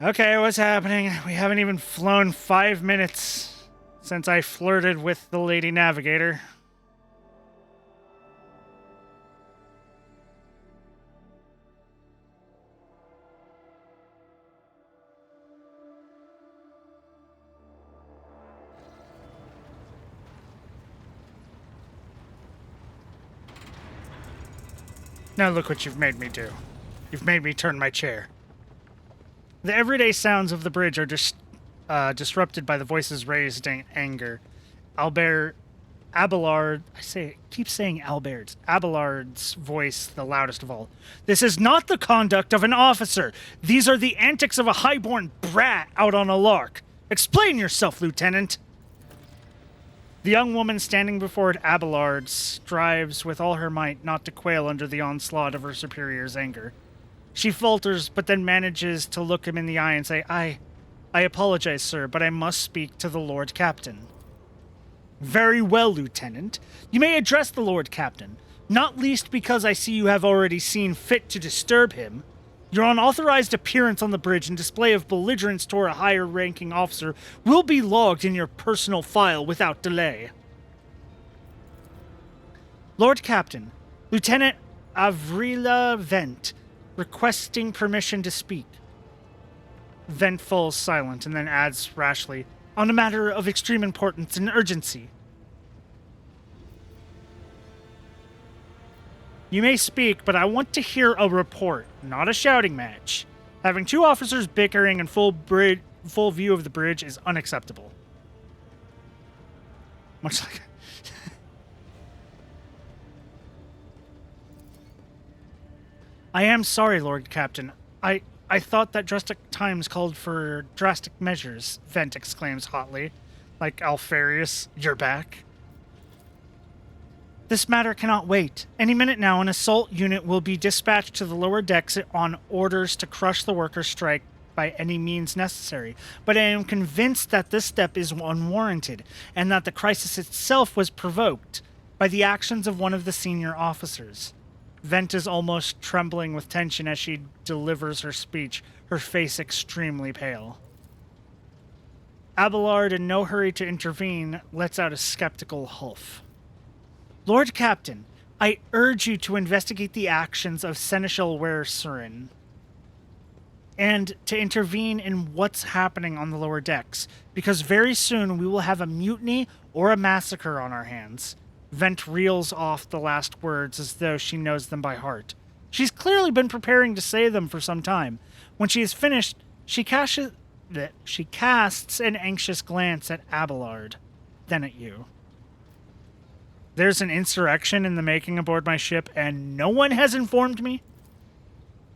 A: Okay, what's happening? We haven't even flown 5 minutes since I flirted with the Lady Navigator. Now look what you've made me do. You've made me turn my chair. The everyday sounds of the bridge are disrupted by the voices raised in anger. Abelard, keep saying Albert's. Abelard's voice, the loudest of all. This is not the conduct of an officer. These are the antics of a highborn brat out on a lark. Explain yourself, Lieutenant. The young woman standing before Abelard strives with all her might not to quail under the onslaught of her superior's anger. She falters, but then manages to look him in the eye and say, I apologize, sir, but I must speak to the Lord Captain. Very well, Lieutenant. You may address the Lord Captain, not least because I see you have already seen fit to disturb him. Your unauthorized appearance on the bridge and display of belligerence toward a higher-ranking officer will be logged in your personal file without delay. Lord Captain, Lieutenant Avrila Vent, requesting permission to speak. Vent falls silent and then adds rashly, on a matter of extreme importance and urgency. You may speak, but I want to hear a report, not a shouting match. Having two officers bickering in full full view of the bridge is unacceptable. Much like... I am sorry, Lord Captain. I thought that drastic times called for drastic measures, Vent exclaims hotly. Like Alfarius, you're back. This matter cannot wait. Any minute now, an assault unit will be dispatched to the lower decks on orders to crush the workers' strike by any means necessary. But I am convinced that this step is unwarranted, and that the crisis itself was provoked by the actions of one of the senior officers. Vent is almost trembling with tension as she delivers her speech, her face extremely pale. Abelard, in no hurry to intervene, lets out a skeptical huff. Lord Captain, I urge you to investigate the actions of Seneschal Wersurin and to intervene in what's happening on the lower decks, because very soon we will have a mutiny or a massacre on our hands. Vent reels off the last words as though she knows them by heart. She's clearly been preparing to say them for some time. When she is finished, she casts an anxious glance at Abelard, then at you. There's an insurrection in the making aboard my ship, and no one has informed me?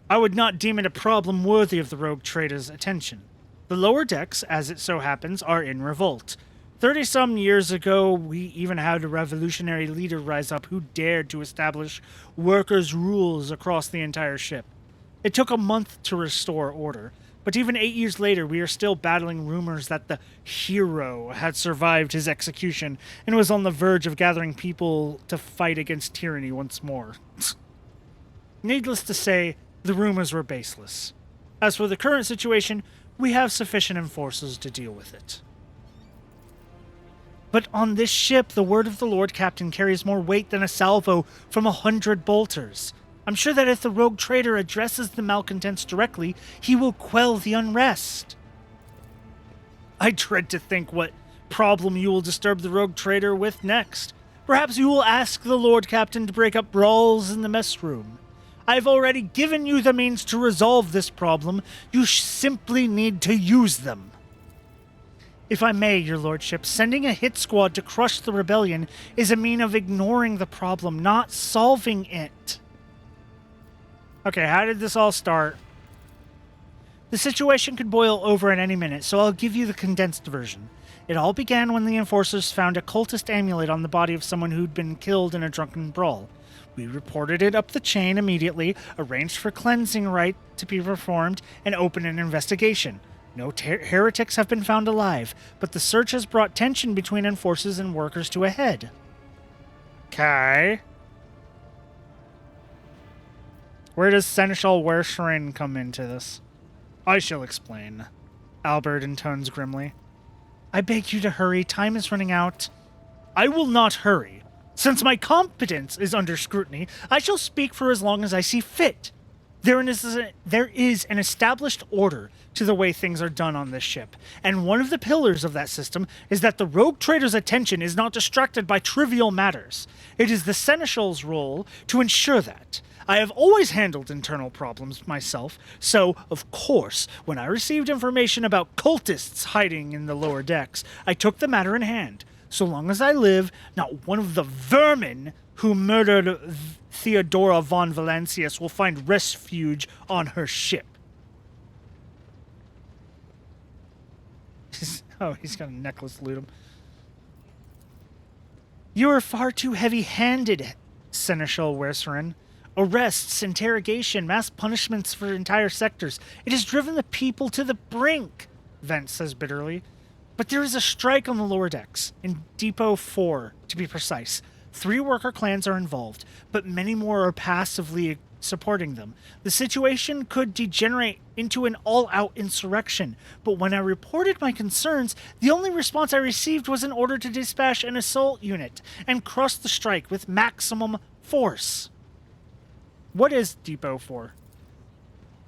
A: I would not deem it a problem worthy of the rogue trader's attention. The lower decks, as it so happens, are in revolt. 30-some years ago, we even had a revolutionary leader rise up who dared to establish workers' rules across the entire ship. It took a month to restore order, but even 8 years later, we are still battling rumors that the hero had survived his execution and was on the verge of gathering people to fight against tyranny once more. Needless to say, the rumors were baseless. As for the current situation, we have sufficient enforcers to deal with it. But on this ship, the word of the Lord Captain carries more weight than a salvo from 100 bolters. I'm sure that if the rogue trader addresses the malcontents directly, he will quell the unrest. I dread to think what problem you will disturb the rogue trader with next. Perhaps you will ask the Lord Captain to break up brawls in the mess room. I've already given you the means to resolve this problem. You simply need to use them. If I may, your lordship, sending a hit squad to crush the rebellion is a mean of ignoring the problem, not solving it. Okay, how did this all start? The situation could boil over at any minute, so I'll give you the condensed version. It all began when the enforcers found a cultist amulet on the body of someone who'd been killed in a drunken brawl. We reported it up the chain immediately, arranged for cleansing rite to be performed, and opened an investigation. No heretics have been found alive, but the search has brought tension between enforcers and workers to a head. Okay. Where does Seneschal Wersurin come into this? I shall explain. Albert intones grimly. I beg you to hurry. Time is running out. I will not hurry. Since my competence is under scrutiny, I shall speak for as long as I see fit. There is an established order to the way things are done on this ship, and one of the pillars of that system is that the rogue trader's attention is not distracted by trivial matters. It is the Seneschal's role to ensure that. I have always handled internal problems myself, so, of course, when I received information about cultists hiding in the lower decks, I took the matter in hand. So long as I live, not one of the vermin who murdered Theodora von Valancius will find refuge on her ship. Oh, he's got a necklace, loot him. You are far too heavy-handed, Seneschal Wersurin. Arrests, interrogation, mass punishments for entire sectors. It has driven the people to the brink, Vent says bitterly. But there is a strike on the lower decks, in Depot 4, to be precise. 3 worker clans are involved, but many more are passively supporting them. The situation could degenerate into an all-out insurrection, but when I reported my concerns, the only response I received was an order to dispatch an assault unit and crush the strike with maximum force. What is Depot 4?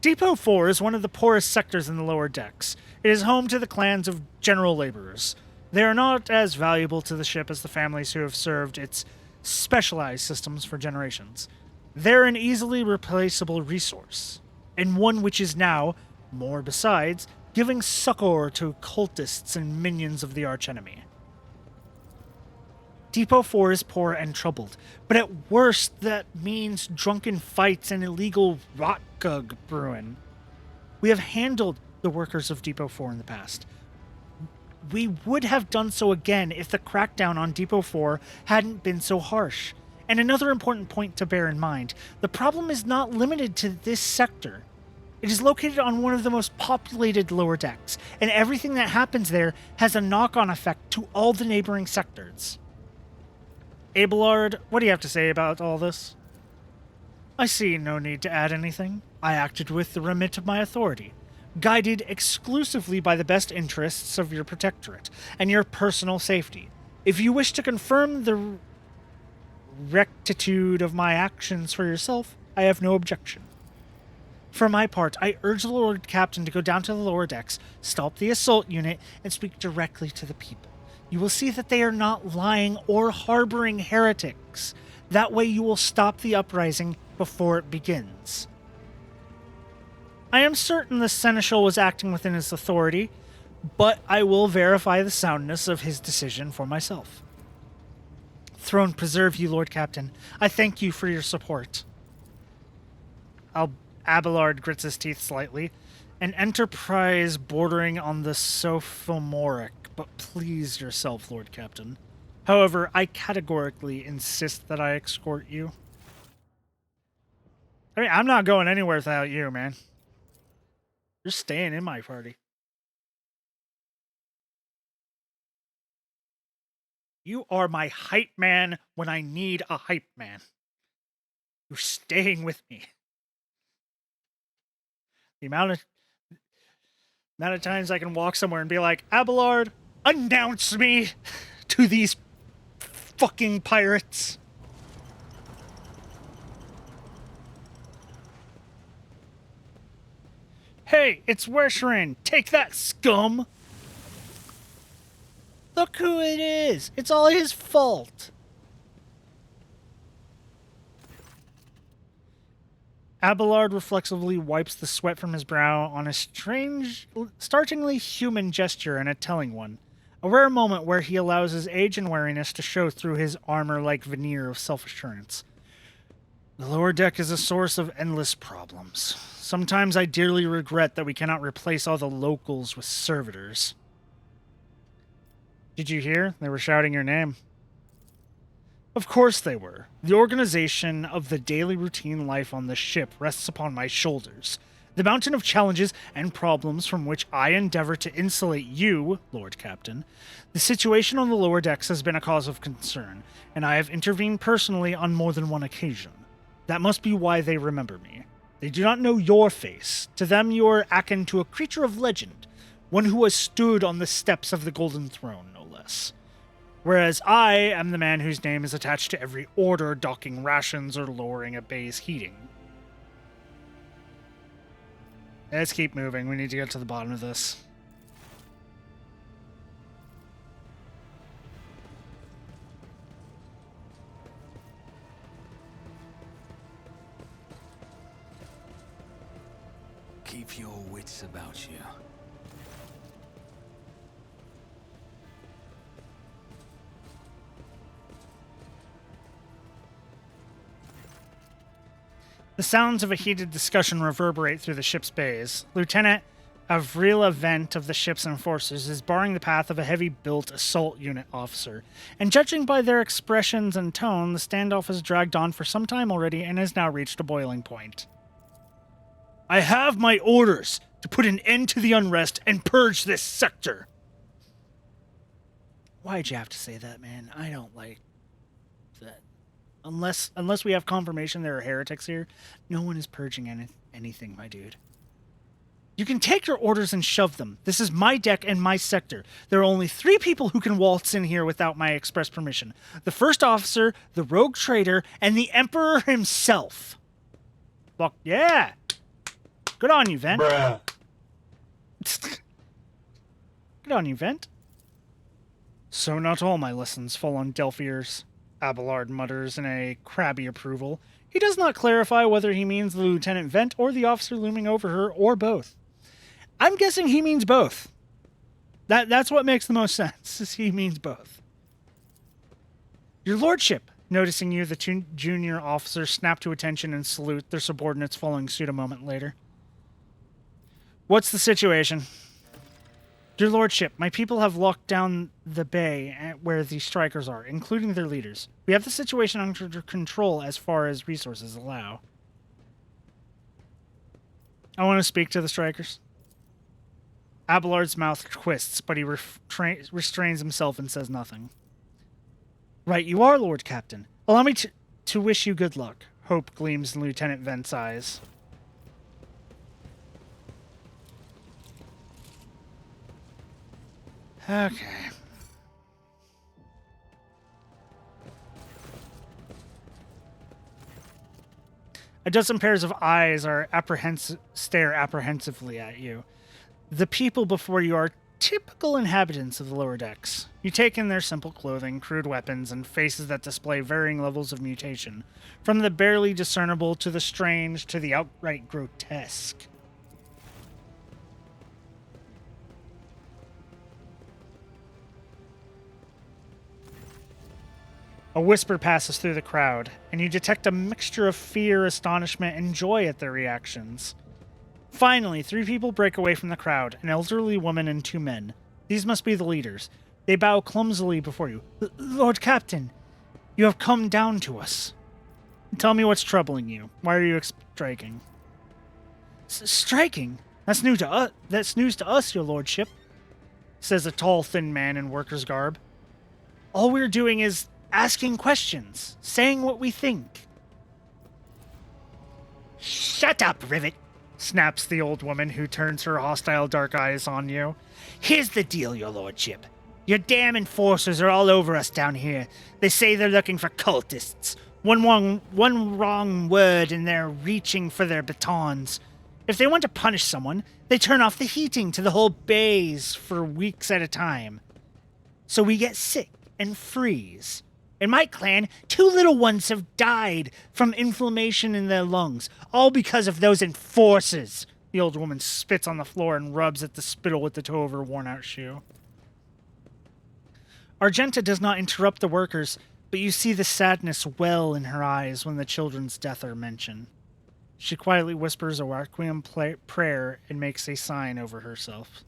A: Depot 4 is one of the poorest sectors in the lower decks. It is home to the clans of general laborers. They are not as valuable to the ship as the families who have served its specialized systems for generations. They're an easily replaceable resource, and one which is now, more besides, giving succor to cultists and minions of the archenemy. Depot 4 is poor and troubled, but at worst that means drunken fights and illegal rotgug brewing. We have handled the workers of Depot 4 in the past. We would have done so again if the crackdown on Depot 4 hadn't been so harsh. And another important point to bear in mind, the problem is not limited to this sector. It is located on one of the most populated lower decks, and everything that happens there has a knock-on effect to all the neighboring sectors. Abelard, what do you have to say about all this? I see no need to add anything. I acted with the remit of my authority, guided exclusively by the best interests of your protectorate and your personal safety. If you wish to confirm the rectitude of my actions for yourself, I have no objection. For my part, I urge the Lord Captain to go down to the lower decks, stop the assault unit, and speak directly to the people. You will see that they are not lying or harboring heretics. That way you will stop the uprising before it begins. I am certain the Seneschal was acting within his authority, but I will verify the soundness of his decision for myself. Throne preserve you, Lord Captain. I thank you for your support. Abelard grits his teeth slightly. An enterprise bordering on the sophomoric, but please yourself, Lord Captain. However, I categorically insist that I escort you. I mean, I'm not going anywhere without you, man. You're staying in my party. You are my hype man when I need a hype man. You're staying with me. The amount of times I can walk somewhere and be like, Abelard, announce me to these fucking pirates. Hey, it's Wersharin. Take that, scum. Look who it is. It's all his fault. Abelard reflexively wipes the sweat from his brow on a strange, startlingly human gesture and a telling one. A rare moment where he allows his age and wariness to show through his armor-like veneer of self-assurance. The lower deck is a source of endless problems. Sometimes I dearly regret that we cannot replace all the locals with servitors. Did you hear? They were shouting your name. Of course they were. The organization of the daily routine life on the ship rests upon my shoulders. The mountain of challenges and problems from which I endeavor to insulate you, Lord Captain. The situation on the lower decks has been a cause of concern, and I have intervened personally on more than one occasion. That must be why they remember me. They do not know your face. To them you are akin to a creature of legend, one who has stood on the steps of the Golden Throne, no less. Whereas I am the man whose name is attached to every order docking rations or lowering a bay's heating. Let's keep moving. We need to get to the bottom of this.
F: Keep your wits about you.
A: The sounds of a heated discussion reverberate through the ship's bays. Lieutenant Avrila Vent of the ship's enforcers is barring the path of a heavy-built assault unit officer, and judging by their expressions and tone, the standoff has dragged on for some time already and has now reached a boiling point. I have my orders to put an end to the unrest and purge this sector. Why'd you have to say that, man? I don't like that. Unless we have confirmation there are heretics here, no one is purging anything, my dude. You can take your orders and shove them. This is my deck and my sector. There are only 3 people who can waltz in here without my express permission. The first officer, the rogue trader, and the Emperor himself. Fuck yeah! Good on you, Vent.
P: Bruh.
A: Good on you, Vent. So not all my lessons fall on deaf ears, Abelard mutters in a crabby approval. He does not clarify whether he means the Lieutenant Vent or the officer looming over her, or both. I'm guessing he means both. That's what makes the most sense, is he means both. Your lordship. Noticing you, the junior officers snap to attention and salute, their subordinates following suit a moment later. What's the situation? Your lordship, my people have locked down the bay where the strikers are, including their leaders. We have the situation under control as far as resources allow. I want to speak to the strikers. Abelard's mouth twists, but he restrains himself and says nothing. Right, you are, Lord Captain. Allow me to wish you good luck. Hope gleams in Lieutenant Vent's eyes. Okay. A dozen pairs of eyes stare apprehensively at you. The people before you are typical inhabitants of the lower decks. You take in their simple clothing, crude weapons, and faces that display varying levels of mutation, from the barely discernible to the strange to the outright grotesque. A whisper passes through the crowd, and you detect a mixture of fear, astonishment, and joy at their reactions. Finally, 3 people break away from the crowd, an elderly woman and 2 men. These must be the leaders. They bow clumsily before you. Lord Captain, you have come down to us. Tell me what's troubling you. Why are you striking? Striking? That's news to us, your lordship, says a tall, thin man in worker's garb. All we're doing is asking questions, saying what we think. Shut up, Rivet, snaps the old woman, who turns her hostile dark eyes on you. Here's the deal, your lordship. Your damn enforcers are all over us down here. They say they're looking for cultists. One wrong word and they're reaching for their batons. If they want to punish someone, they turn off the heating to the whole base for weeks at a time. So we get sick and freeze. In my clan, 2 little ones have died from inflammation in their lungs, all because of those enforcers. The old woman spits on the floor and rubs at the spittle with the toe of her worn-out shoe. Argenta does not interrupt the workers, but you see the sadness well in her eyes when the children's death are mentioned. She quietly whispers a requiem prayer and makes a sign over herself.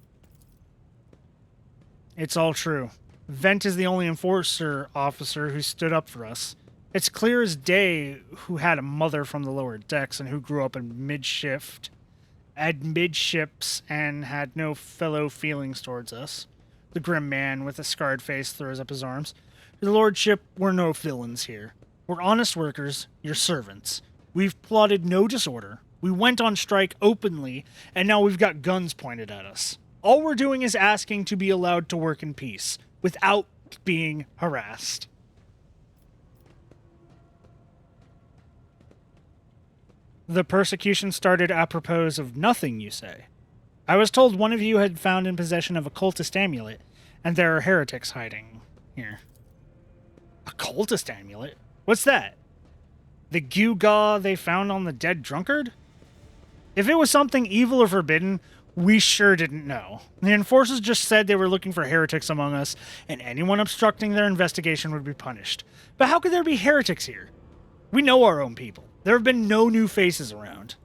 A: It's all true. Vent is the only enforcer officer who stood up for us. It's clear as day who had a mother from the lower decks and who grew up in midships and had no fellow feelings towards us. The grim man with a scarred face throws up his arms. Your lordship, we're no villains here. We're honest workers, your servants. We've plotted no disorder. We went on strike openly, and now we've got guns pointed at us. All we're doing is asking to be allowed to work in peace, without being harassed. The persecution started apropos of nothing, you say. I was told one of you had found in possession of a cultist amulet, and there are heretics hiding here. A cultist amulet? What's that? The gewgaw they found on the dead drunkard? If it was something evil or forbidden, we sure didn't know. The enforcers just said they were looking for heretics among us, and anyone obstructing their investigation would be punished. But how could there be heretics here? We know our own people. There have been no new faces around.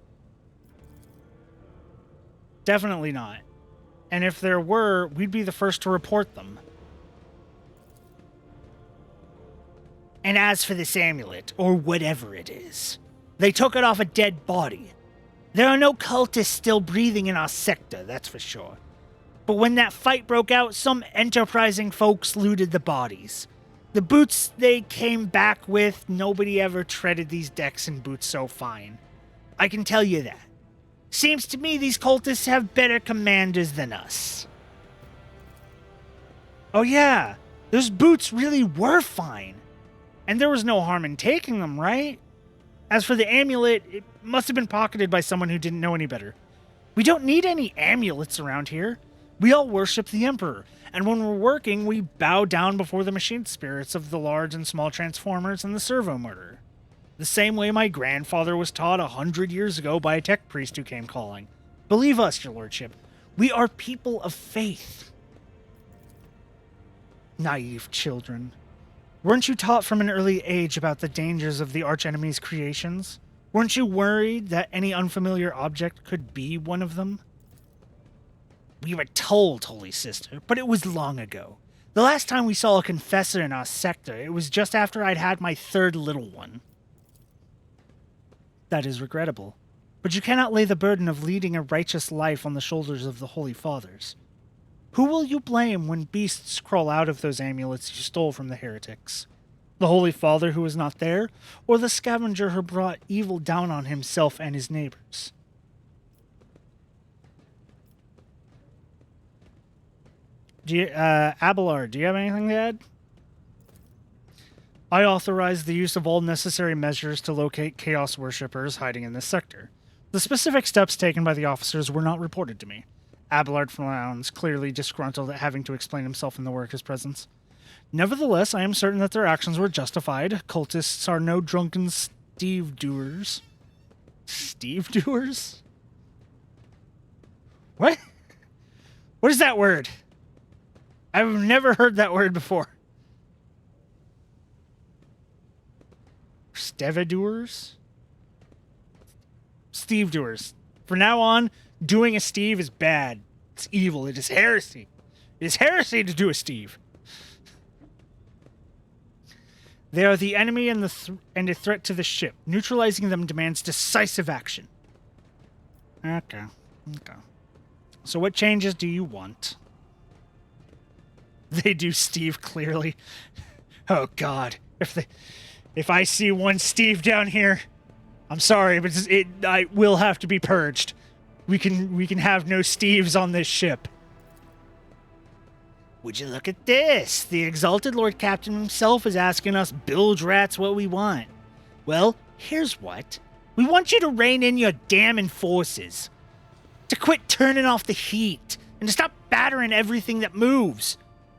A: Definitely not. And if there were, we'd be the first to report them. And as for this amulet, or whatever it is, they took it off a dead body. There are no cultists still breathing in our sector, that's for sure. But when that fight broke out, some enterprising folks looted the bodies. The boots they came back with, nobody ever treaded these decks in boots so fine. I can tell you that. Seems to me these cultists have better commanders than us. Oh yeah, those boots really were fine. And there was no harm in taking them, right? As for the amulet, it must have been pocketed by someone who didn't know any better. We don't need any amulets around here. We all worship the Emperor, and when we're working, we bow down before the machine spirits of the large and small transformers and the servo motor. The same way my grandfather was taught 100 years ago by a tech priest who came calling. Believe us, your lordship, We are people of faith. Naive children. Weren't you taught from an early age about the dangers of the archenemy's creations? Weren't you worried that any unfamiliar object could be one of them? We were told, Holy Sister, but it was long ago. The last time we saw a confessor in our sector, it was just after I'd had my third little one. That is regrettable, but you cannot lay the burden of leading a righteous life on the shoulders of the Holy Fathers. Who will you blame when beasts crawl out of those amulets you stole from the heretics? The Holy Father who was not there, or the scavenger who brought evil down on himself and his neighbors? Abelard, do you have anything to add? I authorize the use of all necessary measures to locate Chaos worshippers hiding in this sector. The specific steps taken by the officers were not reported to me. Abelard frowns, clearly disgruntled at having to explain himself in the worker's presence. Nevertheless, I am certain that their actions were justified. Cultists are no drunken Steve-doers. Steve-doers? What? What is that word? I've never heard that word before. Stevedores? Steve-doers. From now on, doing a Steve is bad. It's evil. It is heresy. It is heresy to do a Steve. They are the enemy and a threat to the ship. Neutralizing them demands decisive action. Okay. So what changes do you want? They do Steve clearly. Oh God. If I see one Steve down here, I'm sorry, but I will have to be purged. We can have no Steves on this ship. Would you look at this? The exalted Lord Captain himself is asking us bilge rats what we want. Well, here's what. We want you to rein in your damn enforcers. To quit turning off the heat. And to stop battering everything that moves.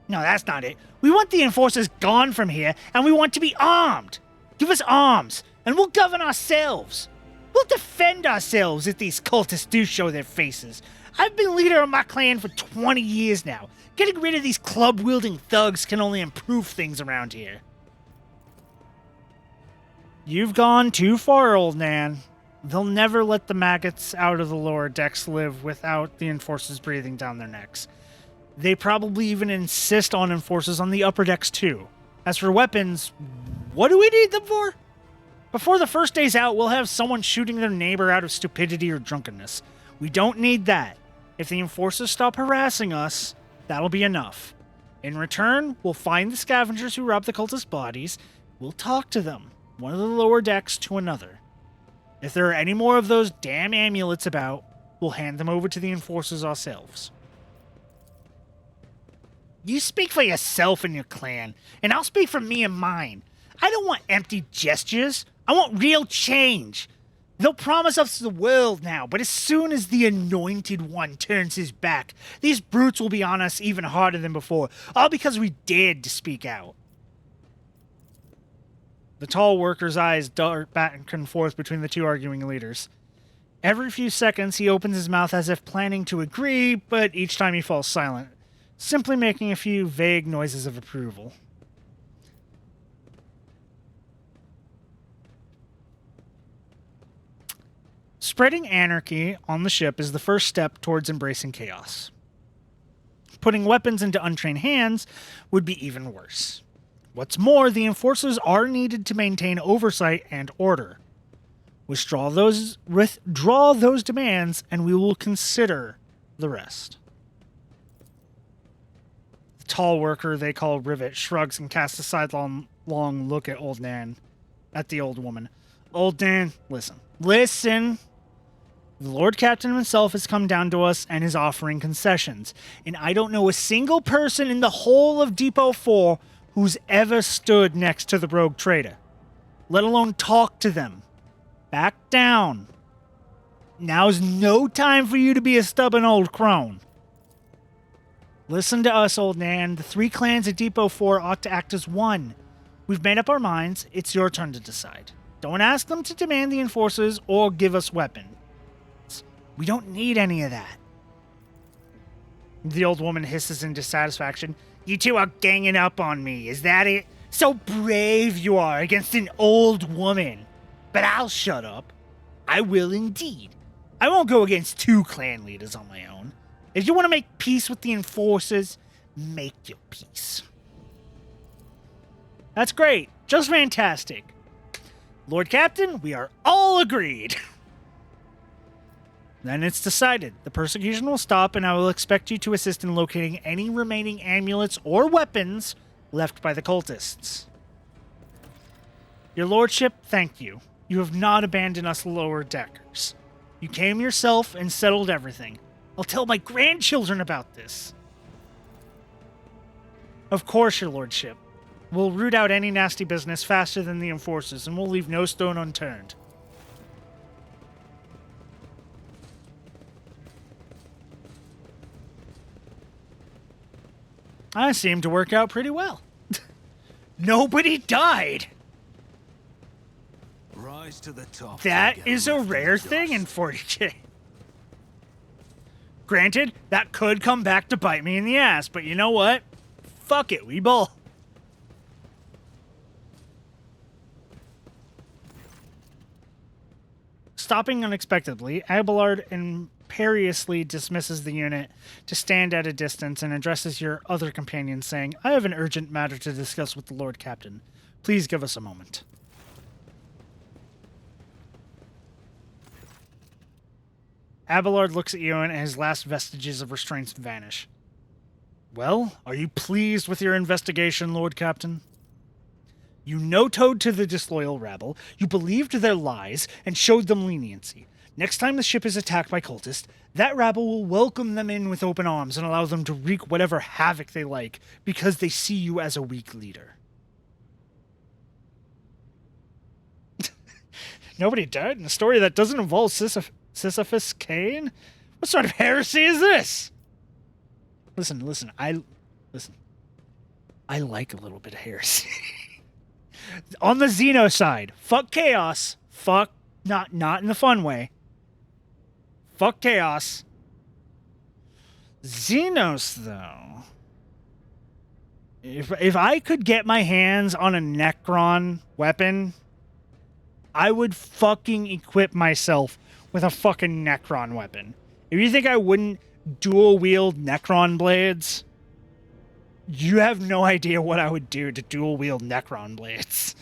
A: No, that's not it. We want the enforcers gone from here, and we want to be armed. Give us arms, and we'll govern ourselves. We'll defend ourselves if these cultists do show their faces. I've been leader of my clan for 20 years now. Getting rid of these club-wielding thugs can only improve things around here. You've gone too far, old man. They'll never let the maggots out of the lower decks live without the enforcers breathing down their necks. They probably even insist on enforcers on the upper decks too. As for weapons, what do we need them for? Before the first day's out, we'll have someone shooting their neighbor out of stupidity or drunkenness. We don't need that. If the enforcers stop harassing us, that'll be enough. In return, we'll find the scavengers who robbed the cultist bodies. We'll talk to them, one of the lower decks to another. If there are any more of those damn amulets about, we'll hand them over to the enforcers ourselves. You speak for yourself and your clan, and I'll speak for me and mine. I don't want empty gestures. I want real change. They'll promise us the world now, but as soon as the Anointed One turns his back, these brutes will be on us even harder than before, all because we dared to speak out. The tall worker's eyes dart back and forth between the two arguing leaders. Every few seconds, he opens his mouth as if planning to agree, but each time he falls silent, simply making a few vague noises of approval. Spreading anarchy on the ship is the first step towards embracing chaos. Putting weapons into untrained hands would be even worse. What's more, the enforcers are needed to maintain oversight and order. Withdraw those demands, and we will consider the rest. The tall worker they call Rivet shrugs and casts a sidelong look at at the old woman. Old Nan, listen. The Lord Captain himself has come down to us and is offering concessions, and I don't know a single person in the whole of Depot 4 who's ever stood next to the rogue trader, let alone talk to them. Back down. Now's no time for you to be a stubborn old crone. Listen to us, old Nan. The 3 clans at Depot 4 ought to act as one. We've made up our minds. It's your turn to decide. Don't ask them to demand the enforcers or give us weapons. We don't need any of that. The old woman hisses in dissatisfaction. You two are ganging up on me, is that it? So brave you are against an old woman. But I'll shut up. I will indeed. I won't go against 2 clan leaders on my own. If you want to make peace with the enforcers, make your peace. That's great. Just fantastic. Lord Captain, we are all agreed. Then it's decided. The persecution will stop, and I will expect you to assist in locating any remaining amulets or weapons left by the cultists. Your lordship, thank you. You have not abandoned us lower deckers. You came yourself and settled everything. I'll tell my grandchildren about this. Of course, your lordship. We'll root out any nasty business faster than the enforcers, and we'll leave no stone unturned. I seem to work out pretty well. Nobody died.
F: Rise to the top.
A: That is a rare thing in 40K. Granted, that could come back to bite me in the ass, but you know what? Fuck it, we bowl. Stopping unexpectedly, Abelard imperiously dismisses the unit to stand at a distance and addresses your other companion, saying, I have an urgent matter to discuss with the Lord Captain. Please give us a moment. Abelard looks at you and his last vestiges of restraints vanish. Well, are you pleased with your investigation, Lord Captain? You no-toed to the disloyal rabble, you believed their lies, and showed them leniency. Next time the ship is attacked by cultists, that rabble will welcome them in with open arms and allow them to wreak whatever havoc they like, because they see you as a weak leader. Nobody died in a story that doesn't involve Sisyphus Cain? What sort of heresy is this? Listen. I like a little bit of heresy. On the Xeno side, fuck chaos. Fuck, not in the fun way. Fuck chaos. Xenos, though. If I could get my hands on a Necron weapon, I would fucking equip myself with a fucking Necron weapon. If you think I wouldn't dual wield Necron blades, you have no idea what I would do to dual wield Necron blades.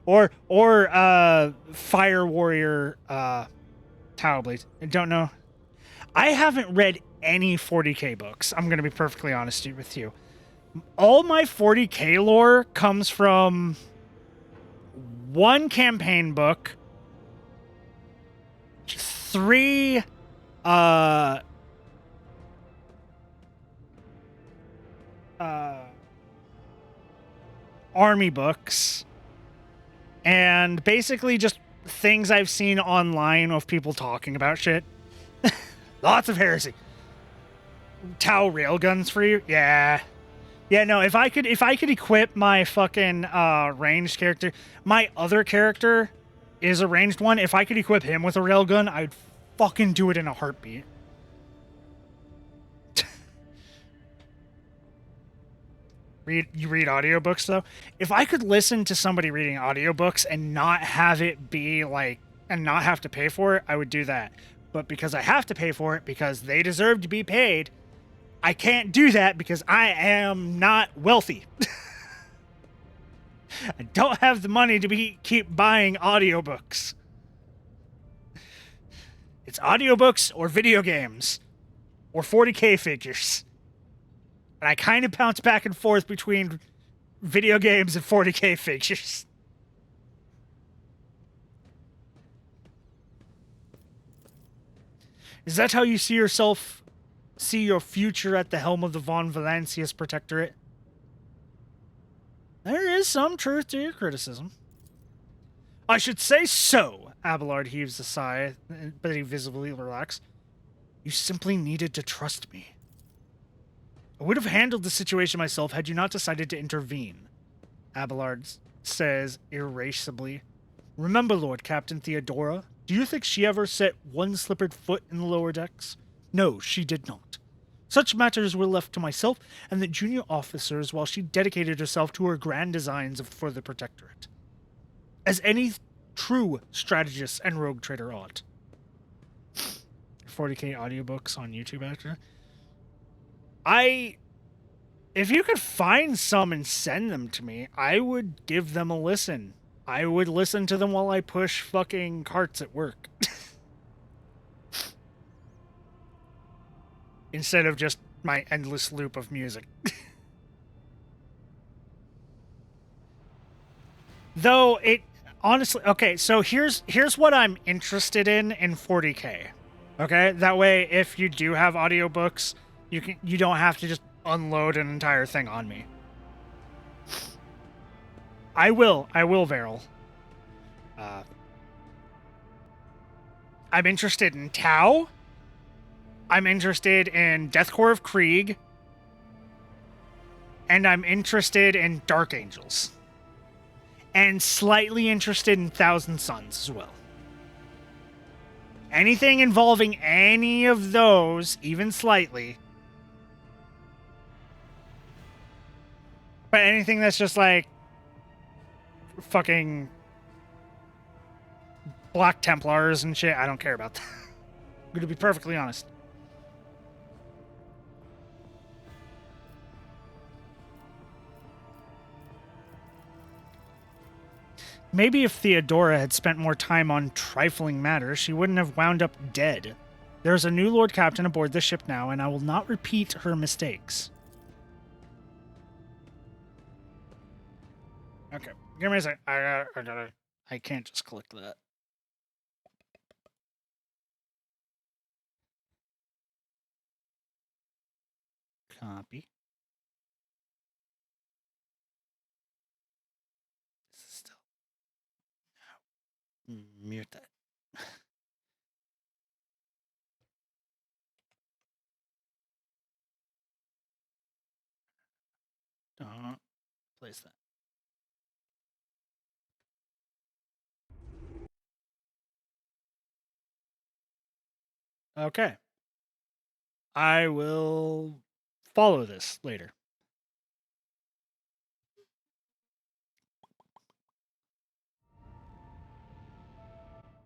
A: or Fire Warrior Tower Blades. I don't know. I haven't read any 40K books. I'm going to be perfectly honest with you. All my 40K lore comes from one campaign book, 3 army books, and basically just things I've seen online of people talking about shit. Lots of heresy. Tau railguns for you? Yeah. Yeah, no, if I could equip my fucking ranged character, my other character is a ranged one. If I could equip him with a railgun, I'd fucking do it in a heartbeat. You read audiobooks, though? If I could listen to somebody reading audiobooks and not have it be like, and not have to pay for it, I would do that. But because I have to pay for it, because they deserve to be paid, I can't do that because I am not wealthy. I don't have the money to keep buying audiobooks. It's audiobooks or video games or 40K figures. And I kind of bounce back and forth between video games and 40K figures. Is that how you see your future at the helm of the Von Valancius Protectorate? There is some truth to your criticism. I should say so, Abelard heaves a sigh, but he visibly relaxes. You simply needed to trust me. I would have handled the situation myself had you not decided to intervene, Abelard says irascibly. Remember, Lord Captain Theodora, do you think she ever set one slippered foot in the lower decks? No, she did not. Such matters were left to myself and the junior officers while she dedicated herself to her grand designs for the Protectorate. As any true strategist and rogue trader ought. 40k audiobooks on YouTube after. If you could find some and send them to me, I would give them a listen. I would listen to them while I push fucking carts at work. Instead of just my endless loop of music. Though it honestly, okay, so here's what I'm interested in 40k. Okay? That way if you do have audiobooks, you don't have to just unload an entire thing on me. I will, Varel. I'm interested in Tau. I'm interested in Deathcore of Krieg. And I'm interested in Dark Angels. And slightly interested in Thousand Suns as well. Anything involving any of those, even slightly. But anything that's just like fucking Black Templars and shit, I don't care about that. I'm gonna be perfectly honest. Maybe if Theodora had spent more time on trifling matters, she wouldn't have wound up dead. There's a new Lord Captain aboard the ship now, and I will not repeat her mistakes. Okay, give me a sec. I can't just click that. Copy. This is still... No. Mute that. Don't place that. Okay. I will follow this later.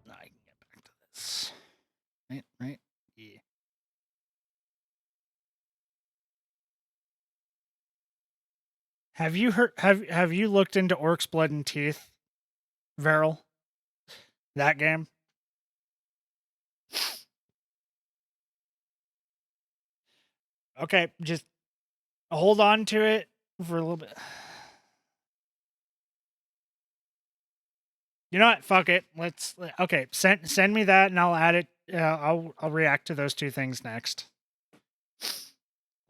A: Now I can get back to this. Right? Yeah. Have you heard have you looked into Orcs Blood and Teeth, Varel? That game? Okay, just hold on to it for a little bit. You know what? Fuck it. Okay, send me that and I'll add it. I'll react to those two things next.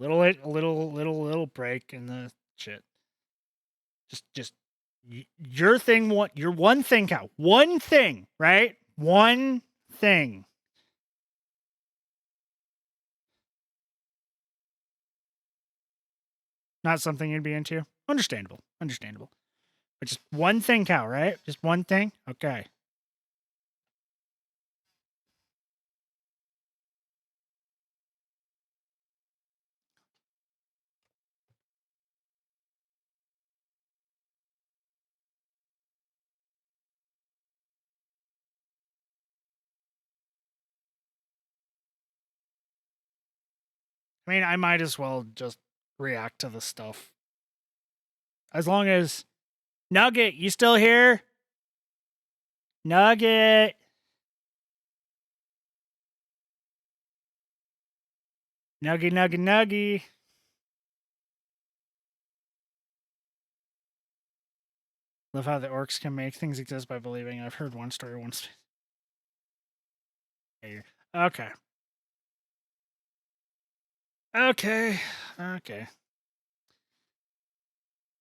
A: Little break in the shit. Just your thing. Your one thing count. One thing, right? One thing. Not something you'd be into. Understandable. But just one thing, Cal, right? Just one thing? Okay. I mean, I might as well just react to the stuff. As long as... Nugget, you still here? Nugget! Nuggy. Love how the orcs can make things exist by believing. I've heard one story once. Okay.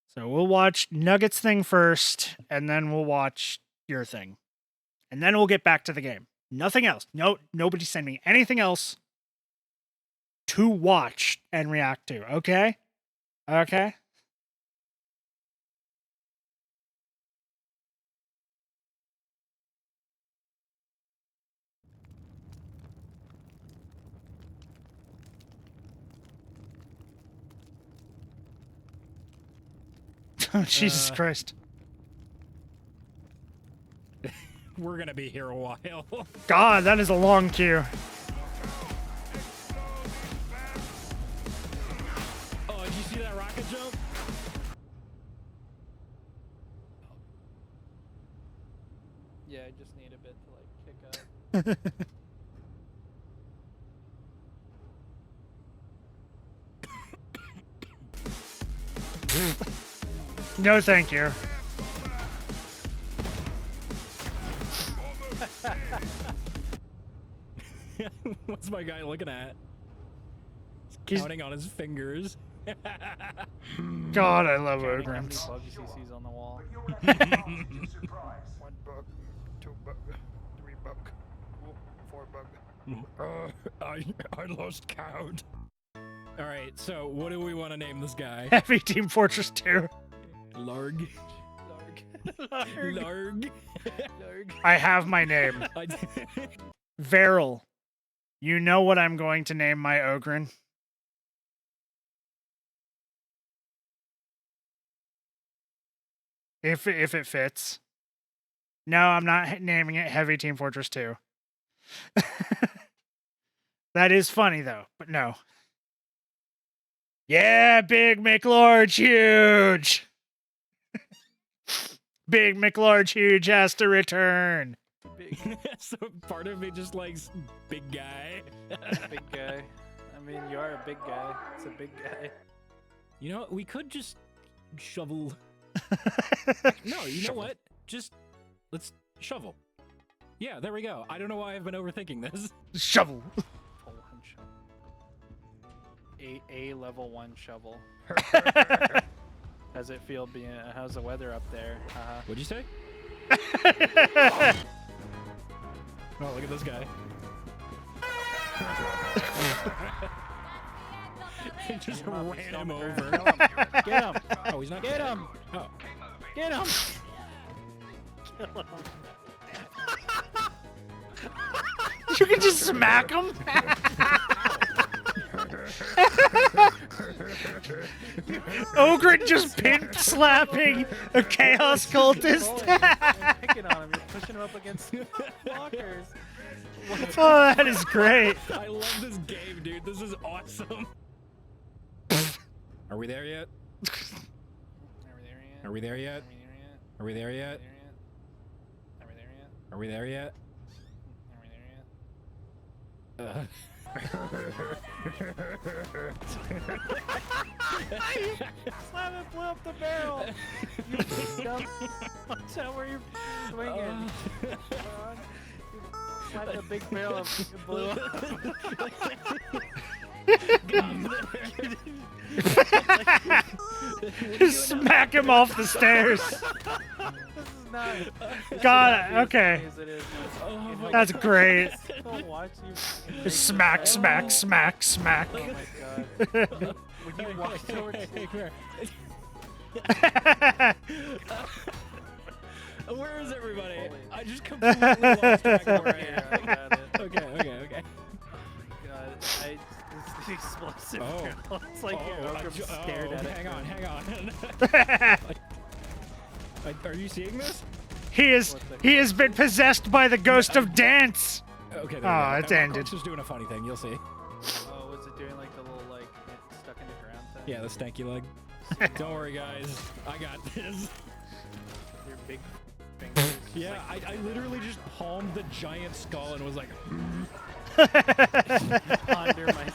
A: So we'll watch Nugget's thing first, and then we'll watch your thing. And then we'll get back to the game. Nothing else. Nobody send me anything else to watch and react to. Okay? Okay? Jesus Christ.
P: We're gonna be here a while.
A: God, that is a long queue.
P: Oh, did you see that rocket jump?
Q: Yeah, I just need a bit to like kick up.
A: No, thank you.
P: What's my guy looking at?
A: He's
P: counting on his fingers.
A: God, I love
Q: Counting how many
A: Ogrins.
Q: bugs he sees on the wall.
M: 1 bug, 2 bug, 3 bug, 4 bug.
P: I lost count. All right, so what do we want to name this guy?
A: Heavy Team Fortress 2.
P: Larg. Larg.
A: I have my name. Veril. You know what I'm going to name my Ogren? If it fits. No, I'm not naming it Heavy Team Fortress 2. That is funny though, but no. Yeah, Big McLarge Huge. Big McLarge Huge has to return.
P: So part of me just likes big guy.
Q: Big guy. I mean, you are a big guy. It's a big guy.
P: You know, we could just shovel. No, you know what? Just let's shovel. Yeah, there we go. I don't know why I've been overthinking this.
A: Shovel.
Q: Pull one shovel. A level 1 shovel. How's it feel being? How's the weather up there?
P: What'd you say? Oh, look at this guy. He just ran him over.
Q: Get him!
P: Oh, he's not.
Q: Get him!
P: Oh.
Q: Get him! Kill him.
A: You can just smack him. Ogren just pimp slapping a chaos cultist.
Q: You're picking on him. You're pushing him up against blockers.
A: Oh, that is great.
P: I love this game, dude. This is awesome. Are we there yet? Are we there yet? Are we there yet? Are we there yet?
Q: Slam it, blew up the barrel. You dumb. Watch out where you're swinging. Slap the big barrel of blew up.
A: Smack him off the stairs.
Q: This is not.
A: God, okay. That's great.
Q: Don't watch you.
A: Smack, smack, smack, smack.
Q: Oh my god. When you walk towards
P: Where is everybody? I just completely lost track of where I am.
Q: I got it.
P: Okay.
Q: God, it's explosive.
P: Oh.
Q: It's like your ogre stared at it.
P: Hang on. Are you seeing this?
A: He has been possessed by the ghost of dance.
P: Okay.
A: Oh, it's ended.
P: It's just doing a funny thing. You'll see.
Q: Oh, was it doing like the little like it stuck in the ground thing?
P: Yeah, the stanky leg. Don't worry, guys. I got this.
Q: Your big fingers.
P: Yeah, I literally just palmed the giant skull and was like,
Q: Ponder my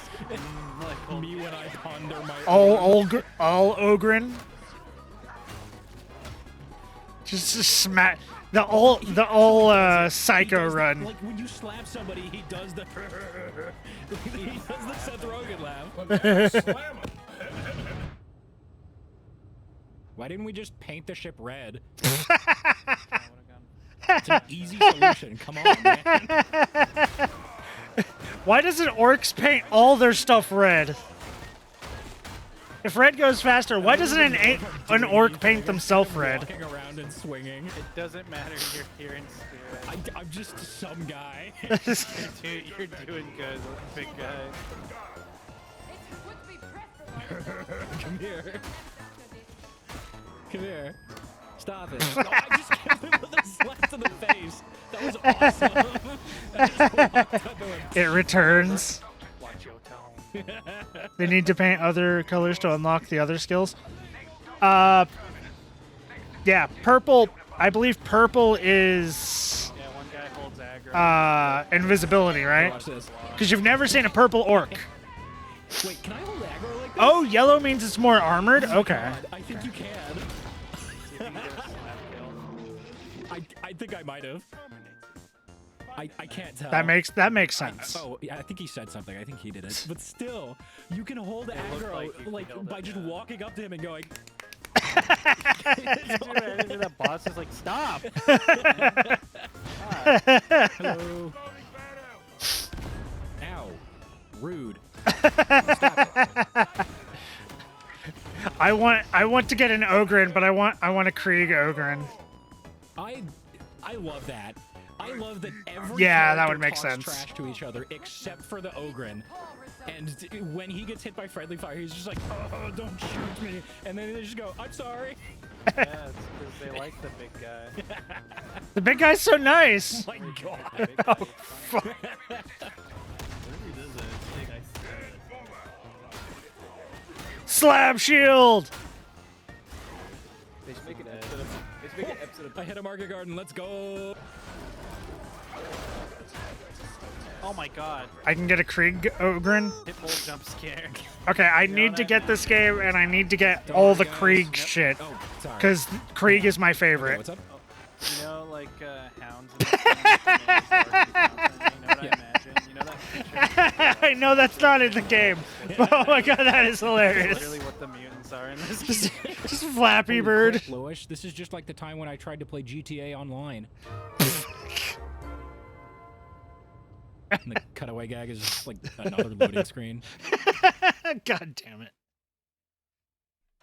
P: like me when I ponder my
A: all Ogren. Just smack the all psycho run.
P: Like when you slap somebody, he does the he does the Seth Rogen laugh. Why didn't we just paint the ship red? It's an easy solution. Come on, man.
A: Why doesn't orcs paint all their stuff red? If red goes faster, why doesn't an orc paint themselves red?
P: Walking around and swinging.
Q: It doesn't matter. You're here in spirit.
P: I'm just some guy.
Q: You're doing good, big guy.
P: Come here. Come here. Stop it. No, I just killed him with a slap to the face. That was awesome. I just walked up to him.
A: It returns.
Q: Watch your tone.
A: They need to paint other colors to unlock the other skills. Yeah, purple. I believe purple is
Q: Yeah, one guy holds aggro.
A: invisibility, right?
P: Watch this.
A: Because you've never seen a purple orc.
P: Wait, can I hold aggro like this?
A: Oh, yellow means it's more armored? Okay.
P: God, I think you can. I think I might have. I can't tell.
A: That makes sense.
P: Yeah, I think he said something. I think he did it. But still, you can hold aggro like by just walking up to him and going.
Q: That boss is like, stop.
P: Hello. Ow. Rude.
A: I want to get an Ogren, but I want a Krieg Ogren.
P: I love that. I love that every
A: that would
P: character
A: make
P: talks
A: sense.
P: trash to each other except for the Ogren. And when he gets hit by friendly fire, he's just like, oh, don't shoot me. And then they just go, I'm sorry.
Q: Yeah, it's because they like the big guy.
A: The big guy's so nice.
P: Oh my god.
A: Oh, fuck. Slab shield.
Q: They should make an episode
P: I hit a market garden. Let's go.
Q: Oh my god.
A: I can get a Krieg Ogren.
Q: Pitbull jump scare.
A: Okay, I need to get this game, and I need to get all the Krieg shit.
P: Oh, sorry.
A: Because Krieg is my favorite.
P: Okay, what's up?
Q: You know, like hounds. In the you know what I imagine? You know that picture?
A: I know that's not in the game. But oh my god, that is hilarious.
Q: That's literally what the mutants are in this.
A: Just Flappy
P: Holy
A: Bird.
P: crap, Loish, this is just like the time when I tried to play GTA Online. And the cutaway gag is just like another loading screen.
A: God damn it.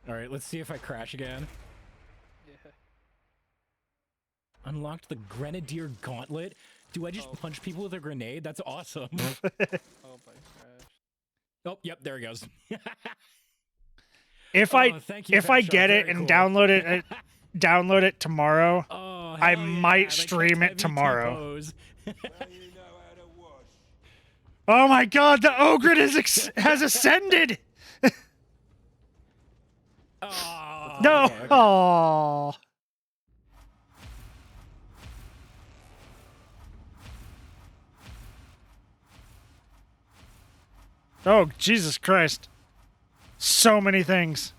P: All right, let's see if I crash again.
Q: Yeah.
P: Unlocked the Grenadier Gauntlet. Do I just punch people with a grenade? That's awesome.
Q: Oh, my gosh.
P: Oh, yep, there he goes.
A: If
P: Oh,
A: I
P: thank you,
A: if I
P: Fat
A: get
P: Shark.
A: it
P: Very
A: and
P: cool.
A: download it tomorrow,
P: Oh,
A: I
P: hell yeah,
A: might
P: they
A: stream
P: kept
A: it
P: heavy
A: tomorrow.
P: T-pose.
A: Oh my god, the Ogren has ascended.
P: Oh,
A: No.
P: okay, okay.
A: Oh. Oh, Jesus Christ. So many things.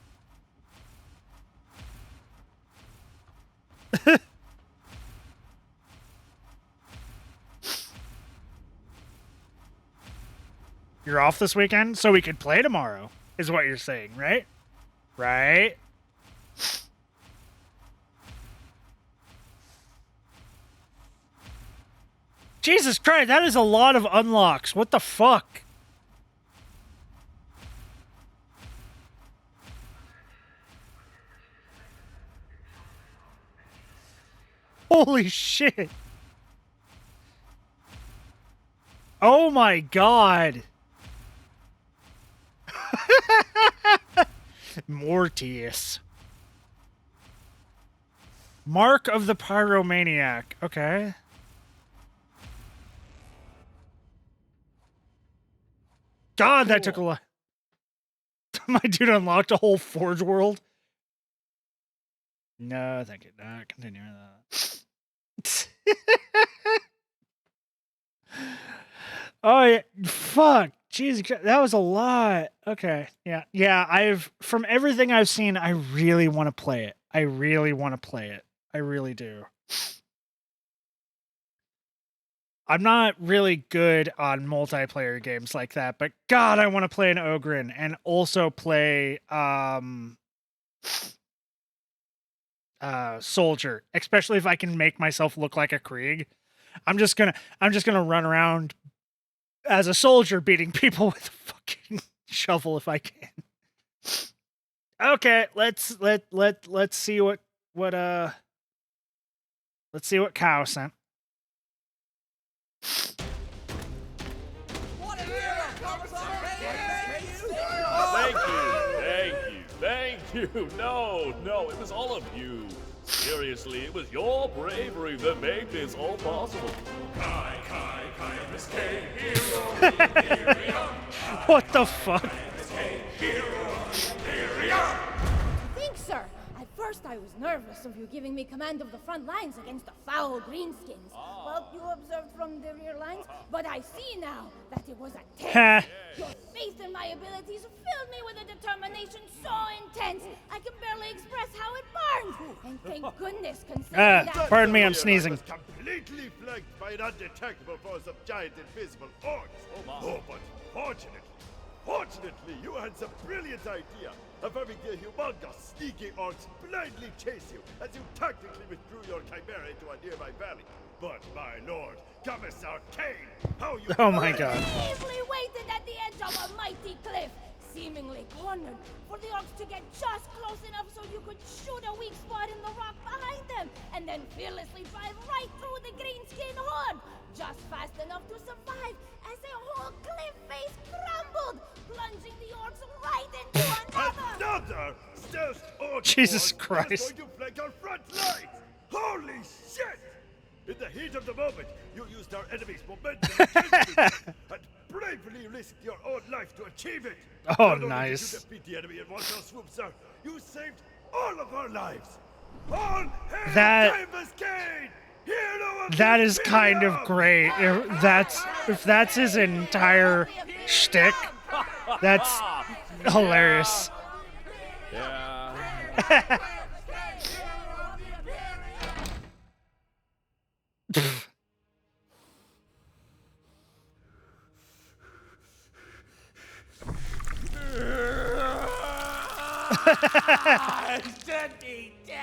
A: You're off this weekend, so we could play tomorrow, is what you're saying, right? Right? Jesus Christ, that is a lot of unlocks. What the fuck? Holy shit. Oh my god. Mortius. Mark of the Pyromaniac. Okay. God, that took a lot. My dude unlocked a whole Forge world. No, thank you. Not continuing that. Oh yeah, fuck. Jeez, that was a lot. Okay, yeah. From everything I've seen, I really want to play it. I really do. I'm not really good on multiplayer games like that, but God, I want to play an Ogren and also play Soldier, especially if I can make myself look like a Krieg. I'm just gonna run around as a soldier beating people with a fucking shovel if I can. Okay, let's see what Cow sent.
R: Thank you. you. No, it was all of you. Seriously, it was your bravery that made this all possible. Kai, Miss K, hero, Imperium.
A: What the fuck?
S: Think, sir. At first I was nervous of you giving me command of the front lines against the foul greenskins. Well, you observed from the rear lines, but I see now that it was a test. Your faith in my abilities filled me with a determination so intense I can barely express how it burned. And thank goodness, considering that.
A: Pardon me, I'm sneezing.
T: Completely flanked by an undetectable force of giant invisible orcs. Oh, but fortunately, you had some brilliant idea of having the humongous, sneaky orcs blindly chase you as you tactically withdrew your chimera into a nearby valley. But my lord, Commissar Kane, how you—
A: Oh my god.
S: Bravely waited at the edge of a mighty cliff, seemingly cornered, for the orcs to get just close enough so you could shoot a weak spot in the rock behind them, and then fearlessly drive right through the greenskin horde, just fast enough to survive as a whole cliff face crumbled, plunging the orcs right into
T: another stealth orc
A: Jesus
T: force
A: Christ.
T: was going to flank our front lines. Holy shit! In the heat of the moment, you used our enemy's momentum against you and bravely risked your own life to achieve it.
A: Oh,
T: Not only
A: nice.
T: did you defeat the enemy in one fell swoop, sir, you saved all of our lives. All hail Davis Kane, hero of
A: That
T: the
A: is kind of great. If that's his entire shtick, that's hilarious.
R: Yeah.
U: I should be dead.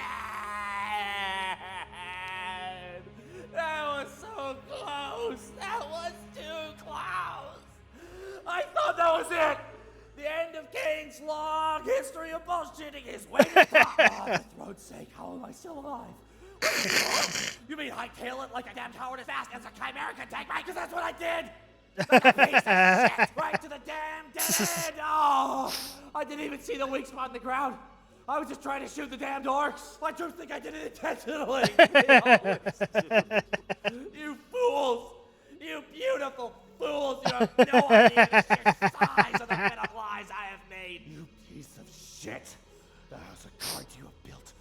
U: That was so close. That was too close. I thought that was it. The end of Kane's long history of bullshitting is way to top. Oh, for throat's sake, how am I still alive? You mean hightail it like a damn coward as fast as a chimera can take, right? Because that's what I did. Like a piece of shit, right to the damn dead end. Oh, I didn't even see the weak spot in the ground. I was just trying to shoot the damned orcs. My troops think I did it intentionally. You fools! You beautiful fools! You have no idea the sheer size of the bit of lies I have made. You piece of shit! The house of cards you have built,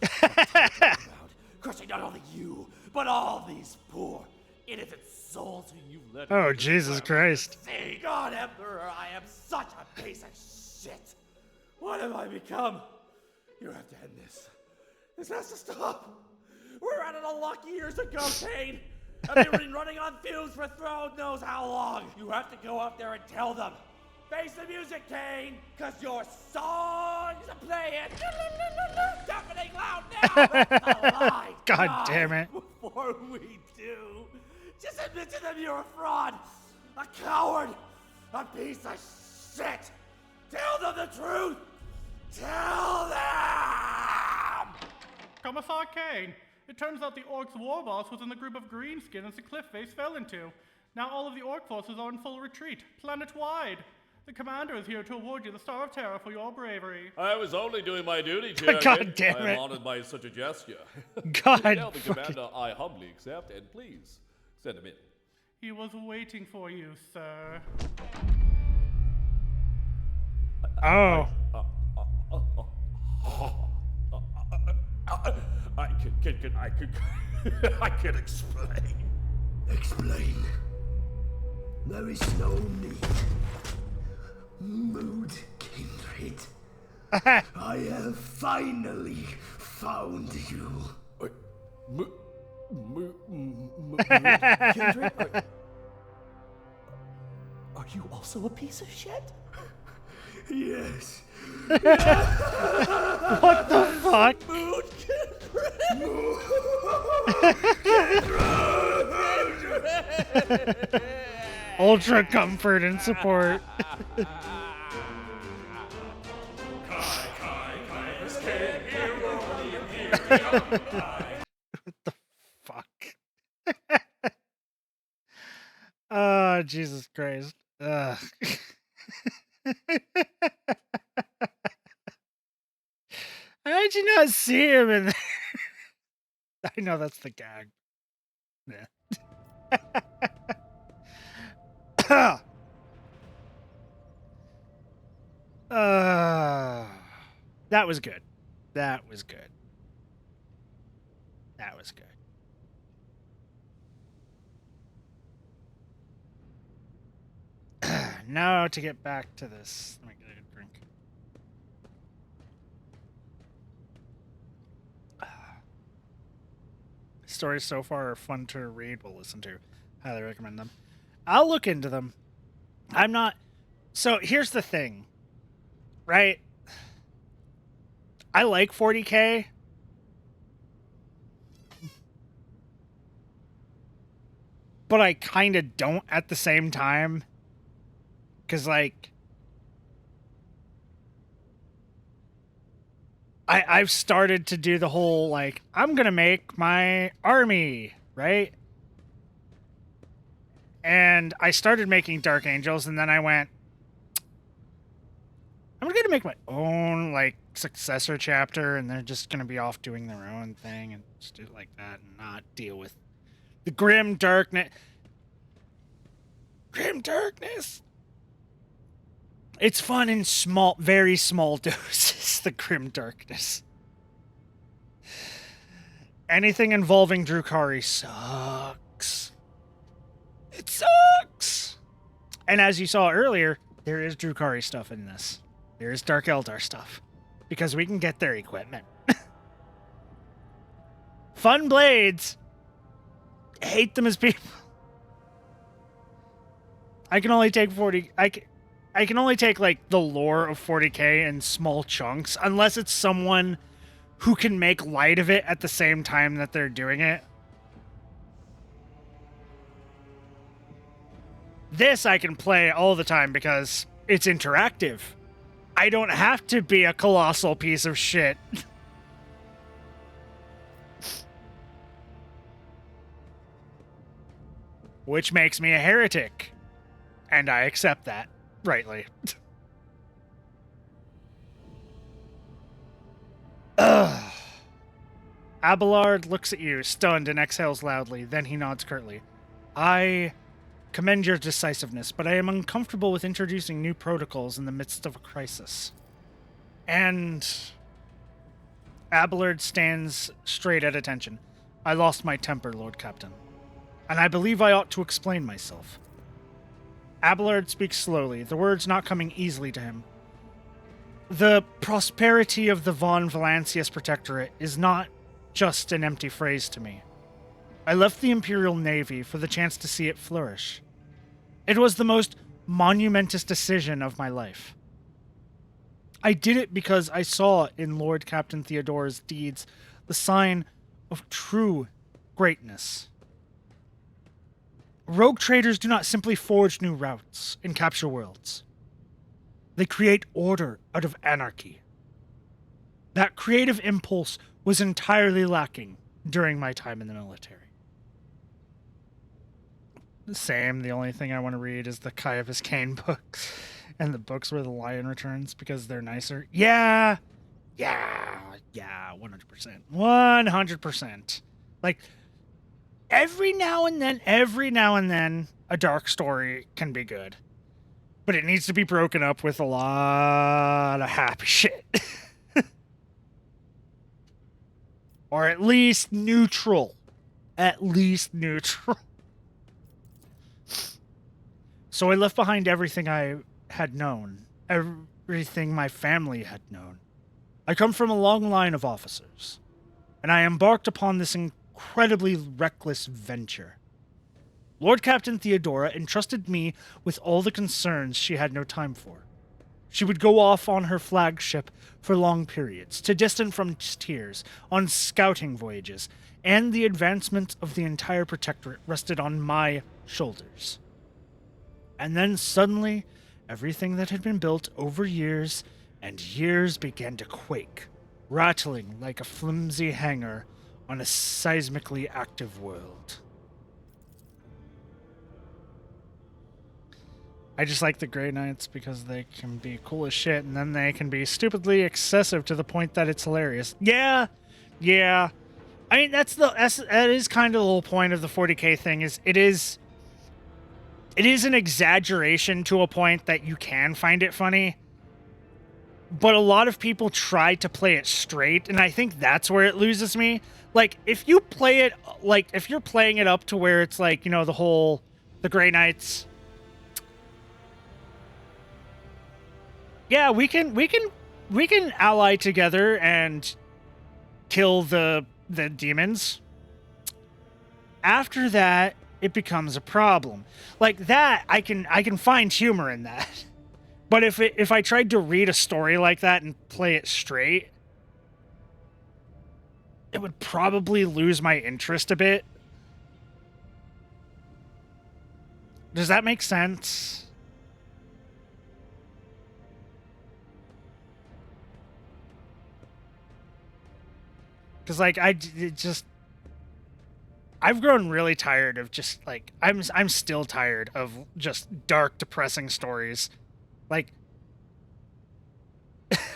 U: crushing not only you, but all these poor, innocent souls who you let.
A: Oh, Jesus Christ.
U: See, God Emperor, I am such a piece of shit. What have I become? You have to end this. This has to stop. We're out of the lucky years ago, Kane. I've been running on fumes for throne knows how long. You have to go up there and tell them. Face the music, Kane, because your song's playing. Deafening loud now. That's a lie.
A: God damn it.
U: Before we do, just admit to them you're a fraud, a coward, a piece of shit. Tell them the truth. Tell them!
V: Commissar Kane, it turns out the Orcs' war boss was in the group of greenskins the cliff face fell into. Now all of the Orc forces are in full retreat, planet-wide. The commander is here to award you the Star of Terror for your bravery.
R: I was only doing my duty, Chairman.
A: God damn
R: I
A: it.
R: am honored by such a gesture.
A: God
R: Tell the
A: fucking-
R: commander I humbly accept, and please, send him in.
V: He was waiting for you, sir.
A: Oh.
R: I can explain.
K: Explain. There is no need. Mood kindred. I have finally found you.
U: Kindred? Are you also a piece of shit?
K: Yes.
A: What the fuck?
U: Mood
A: Ultra comfort and support. What the fuck? Oh, Jesus Christ. Ugh. Why'd you not see him in there? I know that's the gag. Yeah. That was good. That was good. That was good. Now to get back to this. Let me get a drink. Stories so far are fun to read. We'll listen to. Highly recommend them. I'll look into them. I'm not. So here's the thing, right? I like 40K. But I kind of don't at the same time. Because, like, I've started to do the whole, like, I'm going to make my army, right? And I started making Dark Angels, and then I went, I'm going to make my own, like, successor chapter, and they're just going to be off doing their own thing, and just do it like that, and not deal with the grim darkness. Grim darkness! It's fun in small, very small doses, the grim darkness. Anything involving Drukhari sucks. It sucks! And as you saw earlier, there is Drukhari stuff in this. There is Dark Eldar stuff. Because we can get their equipment. Fun blades! Hate them as people. I can only take 40... I can only take, like, the lore of 40K in small chunks, unless it's someone who can make light of it at the same time that they're doing it. This I can play all the time because it's interactive. I don't have to be a colossal piece of shit. Which makes me a heretic. And I accept that. Rightly. Ugh. Abelard looks at you, stunned, and exhales loudly. Then he nods curtly. I commend your decisiveness, but I am uncomfortable with introducing new protocols in the midst of a crisis. And Abelard stands straight at attention. I lost my temper, Lord Captain, and I believe I ought to explain myself. Abelard speaks slowly, the words not coming easily to him. The prosperity of the Von Valancius Protectorate is not just an empty phrase to me. I left the Imperial Navy for the chance to see it flourish. It was the most monumentous decision of my life. I did it because I saw in Lord Captain Theodore's deeds the sign of true greatness. Rogue traders do not simply forge new routes and capture worlds. They create order out of anarchy. That creative impulse was entirely lacking during my time in the military. Same, the only thing I want to read is the Caiaphas Cain books and the books where the lion returns because they're nicer. Yeah, 100%. 100%. Like, every now and then, a dark story can be good. But it needs to be broken up with a lot of happy shit. Or at least neutral. So I left behind everything I had known. Everything my family had known. I come from a long line of officers. And I embarked upon this incredibly reckless venture. Lord Captain Theodora entrusted me with all the concerns she had no time for. She would go off on her flagship for long periods, to distant frontiers, on scouting voyages, and the advancement of the entire Protectorate rested on my shoulders. And then suddenly, everything that had been built over years and years began to quake, rattling like a flimsy hangar on a seismically active world. I just like the Grey Knights because they can be cool as shit, and then they can be stupidly excessive to the point that it's hilarious. Yeah, yeah. I mean, that is kind of the whole point of the 40k thing. It is an exaggeration to a point that you can find it funny, but a lot of people try to play it straight, and I think that's where it loses me. Like, if you play it, like, if you're playing it up to where it's like, you know, the Grey Knights. Yeah, we can ally together and kill the demons. After that, it becomes a problem. Like that, I can find humor in that. But if I tried to read a story like that and play it straight, it would probably lose my interest a bit. Does that make sense? Because, like, I've grown really tired of just, like, I'm still tired of just dark, depressing stories. Like,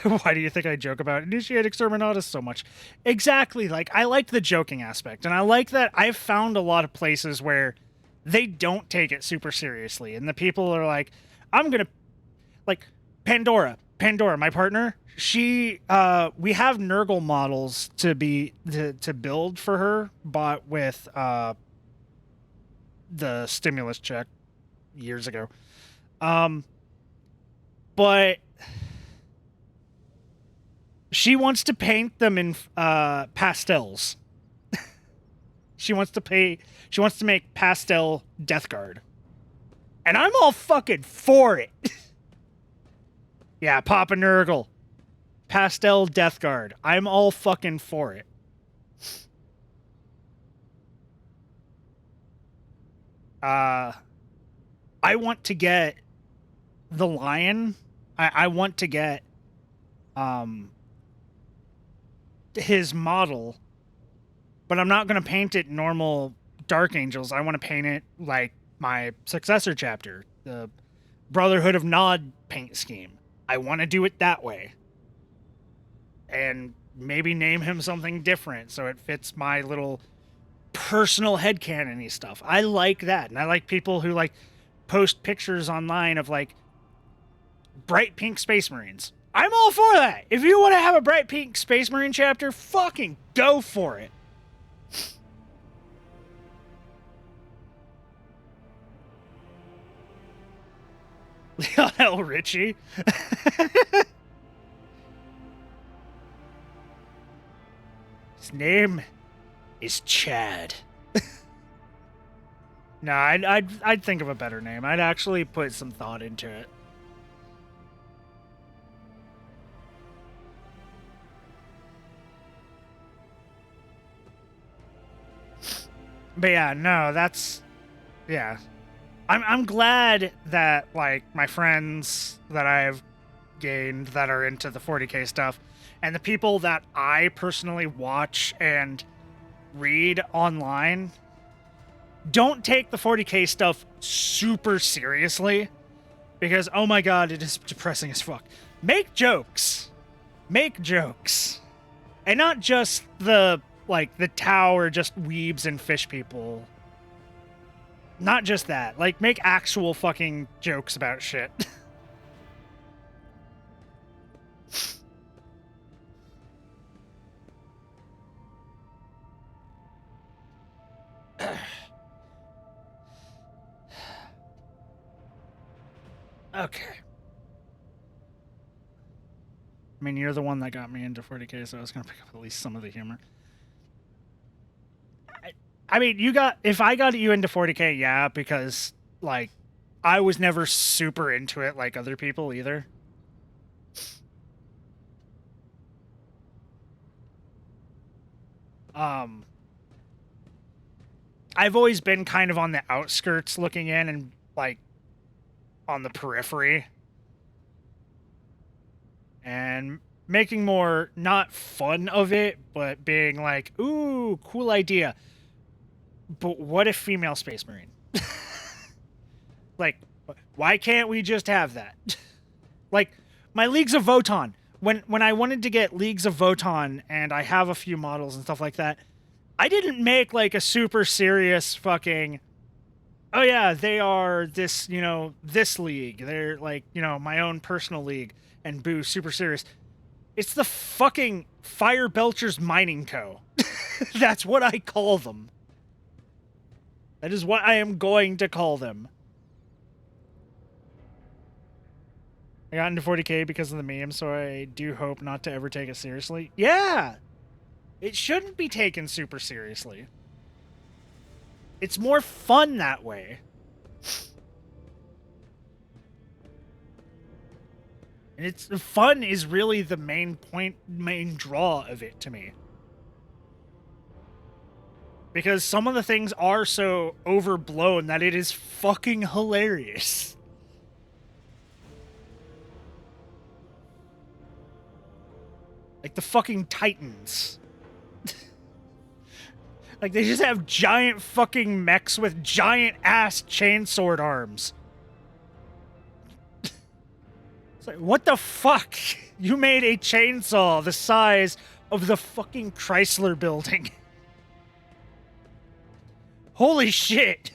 A: why do you think I joke about Initiate Exterminatus so much? Exactly, like, I like the joking aspect, and I like that I've found a lot of places where they don't take it super seriously, and the people are like, I'm gonna, like, Pandora, my partner, she, we have Nurgle models to build for her, bought with, the stimulus check years ago. But she wants to paint them in, pastels. She wants to make pastel Death Guard. And I'm all fucking for it. Yeah, Papa Nurgle. Pastel Death Guard. I'm all fucking for it. I want to get the lion. I want to get his model, but I'm not going to paint it normal Dark Angels. I want to paint it like my successor chapter, the Brotherhood of Nod paint scheme. I want to do it that way. And maybe name him something different so it fits my little personal headcanon-y stuff. I like that. And I like people who, like, post pictures online of, like, bright pink Space Marines. I'm all for that. If you want to have a bright pink Space Marine chapter, fucking go for it. Lionel Richie. His name is Chad. No, I'd think of a better name. I'd actually put some thought into it. But yeah, no, that's, yeah. I'm glad that, like, my friends that I've gained that are into the 40k stuff, and the people that I personally watch and read online don't take the 40k stuff super seriously, because, oh my god, it is depressing as fuck. Make jokes. Make jokes. And not just the, like, the Tau or just weebs and fish people. Not just that. Like, make actual fucking jokes about shit. Okay. I mean, you're the one that got me into 40k, so I was going to pick up at least some of the humor. I mean, if I got you into 40k, yeah, because, like, I was never super into it like other people either. I've always been kind of on the outskirts looking in and, like, on the periphery. And making more, not fun of it, but being like, ooh, cool idea. But what if female Space Marine? Like, Why can't we just have that? Like, my Leagues of Voton. When I wanted to get Leagues of Voton, and I have a few models and stuff like that, I didn't make, like, a super serious fucking... Oh, yeah, they are this, you know, this league. They're, like, you know, my own personal league. And boo, super serious. It's the fucking Fire Belchers Mining Co. That's what I call them. That is what I am going to call them. I got into 40k because of the meme, so I do hope not to ever take it seriously. Yeah! It shouldn't be taken super seriously. It's more fun that way. And it's fun is really the main point, main draw of it to me. Because some of the things are so overblown that it is fucking hilarious. Like the fucking Titans. Like, they just have giant fucking mechs with giant-ass chainsword arms. It's like, what the fuck? You made a chainsaw the size of the fucking Chrysler building. Holy shit!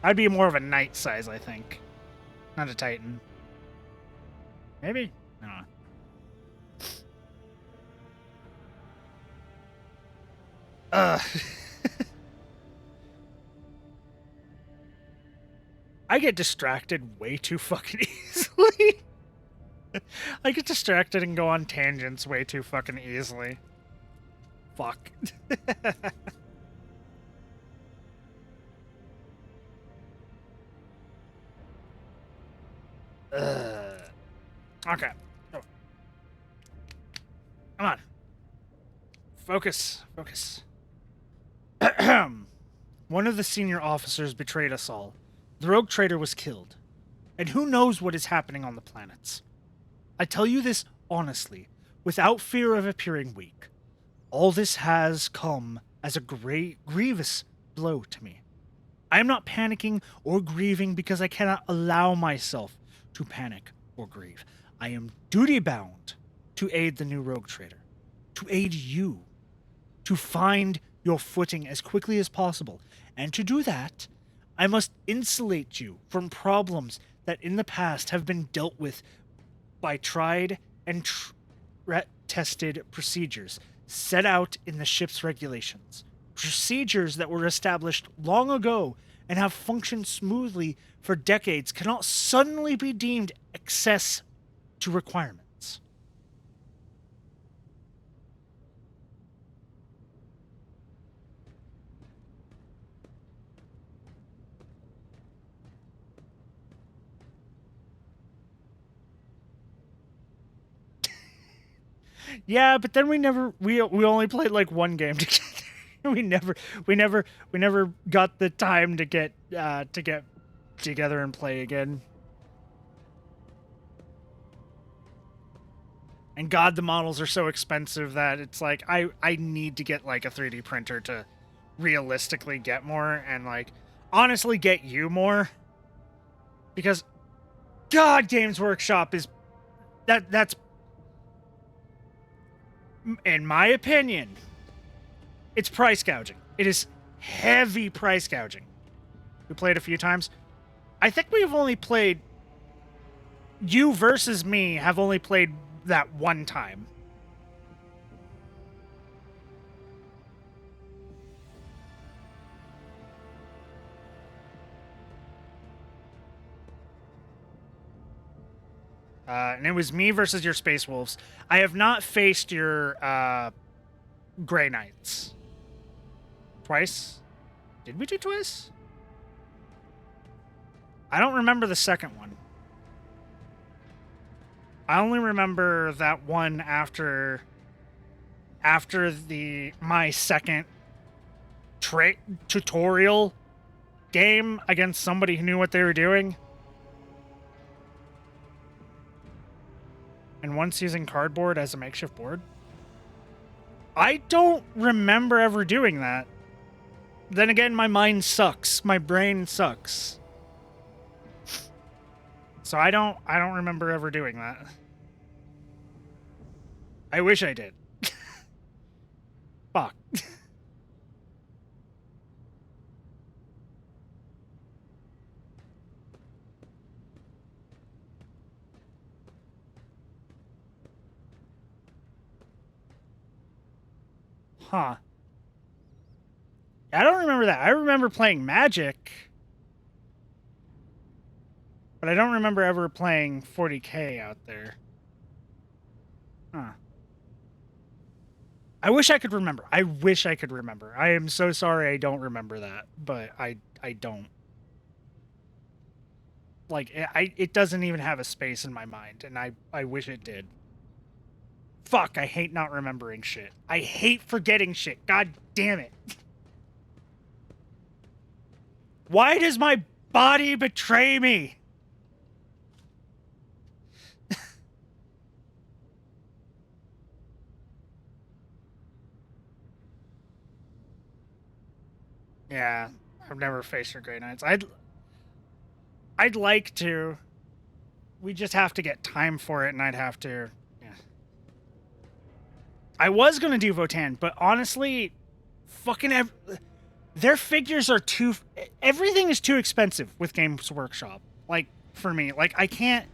A: I'd be more of a knight size, I think. Not a Titan. Maybe? No. I get distracted way too fucking easily. I get distracted and go on tangents way too fucking easily. Fuck. Okay. Oh. Come on. Focus. Focus. One of the senior officers betrayed us all. The rogue trader was killed. And who knows what is happening on the planets. I tell you this honestly, without fear of appearing weak. All this has come as a grievous blow to me. I am not panicking or grieving because I cannot allow myself to panic or grieve. I am duty-bound to aid the new rogue trader, to aid you, to find your footing as quickly as possible. And to do that, I must insulate you from problems that in the past have been dealt with by tried and tested procedures set out in the ship's regulations. Procedures that were established long ago and have functioned smoothly for decades cannot suddenly be deemed excess to requirements. Yeah, but then we only played like one game together. we never got the time to get together and play again. And God, the models are so expensive that it's like I need to get like a 3D printer to realistically get more and like honestly get you more. Because God, Games Workshop is that's in my opinion, it's price gouging. It is heavy price gouging. We played a few times. I think we've only played... You versus me have only played that one time. And it was me versus your Space Wolves. I have not faced your Grey Knights. Twice? Did we do twice? I don't remember the second one. I only remember that one after my second tutorial game against somebody who knew what they were doing. And once using cardboard as a makeshift board. I don't remember ever doing that. Then again, my mind sucks. My brain sucks. So I don't remember ever doing that. I wish I did. Fuck. Huh. I don't remember that. I remember playing Magic. But I don't remember ever playing 40K out there. Huh. I wish I could remember. I wish I could remember. I am so sorry I don't remember that. But I don't. Like, it doesn't even have a space in my mind. And I wish it did. Fuck, I hate not remembering shit. I hate forgetting shit. God damn it. Why does my body betray me? Yeah, I've never faced your Grey Knights. I'd like to. We just have to get time for it, and I'd have to. Yeah. I was gonna do Votan, but honestly, fucking their figures are too. Everything is too expensive with Games Workshop. Like for me, like I can't.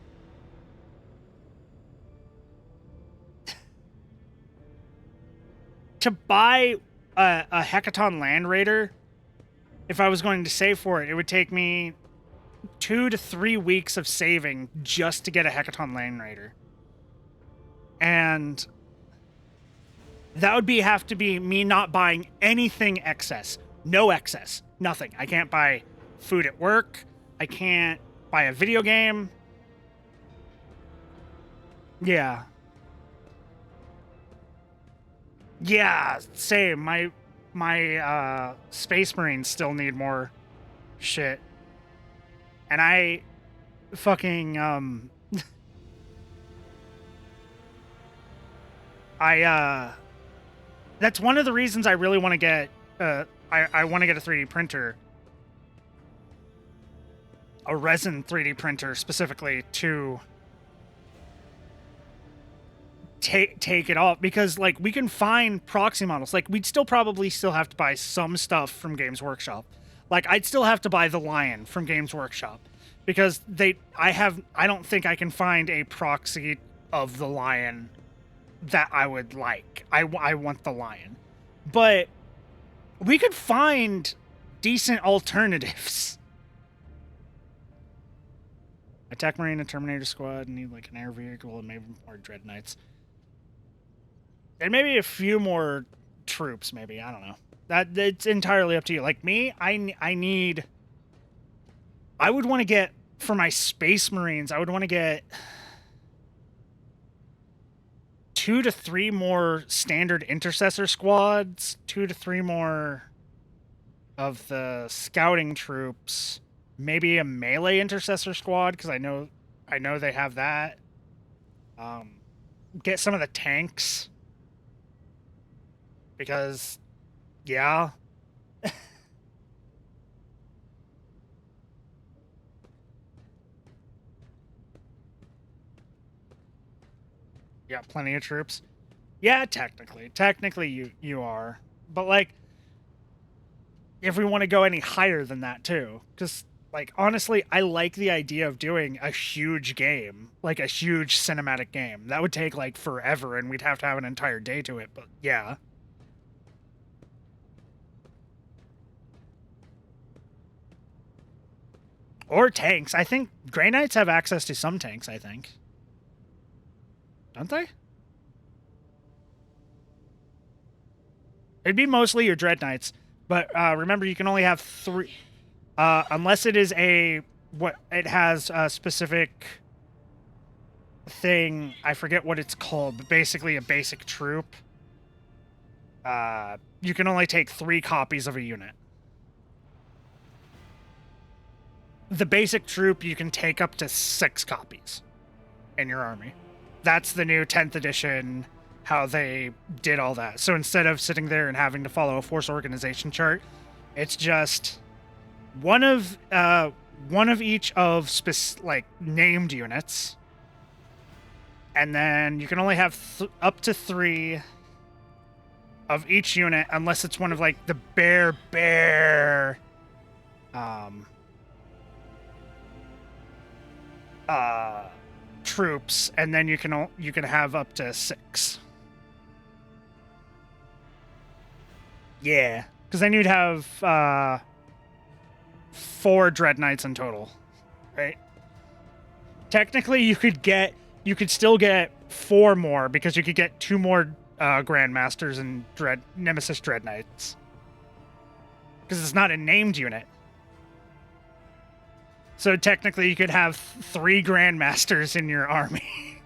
A: To buy a Hecaton Land Raider, if I was going to save for it, it would take me 2 to 3 weeks of saving just to get a Hecaton Land Raider. And that would have to be me not buying anything excess. No excess. Nothing. I can't buy food at work. I can't buy a video game. Yeah. Yeah, same. My Space Marines still need more shit. And I fucking that's one of the reasons I really want to get I want to get a 3D printer. A resin 3D printer specifically to take it off, because like we can find proxy models. Like we'd probably still have to buy some stuff from Games Workshop. Like I'd still have to buy the Lion from Games Workshop because I don't think I can find a proxy of the Lion that I would like. I want the Lion. But we could find decent alternatives. Attack Marine and Terminator Squad need like an air vehicle and maybe more Dread Knights. And maybe a few more troops, maybe. I don't know. It's entirely up to you. Like me, I would want to get, for my Space Marines, I would want to get 2 to 3 more standard intercessor squads, 2 to 3 more of the scouting troops, maybe a melee intercessor squad, because I know they have that. Get some of the tanks. Because, yeah. You got plenty of troops. Yeah, technically you are. But like, if we want to go any higher than that too, because like honestly, I like the idea of doing a huge game, like a huge cinematic game. That would take like forever, and we'd have to have an entire day to it. But yeah. Or tanks. I think Grey Knights have access to some tanks, I think. Don't they? It'd be mostly your Dread Knights. But remember, you can only have 3... unless it is it has a specific thing. I forget what it's called, but basically a basic troop. You can only take 3 copies of a unit. The basic troop, you can take up to 6 copies in your army. That's the new 10th edition, how they did all that. So instead of sitting there and having to follow a force organization chart, It's just one of each of named units, and then you can only have up to 3 of each unit, unless it's one of like the bear troops, and then you can have up to 6. Yeah, because then you'd have 4 Dread Knights in total, right? Technically, you could still get 4 more, because you could get 2 more Grandmasters and Nemesis Dread Knights, because it's not a named unit. So technically, you could have 3 Grandmasters in your army.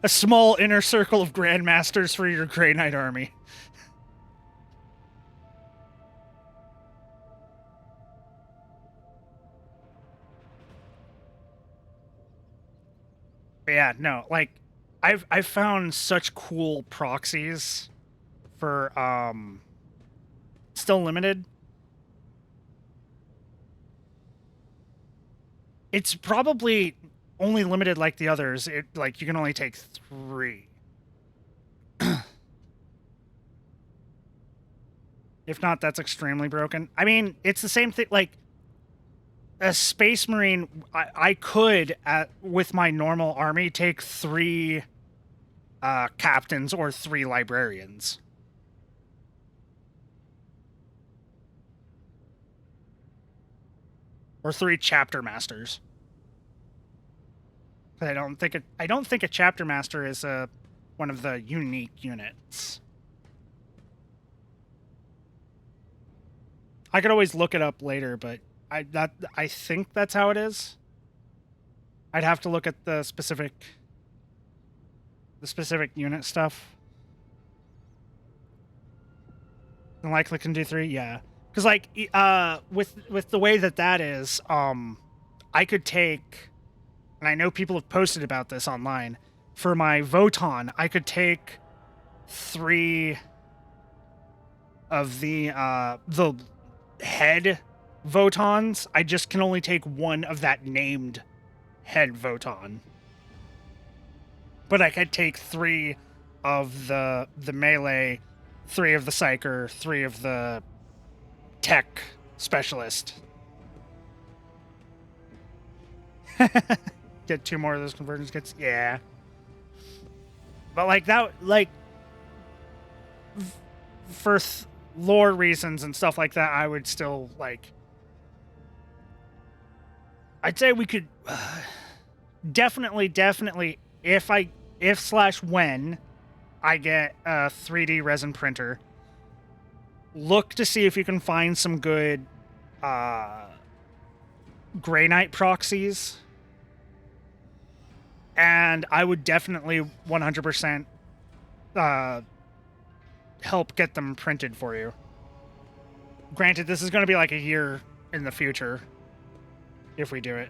A: A small inner circle of Grandmasters for your Grey Knight army. But yeah, no, like, I've found such cool proxies for still limited. It's probably only limited like the others. Like, you can only take 3. If not, that's extremely broken. I mean, it's the same thing. Like, a Space Marine, I could, with my normal army, take 3 captains or 3 librarians. Or 3 chapter masters. I don't think a chapter master is one of the unique units. I could always look it up later, but I think that's how it is. I'd have to look at the specific unit stuff. And likely can do 3, yeah. Because like with the way that is, I could take, and I know people have posted about this online, for my Voton, I could take 3 of the head Votons. I just can only take 1 of that named head Voton. But I could take 3 of the melee, 3 of the psyker, 3 of the tech specialist. Get 2 more of those convergence kits. Yeah. But like that, like for lore reasons and stuff like that, I would still like. I'd say we could definitely, if/when I get a 3D resin printer, look to see if you can find some good Grey Knight proxies. And I would definitely 100% help get them printed for you. Granted, this is going to be like a year in the future if we do it.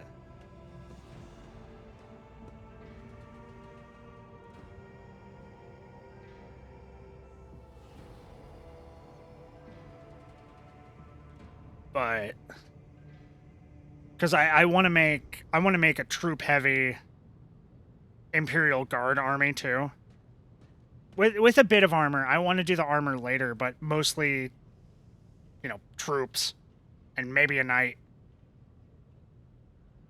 A: But because I want to make a troop heavy Imperial Guard army too, with a bit of armor. I want to do the armor later, but mostly, you know, troops and maybe a knight.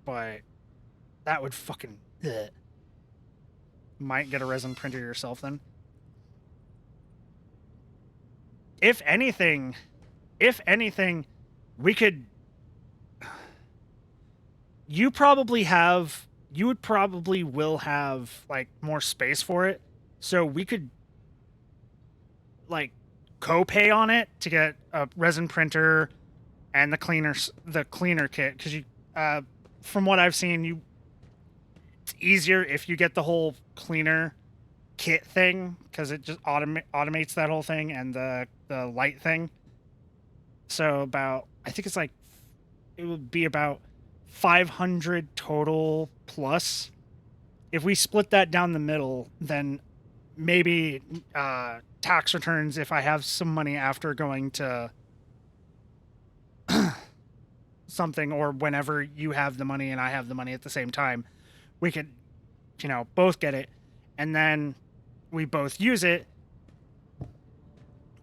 A: But that would fucking might get a resin printer yourself then. If anything, we could. You would probably will have like more space for it, so we could like co-pay on it to get a resin printer and the cleaner kit, because you from what I've seen, it's easier if you get the whole cleaner kit thing, because it just automates that whole thing, and the light thing. So I think it's like, it would be about 500 total plus. If we split that down the middle, then maybe tax returns if I have some money after going to something, or whenever you have the money and I have the money at the same time, we could, you know, both get it, and then we both use it.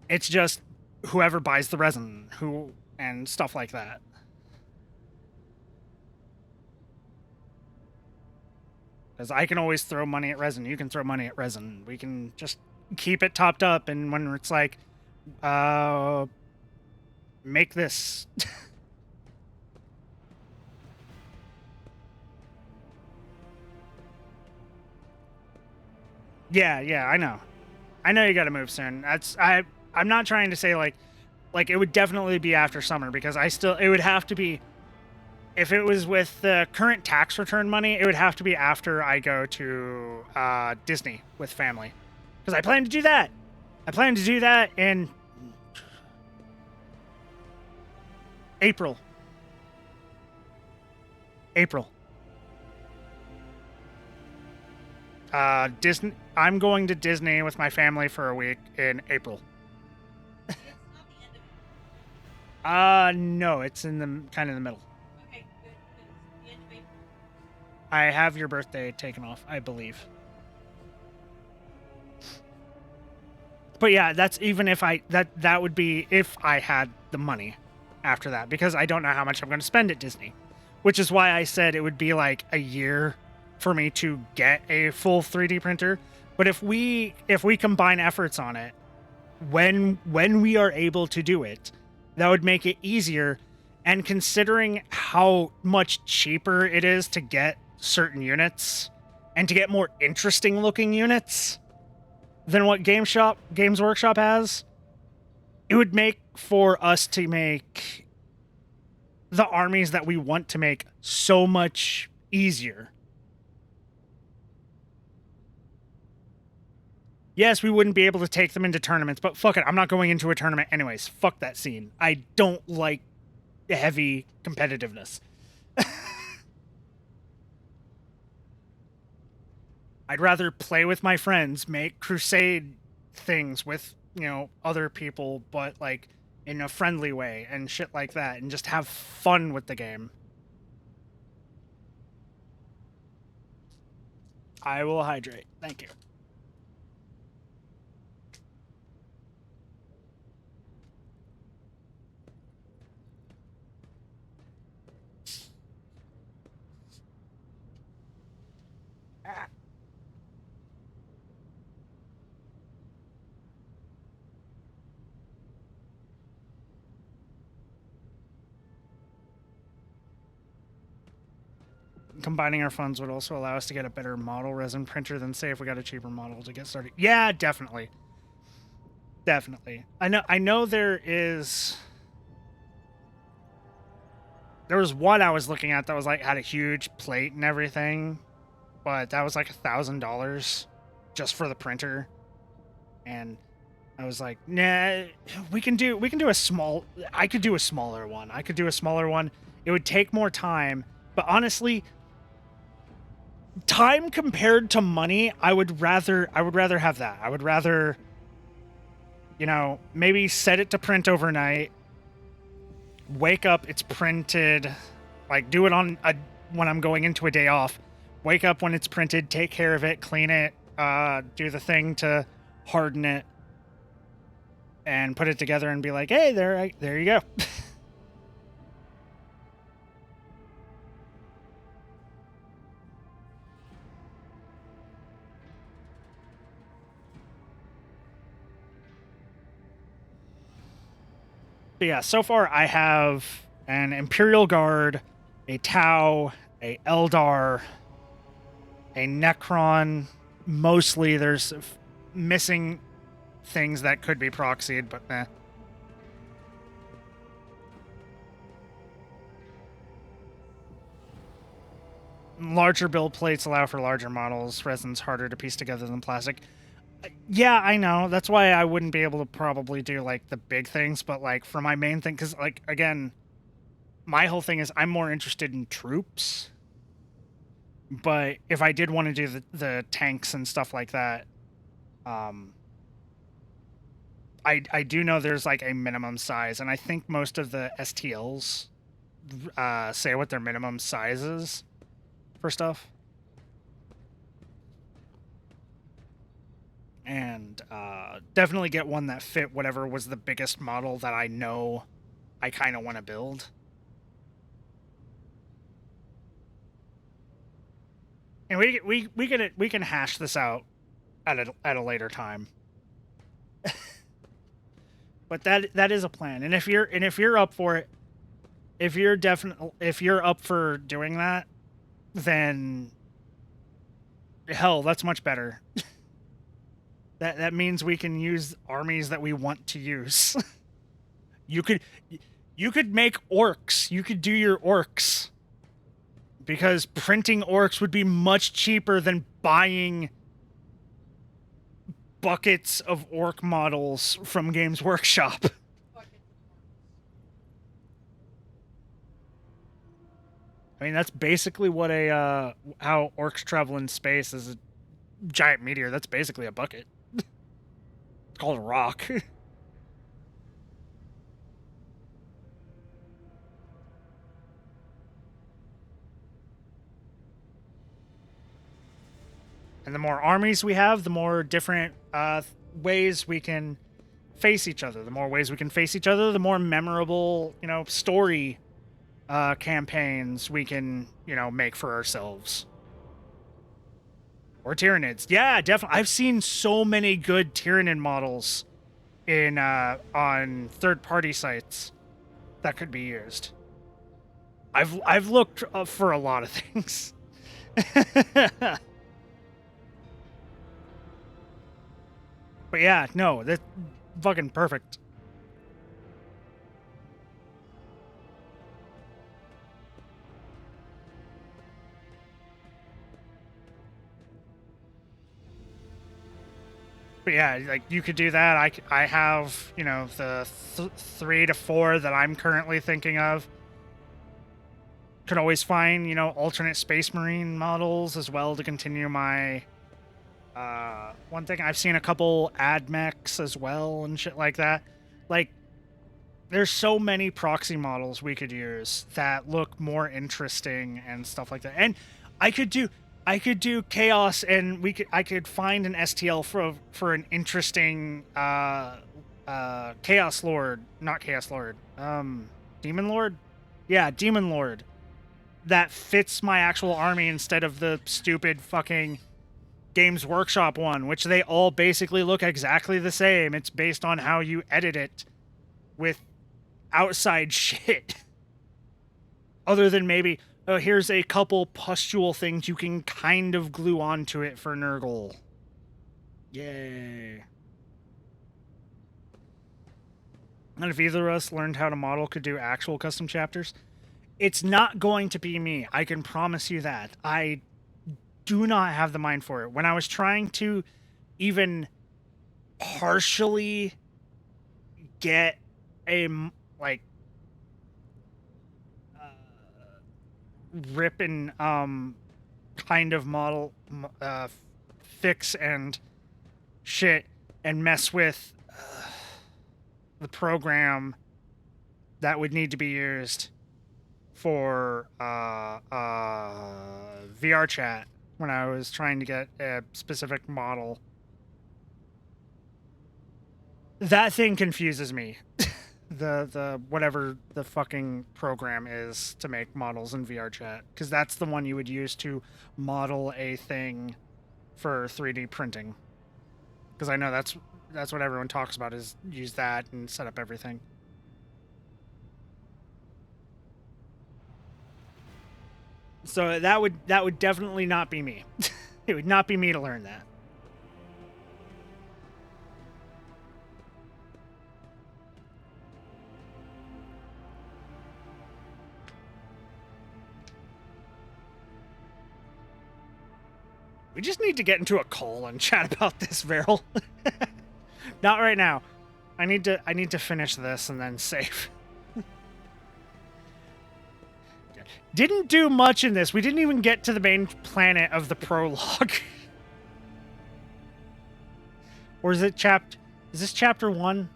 A: It's just whoever buys the resin, and stuff like that. Because I can always throw money at resin. You can throw money at resin. We can just keep it topped up, and when it's like, make this. Yeah, I know. I know you gotta move soon. I'm not trying to say like it would definitely be after summer, because it would have to be, if it was with the current tax return money, it would have to be after I go to Disney with family. Because I plan to do that. I plan to do that in April. Disney. I'm going to Disney with my family for a week in April. No, it's in the kind of the middle.
D: Okay, good. The end of April.
A: I have your birthday taken off, I believe. But yeah, that's even if that would be if I had the money after that, because I don't know how much I'm going to spend at Disney, which is why I said it would be like a year for me to get a full 3D printer. But if we combine efforts on it, when we are able to do it, that would make it easier. And considering how much cheaper it is to get certain units and to get more interesting looking units than what Games Workshop has, it would make for us to make the armies that we want to make so much easier. Yes, we wouldn't be able to take them into tournaments, but fuck it, I'm not going into a tournament anyways. Fuck that scene. I don't like heavy competitiveness. I'd rather play with my friends, make crusade things with, you know, other people, but like in a friendly way and shit like that, and just have fun with the game. I will hydrate. Thank you. Combining our funds would also allow us to get a better model resin printer than, say, if we got a cheaper model to get started. Yeah, definitely. Definitely. I know there was one I was looking at that was like had a huge plate and everything, but that was like $1,000 just for the printer. And I was like, nah, we can do a small, I could do a smaller one. It would take more time, but honestly, time compared to money, I would rather have that. I would rather, you know, maybe set it to print overnight, wake up, it's printed, like do it on when I'm going into a day off, wake up when it's printed, take care of it, clean it, do the thing to harden it, and put it together and be like, hey, there you go. But yeah, so far I have an Imperial Guard, a Tau, a Eldar, a Necron. Mostly there's missing things that could be proxied, but eh. Larger build plates allow for larger models. Resin's harder to piece together than plastic. Yeah, I know. That's why I wouldn't be able to probably do, like, the big things, but, like, for my main thing, because, like, again, my whole thing is I'm more interested in troops. But if I did want to do the tanks and stuff like that, I do know there's like a minimum size, and I think most of the STLs say what their minimum size is for stuff. And definitely get one that fit whatever was the biggest model that I know I kind of want to build. And we can hash this out at a later time. But that is a plan. And if you're up for it, if you're up for doing that, then hell, that's much better. That means we can use armies that we want to use. You could make orcs. You could do your orcs. Because printing orcs would be much cheaper than buying buckets of orc models from Games Workshop. I mean, that's basically what how orcs travel in space is a giant meteor. That's basically a bucket. It's called a rock. And the more armies we have, the more different ways we can face each other. The more ways we can face each other, the more memorable, story campaigns we can, make for ourselves. Or Tyranids. Yeah, definitely. I've seen so many good Tyranid models in on third-party sites that could be used. I've looked for a lot of things. But yeah, no, that's fucking perfect. But yeah, like you could do that. I have, the 3 to 4 that I'm currently thinking of. Could always find, alternate Space Marine models as well to continue my one thing. I've seen a couple AdMechs as well and shit like that. Like, there's so many proxy models we could use that look more interesting and stuff like that. And I could do Chaos, and I could find an STL for an interesting Chaos Lord, not Chaos Lord, Demon Lord? Yeah, Demon Lord. That fits my actual army instead of the stupid fucking Games Workshop one, which they all basically look exactly the same. It's based on how you edit it with outside shit. Other than maybe, oh, here's a couple pustule things you can kind of glue onto it for Nurgle. Yay. And if either of us learned how to model, could do actual custom chapters, it's not going to be me. I can promise you that. I do not have the mind for it. When I was trying to even partially get a, rip and kind of model fix and shit and mess with the program that would need to be used for VR chat when I was trying to get a specific model. That thing confuses me. the whatever the fucking program is to make models in VR chat, because that's the one you would use to model a thing for 3D printing. Because I know that's what everyone talks about, is use that and set up everything. So that would definitely not be me. It would not be me to learn that. We just need to get into a call and chat about this, Veril. Not right now. I need to finish this and then save. Didn't do much in this. We didn't even get to the main planet of the prologue. Or is it is this chapter 1?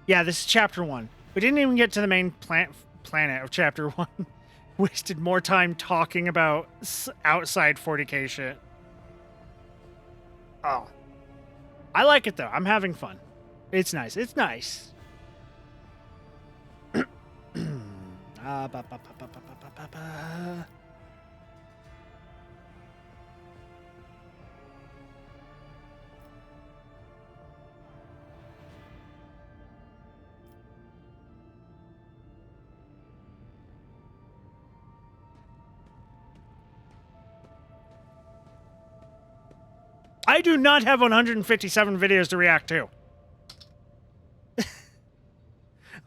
A: Yeah, this is chapter 1. We didn't even get to the main planet of chapter 1. Wasted more time talking about outside 40k shit. Oh. I like it, though. I'm having fun. It's nice. It's nice. I do not have 157 videos to react to.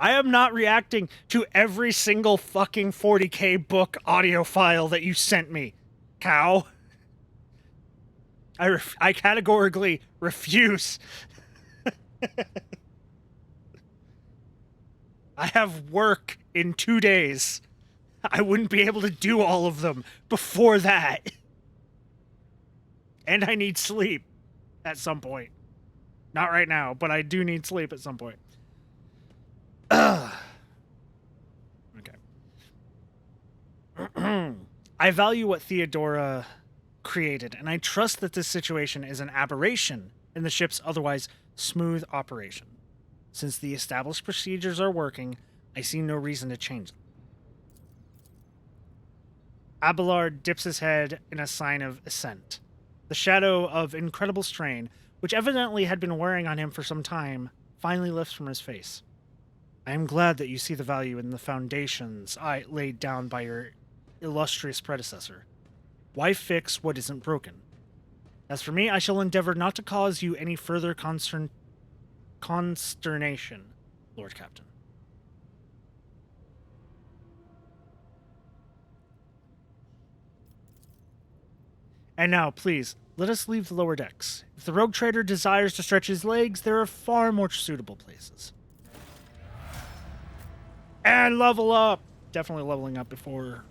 A: I am not reacting to every single fucking 40k book audio file that you sent me, cow. I categorically refuse. I have work in 2 days. I wouldn't be able to do all of them before that. And I need sleep at some point. Not right now, but I do need sleep at some point. Okay. I value what Theodora created, and I trust that this situation is an aberration in the ship's otherwise smooth operation. Since the established procedures are working, I see no reason to change them. Abelard dips his head in a sign of assent. The shadow of incredible strain, which evidently had been wearing on him for some time, finally lifts from his face. I am glad that you see the value in the foundations I laid down by your illustrious predecessor. Why fix what isn't broken? As for me, I shall endeavor not to cause you any further consternation, Lord Captain. And now, please, let us leave the lower decks. If the rogue trader desires to stretch his legs, there are far more suitable places. And level up! Definitely leveling up before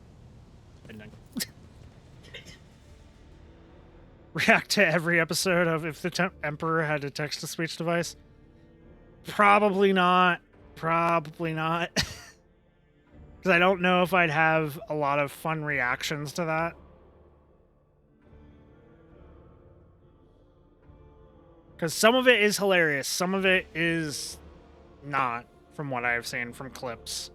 A: ending. React to every episode of if the Emperor had a text-to-speech device? Probably not. Probably not. Because I don't know if I'd have a lot of fun reactions to that. Because some of it is hilarious. Some of it is not, from what I've seen from clips.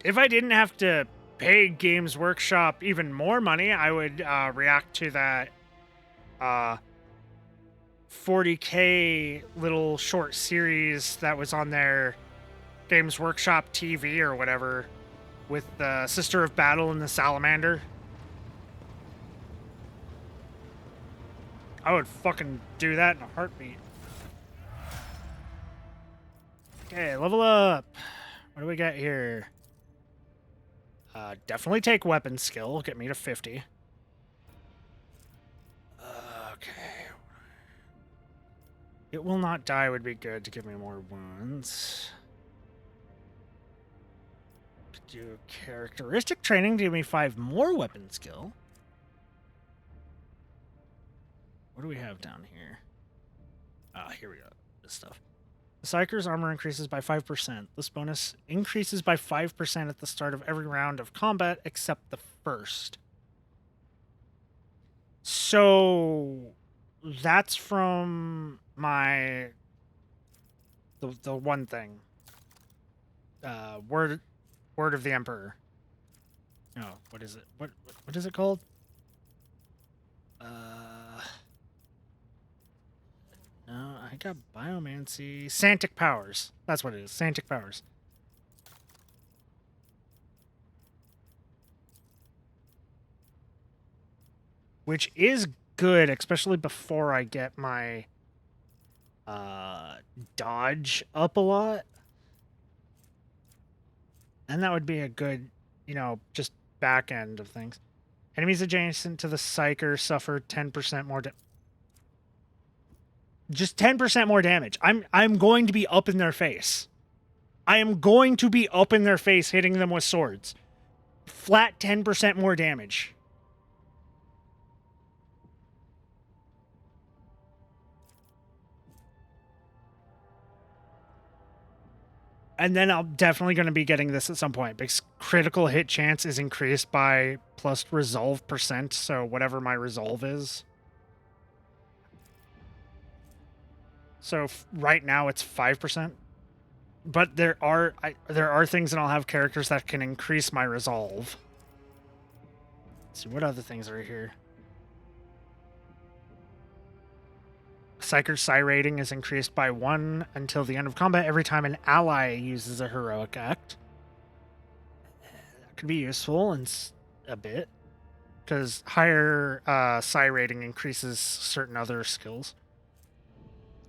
A: If I didn't have to pay Games Workshop even more money, I would react to that 40k little short series that was on their Games Workshop TV or whatever with the Sister of Battle and the Salamander. I would fucking do that in a heartbeat. Okay, level up. What do we got here? Definitely take weapon skill. Get me to 50. Okay. It will not die would be good to give me more wounds. Do characteristic training to give me 5 more weapon skill. What do we have down here? Here we go. This stuff. The Psyker's armor increases by 5%. This bonus increases by 5% at the start of every round of combat except the first. So that's from my the one thing. Word of the Emperor. No, what is it? What is it called? No, I got Biomancy. Santic Powers. That's what it is. Santic Powers. Which is good, especially before I get my dodge up a lot. And that would be a good, just back end of things. Enemies adjacent to the Psyker suffer 10% more Just 10% more damage. I'm going to be up in their face. I am going to be up in their face hitting them with swords. Flat 10% more damage. And then I'm definitely going to be getting this at some point because critical hit chance is increased by plus resolve percent. So whatever my resolve is. So right now it's 5%. But there are things and I'll have characters that can increase my resolve. Let's see, what other things are here? Psyker's Psi rating is increased by 1 until the end of combat every time an ally uses a heroic act. That could be useful in a bit, because higher Psi rating increases certain other skills.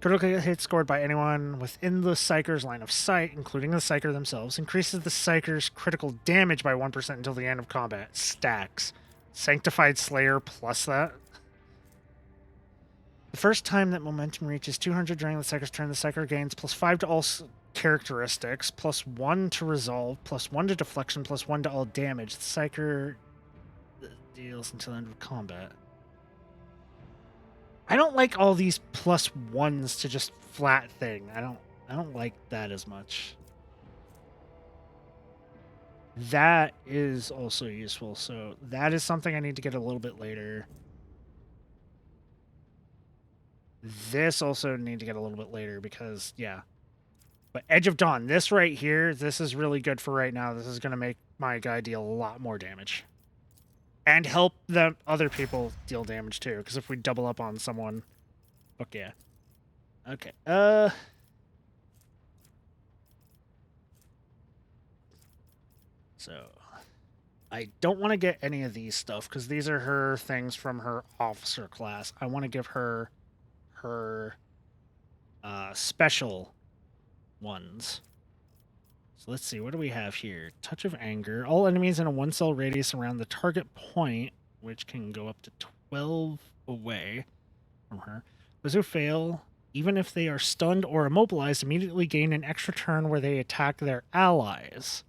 A: Critical hit scored by anyone within the Psyker's line of sight, including the Psyker themselves, increases the Psyker's critical damage by 1% until the end of combat. Stacks. Sanctified Slayer plus that. The first time that momentum reaches 200 during the Psyker's turn, the Psyker gains plus 5 to all characteristics, plus 1 to resolve, plus 1 to deflection, plus 1 to all damage. The Psyker deals until the end of combat. I don't like all these plus 1s to just flat thing. I don't like that as much. That is also useful, so that is something I need to get a little bit later. This also need to get a little bit later because, yeah. But Edge of Dawn, this right here, this is really good for right now. This is going to make my guy deal a lot more damage. And help the other people deal damage too, because if we double up on someone... Fuck yeah. Okay, So... I don't want to get any of these stuff, because these are her things from her officer class. I want to give her special ones. So let's see, what do we have here? Touch of Anger. All enemies in a 1-cell radius around the target point, which can go up to 12 away from her. Those who fail, even if they are stunned or immobilized, immediately gain an extra turn where they attack their allies.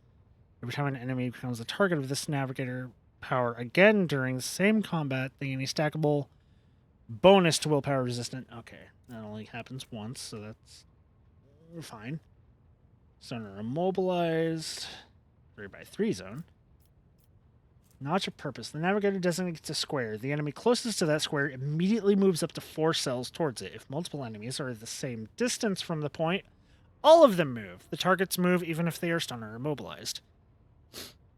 A: Every time an enemy becomes the target of this Navigator power again during the same combat, they gain a stackable bonus to willpower resistant. Okay, that only happens once, so that's fine. Stunner immobilized. 3x3 zone. Notch of Purpose. The Navigator designates a square. The enemy closest to that square immediately moves up to 4 cells towards it. If multiple enemies are the same distance from the point, all of them move. The targets move even if they are stunned or immobilized.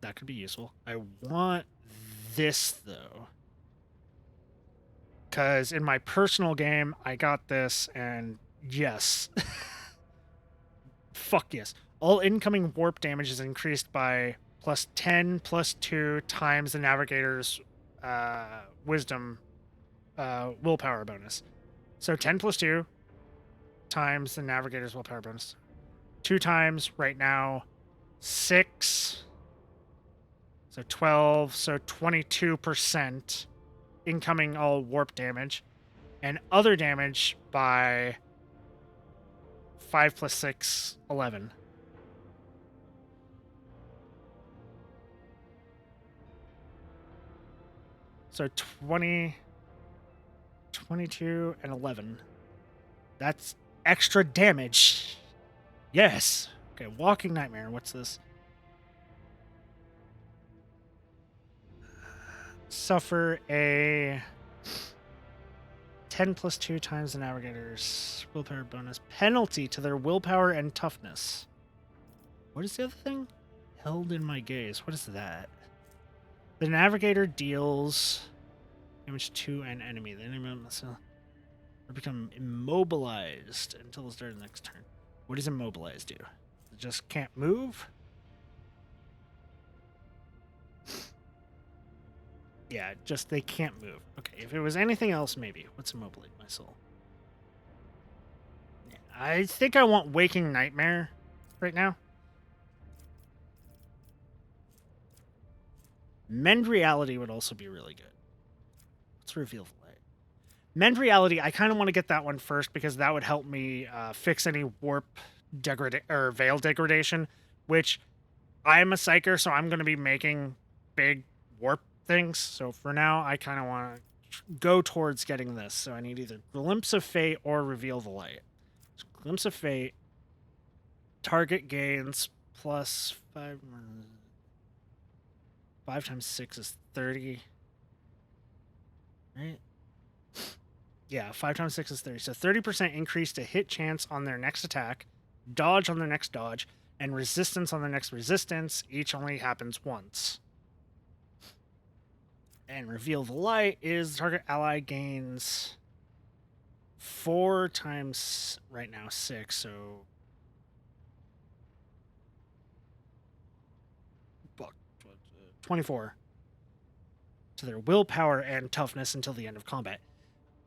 A: That could be useful. I want this, though. Because in my personal game, I got this, and yes. Fuck yes. All incoming warp damage is increased by plus 10 plus 2 times the Navigator's wisdom willpower bonus. So 10 plus 2 times the Navigator's willpower bonus. 2 times right now, 6. So 12, so 22% incoming all warp damage. And other damage by 5 plus 6, 11. So 20, 22, and 11. That's extra damage. Yes. Okay, Walking Nightmare. What's this? Suffer a 10 plus 2 times the Navigator's willpower bonus penalty to their willpower and toughness. What is the other thing? Held in my gaze. What is that? The Navigator deals damage to an enemy. The enemy must become immobilized until the start of the next turn. What does immobilized do? It just can't move? Yeah, just they can't move. Okay, if it was anything else, maybe. What's immobilate my soul? Yeah, I think I want Waking Nightmare right now. Mend Reality would also be really good. Let's reveal the light. Mend Reality, I kind of want to get that one first because that would help me fix any warp or veil degradation, which I am a psyker, so I'm going to be making big warp things. So for now, I kind of want to go towards getting this. So I need either Glimpse of Fate or Reveal the Light. So Glimpse of Fate, target gains plus 5. 5 times 6 is 30. Right? Yeah, 5 times 6 is 30. So 30% increase to hit chance on their next attack, dodge on their next dodge, and resistance on their next resistance. Each only happens once. And Reveal the Light is the target ally gains 4 times, right now, 6, so 24 to their willpower and toughness until the end of combat.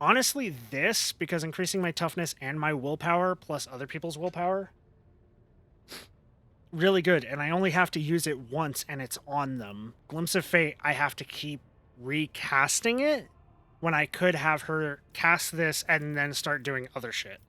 A: Honestly, this, because increasing my toughness and my willpower plus other people's willpower, really good. And I only have to use it once and it's on them. Glimpse of Fate, I have to keep recasting it when I could have her cast this and then start doing other shit.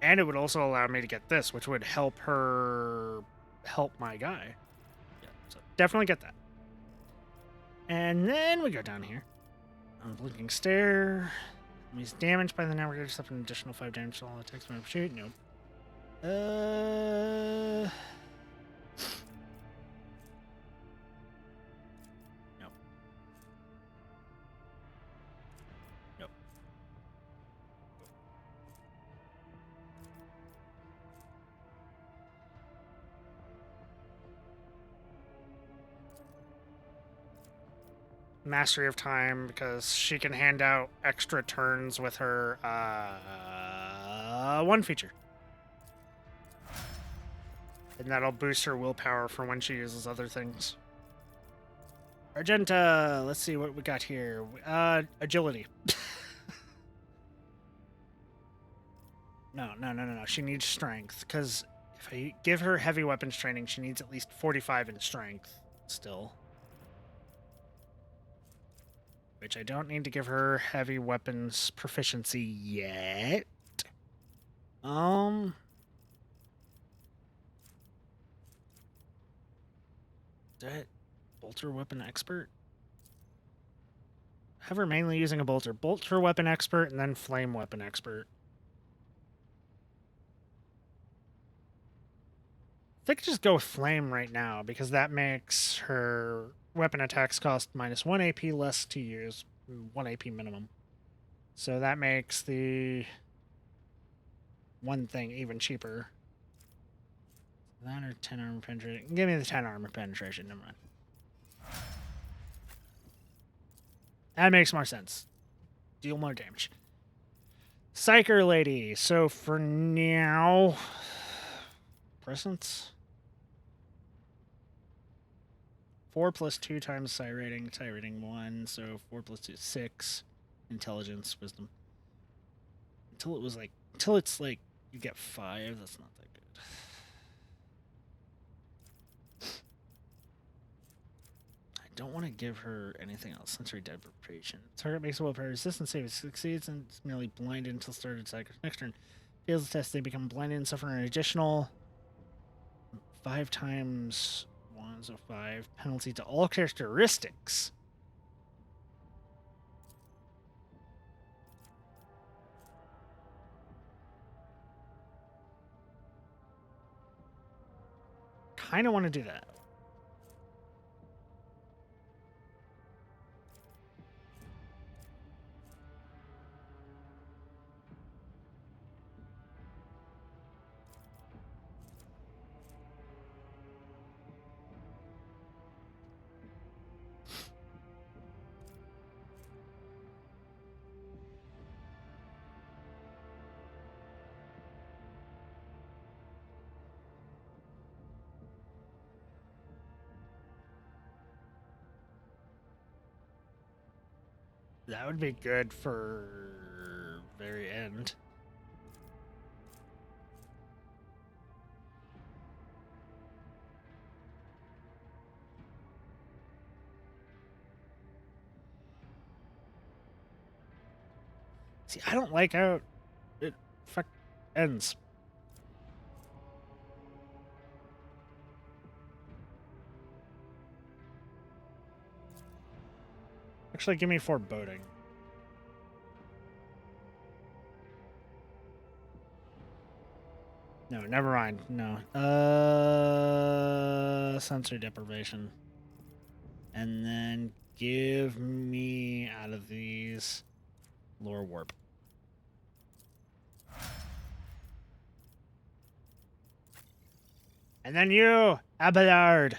A: And it would also allow me to get this, which would help her help my guy. Yeah, so definitely get that. And then we go down here. On Blinking Stare. He's damaged by the Navigator, suffer an additional 5 damage to all attacks when shoot. Nope. Nope. Nope. Mastery of Time, because she can hand out extra turns with her one feature. And that'll boost her willpower for when she uses other things. Argenta, let's see what we got here. Agility. No. She needs strength, because if I give her heavy weapons training, she needs at least 45 in strength still. Which I don't need to give her heavy weapons proficiency yet. Is that bolter weapon expert? Have her mainly using a bolter. Bolter weapon expert and then flame weapon expert. I think just go with flame right now because that makes her weapon attacks cost minus 1 AP less to use. 1 AP minimum. So that makes the one thing even cheaper. That or 10 armor penetration. Give me the 10 armor penetration. Never mind. That makes more sense. Deal more damage. Psyker Lady. So for now... Presence? 4 plus 2 times psi rating. Psi rating 1. So 4 plus 2 is 6. Intelligence, wisdom. Until it's like you get 5. That's not that good. I don't want to give her anything else. Sensory deprivation. Target makes a willpower resistance save. It succeeds and it's merely blinded until started cycle. Next turn. Fails the test, they become blinded and suffer an additional 5 times 1, so 5 penalty to all characteristics. Kind of want to do that. That would be good for very end. See, I don't like how it ends. Actually, give me foreboding. No, never mind. No. Sensory deprivation. And then give me out of these lore warp. And then you, Abelard.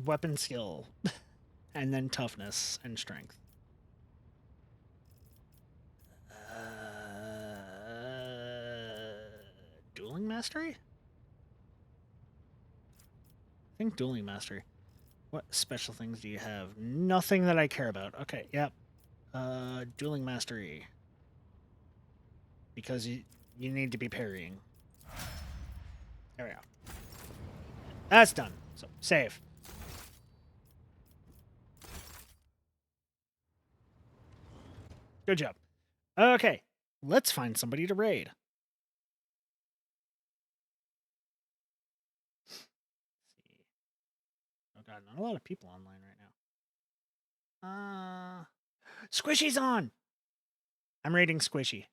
A: Weapon skill. And then toughness and strength. Dueling mastery? I think dueling mastery. What special things do you have? Nothing that I care about. Okay, yep. Dueling mastery. Because you need to be parrying. There we go. That's done. So, save. Good job. Okay, let's find somebody to raid. Oh god, not a lot of people online right now. Squishy's on! I'm raiding Squishy.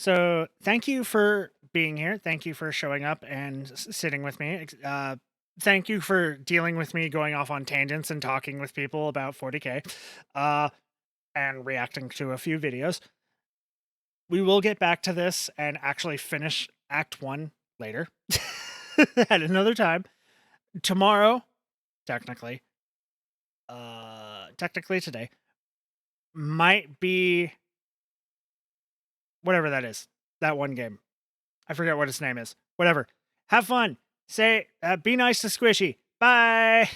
A: So, thank you for being here. Thank you for showing up and sitting with me. Thank you for dealing with me going off on tangents and talking with people about 40K. And reacting to a few videos. We will get back to this and actually finish Act 1 later. At another time. Tomorrow, technically today, might be whatever that is. That one game. I forget what its name is. Whatever. Have fun. Say, be nice to Squishy. Bye.